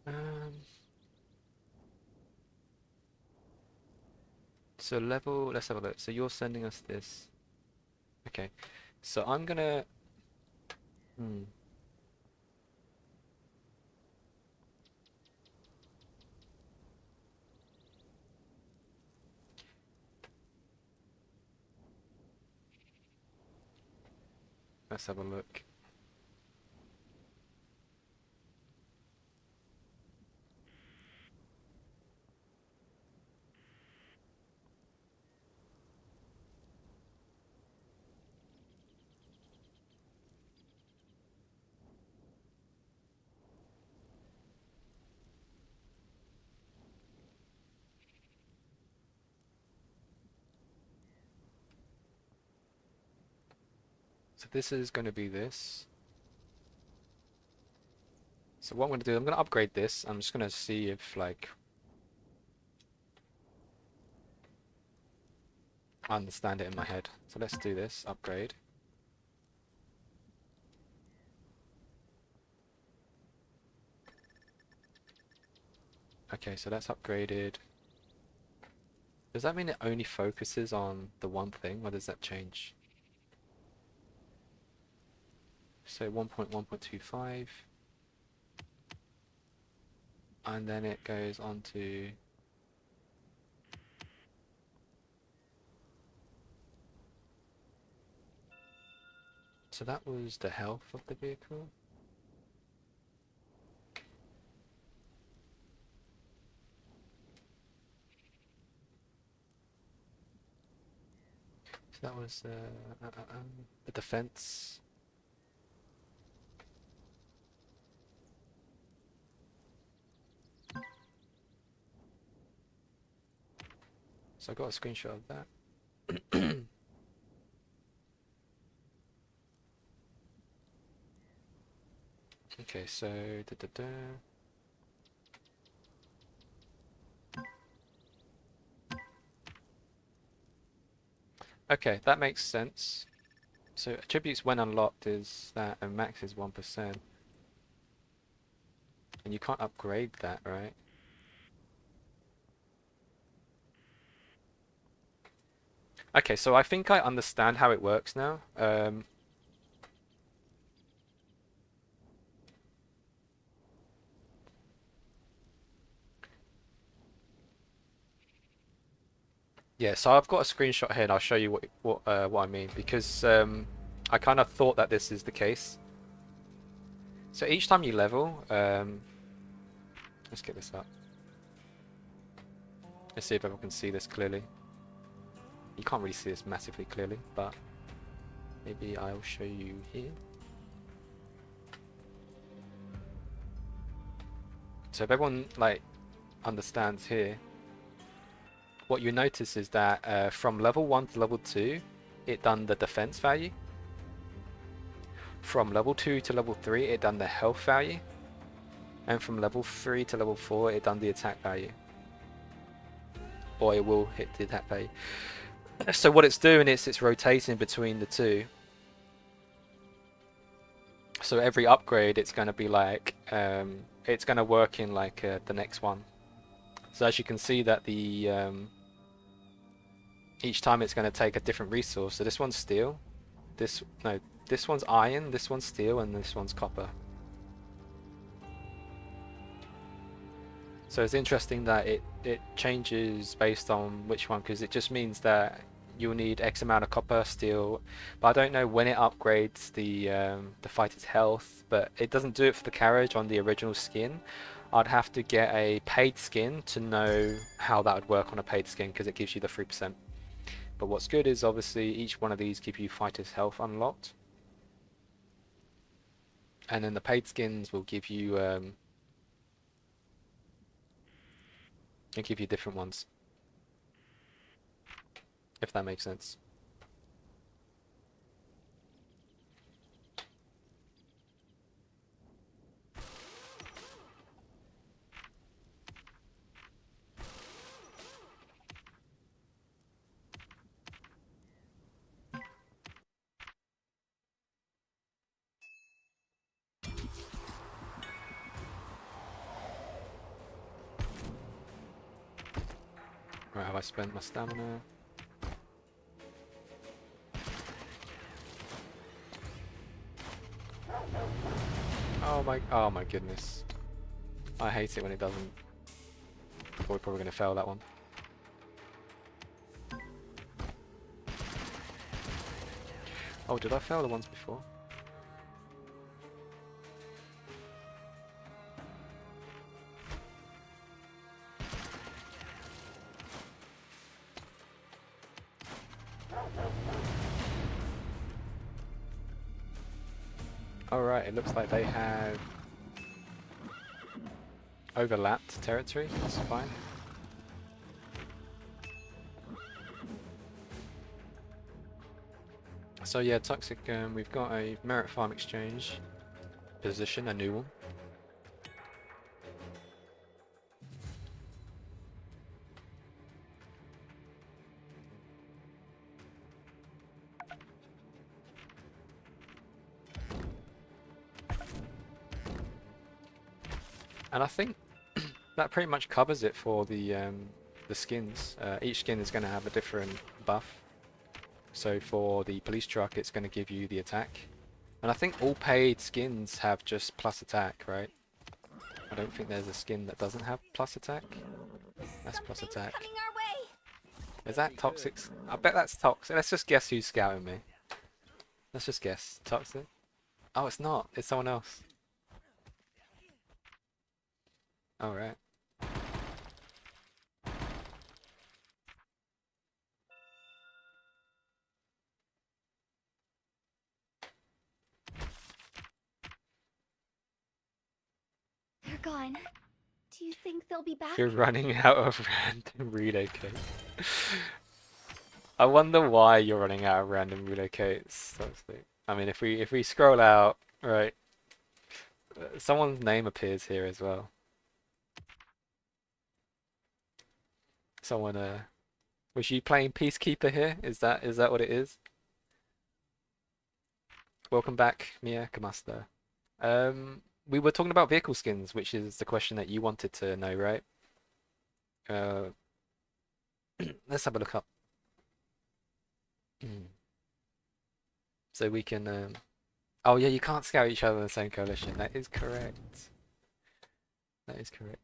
Um, so level, let's have a look. So you're sending us this. Okay. So I'm gonna. Hmm. Let's have a look. So this is going to be this. So what I'm going to do, I'm going to upgrade this. I'm just going to see if like I understand it in my head. So let's do this, upgrade. Okay, so that's upgraded. Does that mean it only focuses on the one thing, or does that change? So 1.1.25. And then it goes on to... So that was the health of the vehicle. So that was the defense. So I got a screenshot of that. Okay, so Okay, that makes sense. So attributes when unlocked is that, and max is 1%. And you can't upgrade that, right? Okay, so I think I understand how it works now. Yeah, so I've got a screenshot here and I'll show you what I mean because I kind of thought that this is the case. So each time you level, Let's get this up. Let's see if everyone can see this clearly. You can't really see this massively clearly, but maybe I'll show you here. So if everyone like understands here, what you notice is that from level 1 to level 2, it done the defense value. From level 2 to level 3, it done the health value. And from level 3 to level 4, it done the attack value. Or it will hit the attack value. So what it's doing is it's rotating between the two. So every upgrade, it's going to be like, it's going to work in like the next one. So as you can see that the each time it's going to take a different resource. So this one's steel, this one's iron, this one's steel, and this one's copper. So it's interesting that it changes based on which one, because it just means that you'll need X amount of copper, steel, but I don't know when it upgrades the fighter's health, but it doesn't do it for the carriage on the original skin. I'd have to get a paid skin to know how that would work on a paid skin, because it gives you the 3%. But what's good is obviously each one of these give you fighter's health unlocked. And then the paid skins will give you different ones. If that makes sense. Right, have I spent my stamina? Oh my goodness. I hate it when it doesn't. We're probably gonna fail that one. Oh, did I fail the ones before? Alright, it looks like they have overlapped territory, that's fine. So yeah, Toxic, we've got a merit farm exchange position, a new one. And I think that pretty much covers it for the skins. Each skin is going to have a different buff. So for the police truck, it's going to give you the attack. And I think all paid skins have just plus attack, right? I don't think there's a skin that doesn't have plus attack. That's plus attack. Is that Toxic? I bet that's Toxic. Let's just guess who's scouting me. Let's just guess. Toxic? Oh, it's not. It's someone else. Alright. They're gone. Do you think they'll be back? You're running out of random relocate. I wonder why you're running out of random relocates. I mean, if we scroll out, right, someone's name appears here as well. Someone, was you playing Peacekeeper here? Is that what it is? Welcome back, Mia Kamasta. We were talking about vehicle skins, which is the question that you wanted to know, right? Let's have a look up. So we can. Oh yeah, you can't scout each other in the same coalition. That is correct. That is correct.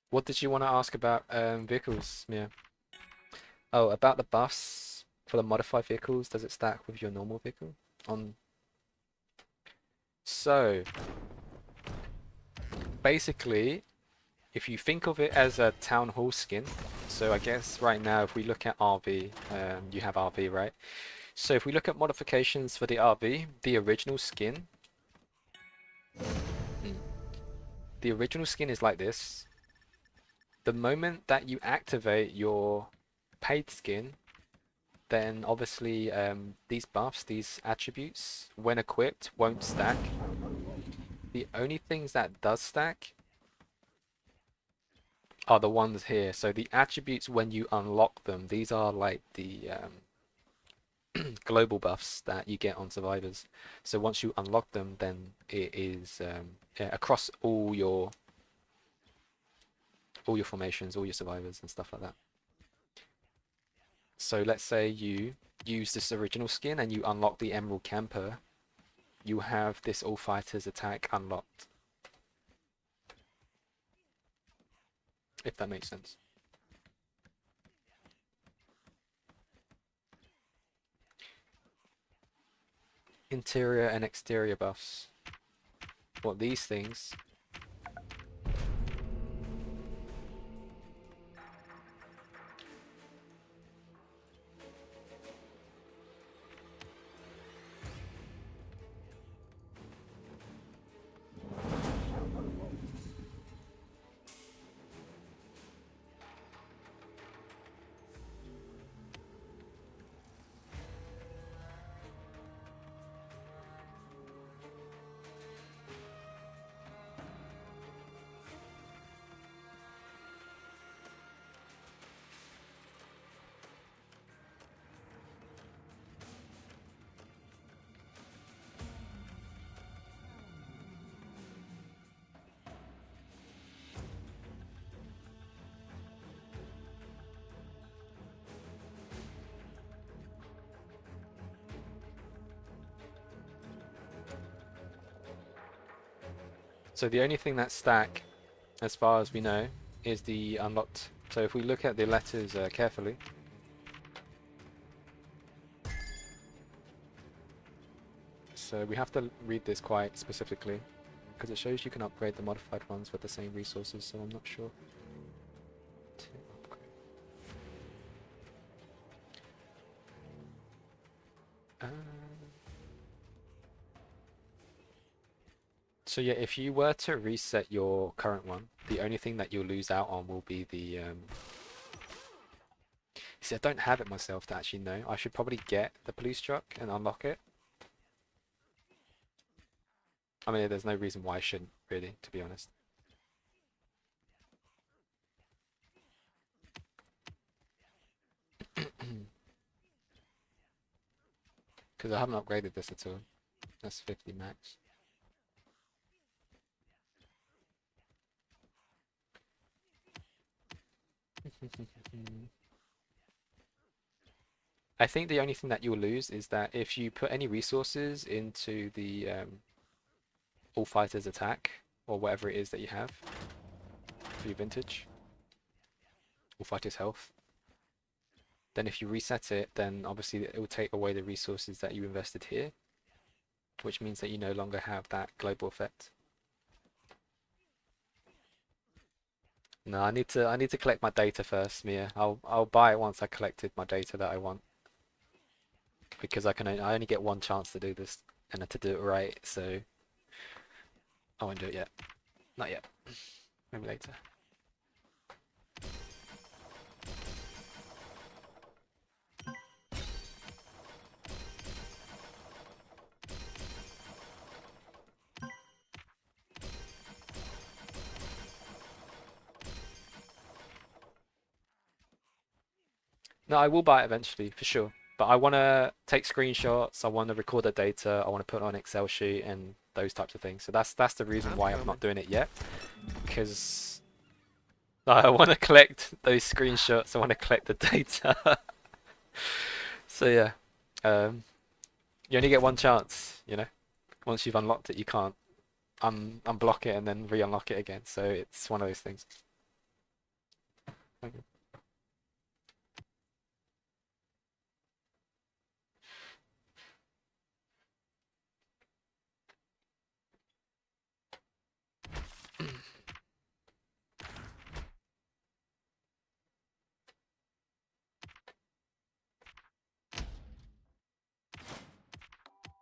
What did you want to ask about vehicles, Mia? Oh, about the buffs for the modified vehicles. Does it stack with your normal vehicle? So basically, if you think of it as a town hall skin, so I guess right now if we look at RV, you have RV, right? So if we look at modifications for the RV, the original skin, the original skin is like this. The moment that you activate your paid skin, then obviously these buffs, these attributes, when equipped, won't stack. The only things that does stack are the ones here. So the attributes when you unlock them, these are like the global buffs that you get on survivors. So once you unlock them, then it is yeah, across all your formations, all your survivors and stuff like that. So let's say you use this original skin and you unlock the Emerald Camper, you have this All Fighters attack unlocked. If that makes sense. Interior and exterior buffs. Well, these things. So the only thing that stack, as far as we know, is the unlocked. So if we look at the letters carefully, so we have to read this quite specifically, because it shows you can upgrade the modified ones with the same resources, so I'm not sure. To upgrade. So yeah, if you were to reset your current one, the only thing that you'll lose out on will be the see, I don't have it myself to actually know. I should probably get the police truck and unlock it. I mean, there's no reason why I shouldn't, really, to be honest. Because I haven't upgraded this at all. That's 50 max. I think the only thing that you'll lose is that if you put any resources into the All Fighters attack, or whatever it is that you have for your vintage, All Fighters health, then if you reset it, then obviously it will take away the resources that you invested here, which means that you no longer have that global effect. No, I need to collect my data first, Mia. I'll buy it once I collected my data that I want. Because I only get one chance to do this and to do it right, so I won't do it yet. Not yet. Maybe later. No, I will buy it eventually, for sure. But I want to take screenshots, I want to record the data, I want to put it on an Excel sheet and those types of things. So that's the reason why I'm not doing it yet. Because I want to collect those screenshots, I want to collect the data. So yeah, you only get one chance, you know. Once you've unlocked it, you can't unblock it and then re-unlock it again. So it's one of those things. Thank you.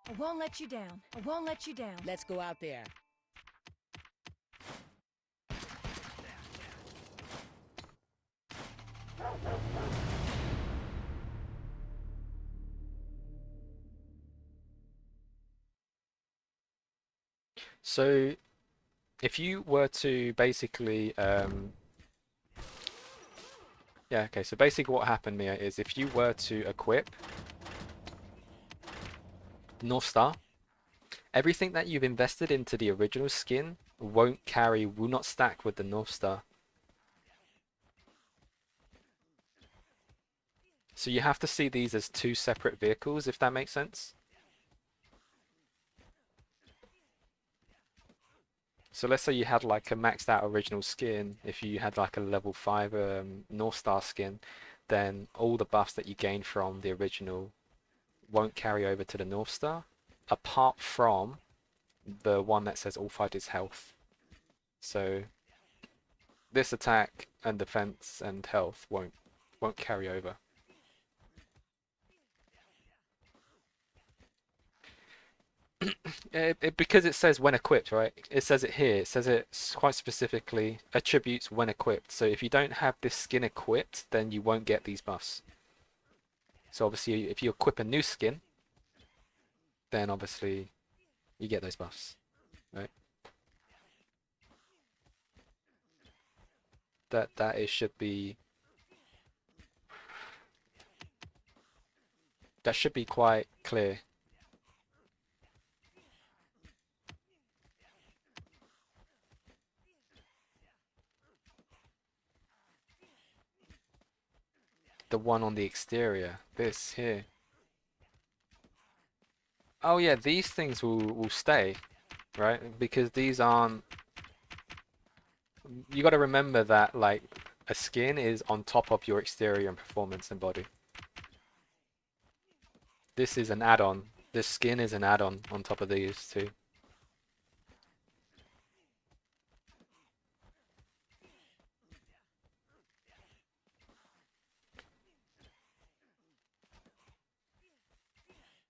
I won't let you down. I won't let you down. Let's go out there. So if you were to basically yeah, okay, so basically what happened, Mia, is if you were to equip the North Star, everything that you've invested into the original skin will not stack with the North Star. So you have to see these as two separate vehicles, if that makes sense. So let's say you had like a maxed out original skin, if you had like a level 5 North Star skin, then all the buffs that you gain from the original won't carry over to the North Star, apart from the one that says all fighters health. So this attack and defense and health won't carry over. Because it says when equipped, right? It says it here. It says it quite specifically attributes when equipped. So if you don't have this skin equipped, then you won't get these buffs. So obviously, if you equip a new skin, then obviously you get those buffs, right? That should be quite clear. The one on the exterior, this here. Oh yeah, these things will stay, right? Because these aren't. You got to remember that like a skin is on top of your exterior and performance and body. This is an add-on. This skin is an add-on on top of these two.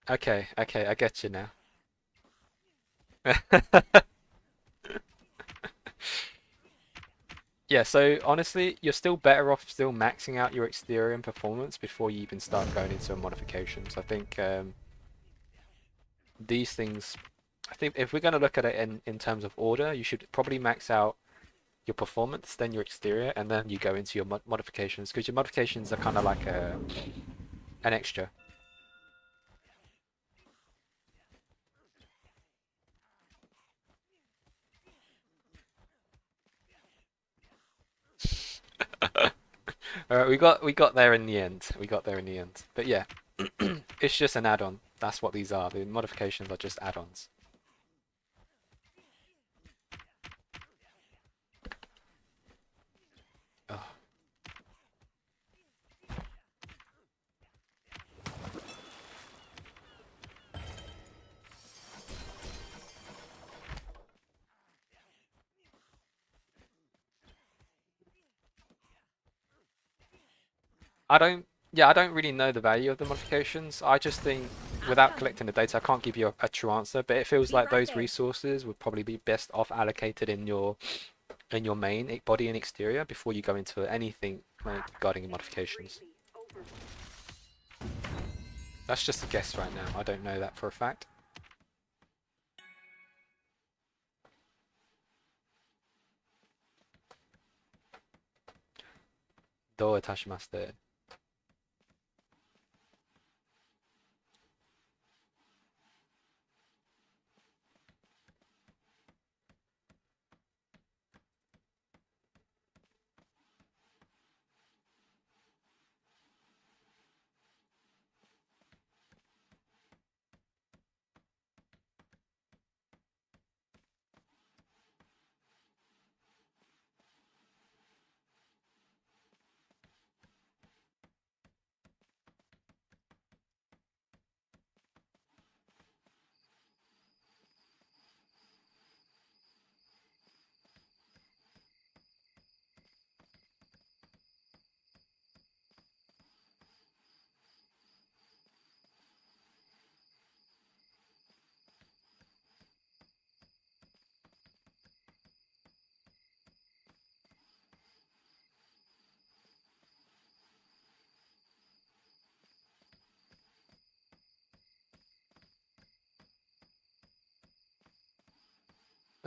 Okay, I get you now. Yeah, so honestly, you're still better off still maxing out your exterior and performance before you even start going into modifications. I think these things, I think if we're going to look at it in terms of order, you should probably max out your performance, then your exterior, and then you go into your modifications, because your modifications are kind of like an extra. Alright, we got there in the end. We got there in the end. But yeah, it's just an add-on. That's what these are. The modifications are just add-ons. Oh. I don't really know the value of the modifications. I just think without collecting the data, I can't give you a true answer, but it feels like those resources would probably be best off allocated in your main body and exterior before you go into anything like regarding modifications. That's just a guess right now. I don't know that for a fact. どういたしまして。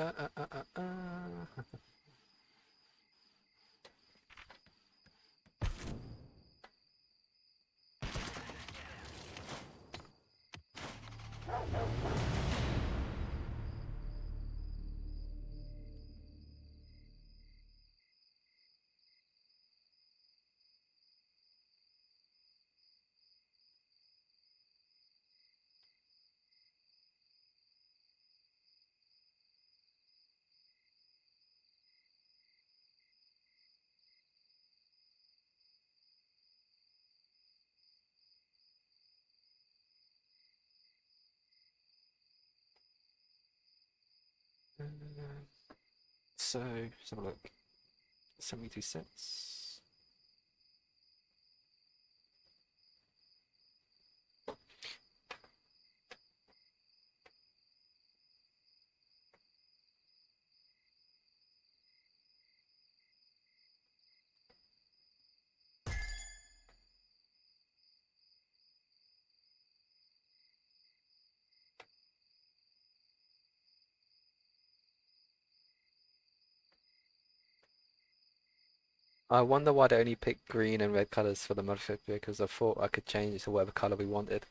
Uh, uh, uh, uh, uh. So, let's have a look. 72 cents. I wonder why they only picked green and red colors for the modified because I thought I could change it to whatever color we wanted.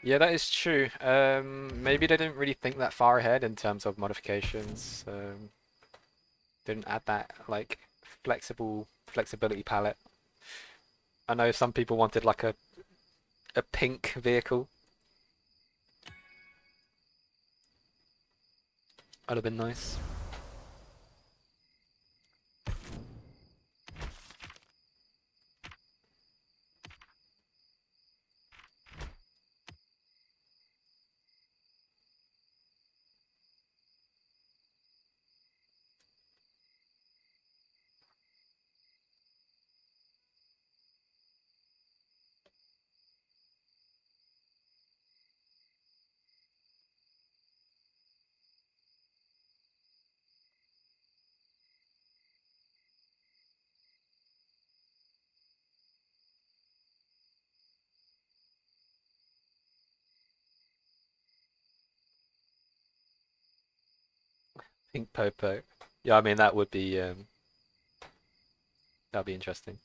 Yeah, that is true. Maybe they didn't really think that far ahead in terms of modifications. Didn't add that like flexibility palette. I know some people wanted like a pink vehicle. That'd have been nice. Pink Popo. Yeah, I mean that'd be interesting.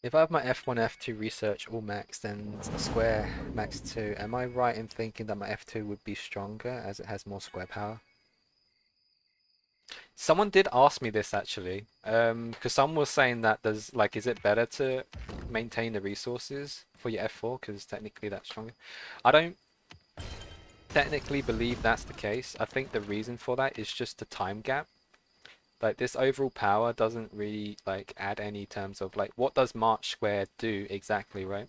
If I have my F1, F2 research all maxed and the square maxed too, am I right in thinking that my F2 would be stronger as it has more square power? Someone did ask me this actually, because someone was saying that there's like, is it better to maintain the resources for your F4 because technically that's stronger? I don't technically believe that's the case. I think the reason for that is just the time gap. Like this overall power doesn't really like add any terms of like what does March Square do exactly, right?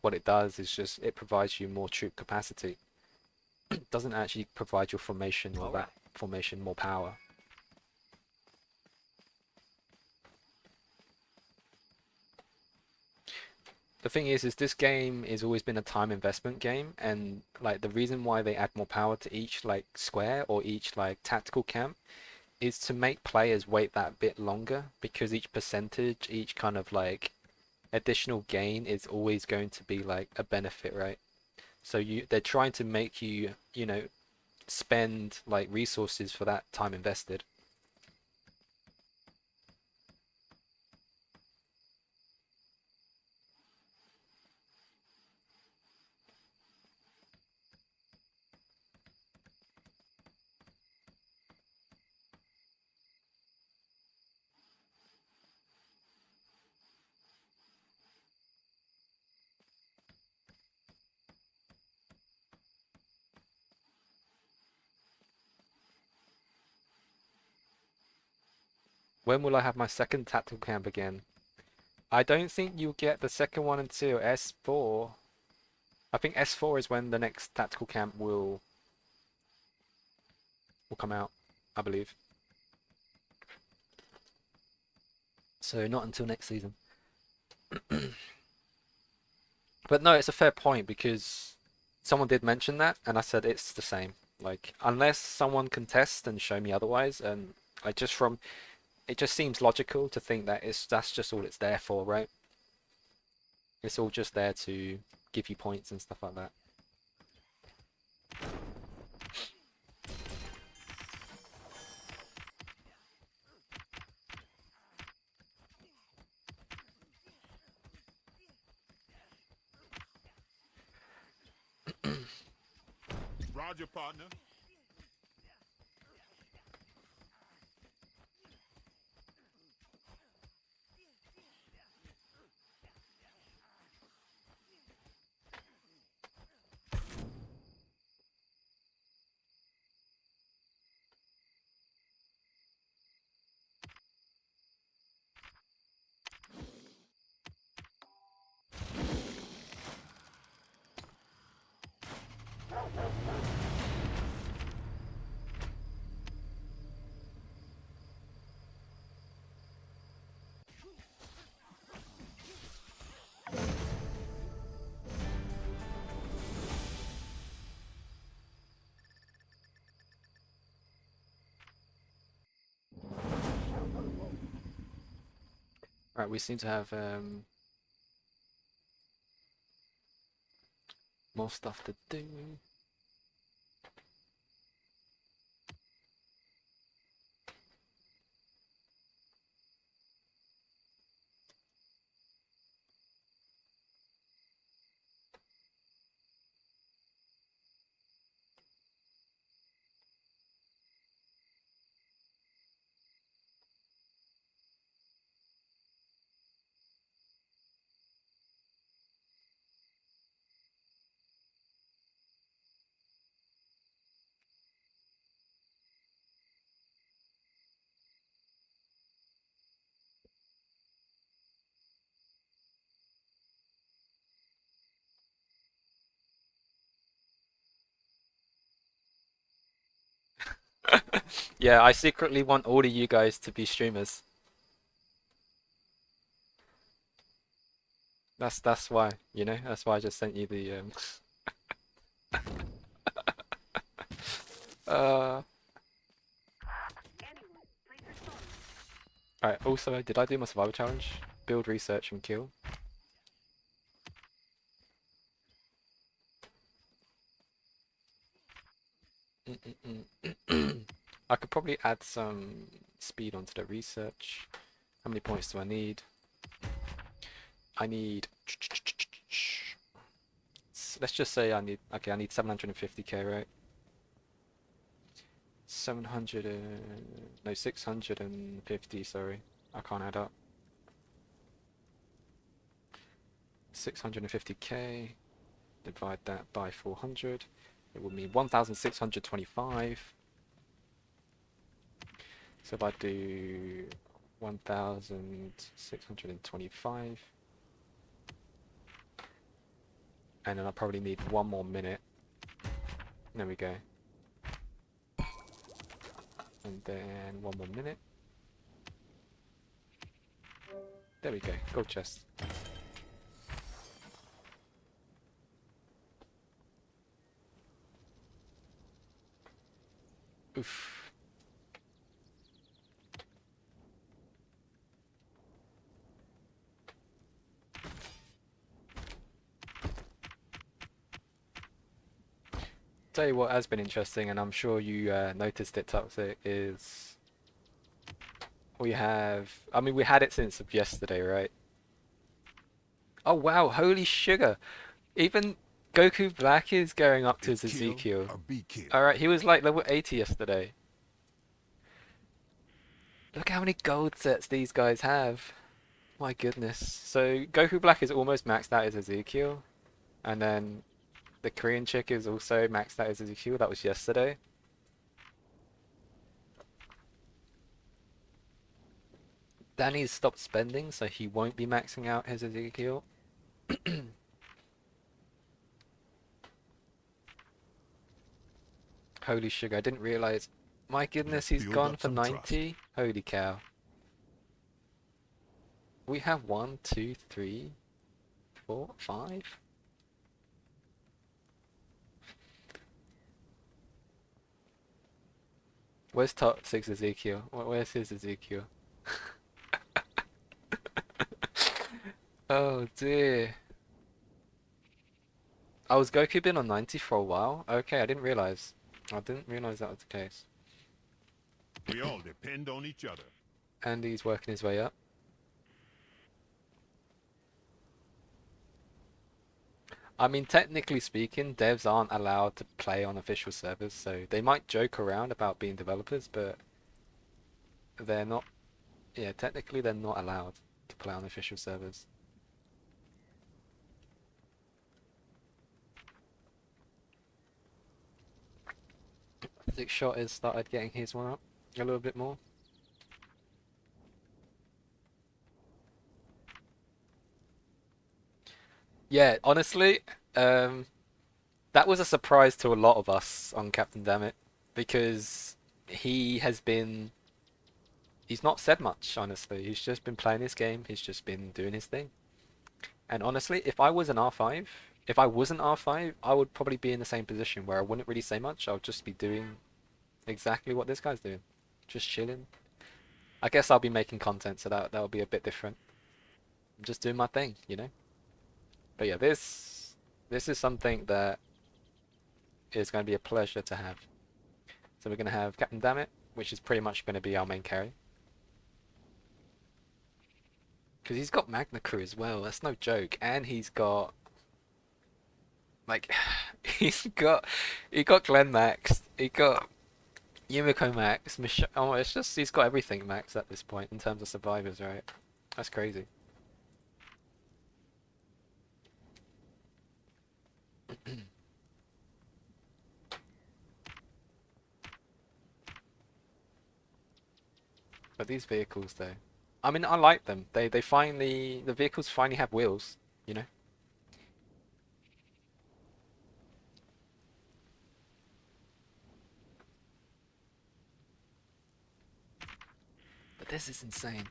What it does is just it provides you more troop capacity. It doesn't actually provide your formation or that formation more power. The thing is this game has always been a time investment game, and like the reason why they add more power to each like square or each like tactical camp is to make players wait that bit longer because each percentage, each kind of like additional gain is always going to be like a benefit, right? So they're trying to make you, you know, spend like resources for that time invested. When will I have my second tactical camp again? I don't think you'll get the second one until S4. I think S4 is when the next tactical camp will will come out, I believe. So not until next season. But no, it's a fair point because someone did mention that, and I said it's the same. Like, unless someone can test and show me otherwise, and like just from it just seems logical to think that that's just all it's there for, right? It's all just there to give you points and stuff like that. Roger, partner. Right, we seem to have more stuff to do. Yeah, I secretly want all of you guys to be streamers. That's why, you know, that's why I just sent you the uh Alright, also did I do my survival challenge? Build, research and kill. I could probably add some speed onto the research. How many points do I need? I need let's just say I need 750k, right? 700 no 650, sorry. I can't add up. 650k, divide that by 400. It would mean 1625. So if I do 1625, and then I probably need one more minute. There we go. And then one more minute. There we go. Gold chest. Oof. Tell you what has been interesting, and I'm sure you noticed it, Toxic, is we have, I mean, we had it since of yesterday, right? Oh wow, holy sugar. Even Goku Black is going up to his Ezekiel. Alright, he was like level 80 yesterday. Look how many gold sets these guys have. My goodness. So Goku Black is almost maxed out as Ezekiel. And then the Korean chick is also maxed out as Ezekiel. That was yesterday. Danny's stopped spending, so he won't be maxing out his Ezekiel. Holy sugar, I didn't realize My goodness, he's build gone up for some 90. Holy cow. We have 1, 2, 3, 4, 5. Where's top 6 Ezekiel? Where's his Ezekiel? Oh dear. I was Goku been on 90 for a while? Okay, I didn't realize. I didn't realize that was the case. We all depend on each other. And he's working his way up. I mean, technically speaking, devs aren't allowed to play on official servers, so they might joke around about being developers, but they're not. Yeah, technically they're not allowed to play on official servers. Six Shot has started getting his one up a little bit more. Yeah, honestly, that was a surprise to a lot of us on Captain Dammit, because he has been, he's not said much, honestly. He's just been playing his game, he's just been doing his thing. And honestly, if I was an R5, if I wasn't R5, I would probably be in the same position where I wouldn't really say much, I would just be doing exactly what this guy's doing. Just chilling. I guess I'll be making content, so that'll be a bit different. I'm just doing my thing, you know? But yeah, this is something that is going to be a pleasure to have. So we're going to have Captain Dammit, which is pretty much going to be our main carry. Because he's got Magna Crew as well, that's no joke. And he's got... like, he got Glenn maxed, he got Yumiko max, oh, it's just, he's got everything max at this point in terms of survivors, right? That's crazy. But these vehicles though, I mean, I like them. They finally, the vehicles finally have wheels, you know? But this is insane.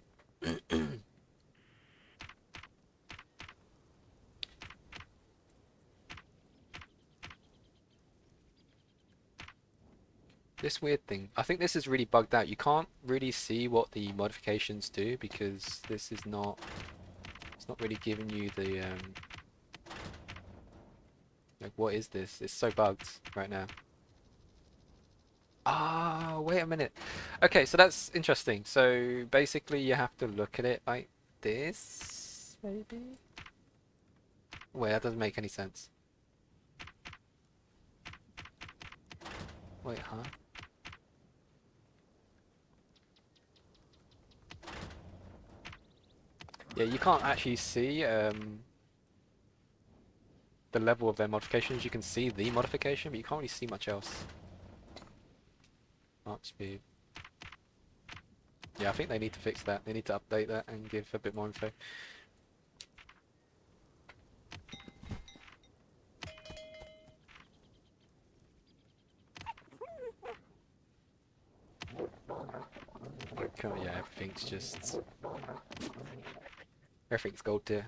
This weird thing. I think this is really bugged out. You can't really see what the modifications do because this is not... it's not really giving you the... like, what is this? It's so bugged right now. Ah, wait a minute. Okay, so that's interesting. So basically you have to look at it like this, maybe? Wait, that doesn't make any sense. Wait, huh? Yeah, you can't actually see the level of their modifications. You can see the modification, but you can't really see much else. Mark speed. Yeah, I think they need to fix that. They need to update that and give a bit more info. Yeah, everything's just... everything's gold tier.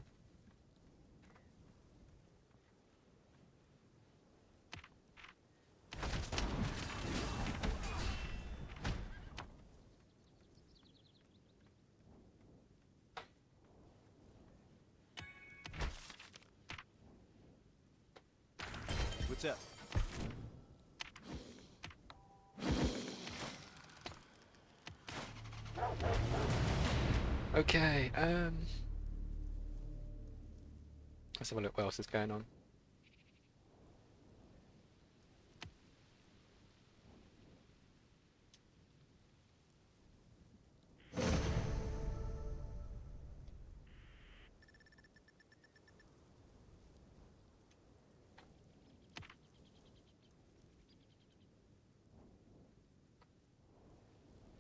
What's up? Okay, let's have a look what else is going on.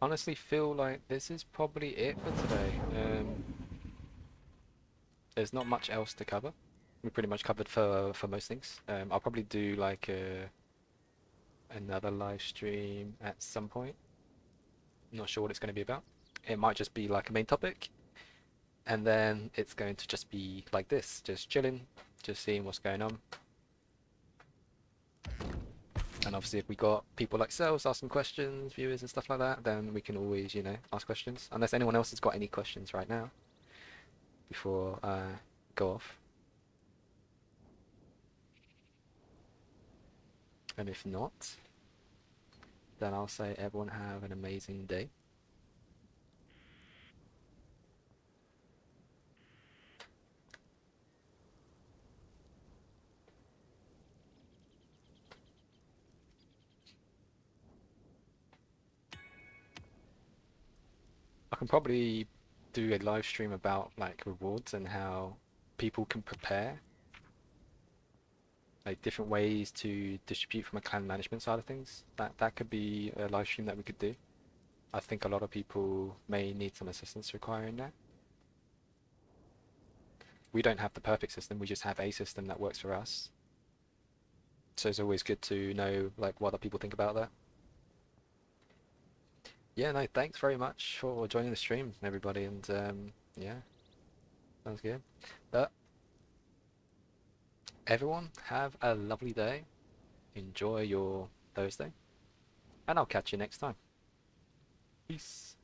Honestly feel like this is probably it for today. There's not much else to cover. We pretty much covered for most things. I'll probably do like another live stream at some point. I'm not sure what it's going to be about. It might just be like a main topic, and then it's going to just be like this, just chilling, just seeing what's going on. And obviously if we got people like yourselves asking questions, viewers and stuff like that, then we can always, you know, ask questions. Unless anyone else has got any questions right now before I go off. And if not, then I'll say everyone have an amazing day. I can probably do a live stream about like rewards and how people can prepare, like different ways to distribute from a clan management side of things. That could be a live stream that we could do. I think a lot of people may need some assistance requiring that. We don't have the perfect system, we just have a system that works for us. So it's always good to know like what other people think about that. Yeah, no, thanks very much for joining the stream, everybody, and yeah, sounds good. But everyone, have a lovely day, enjoy your Thursday, and I'll catch you next time. Peace.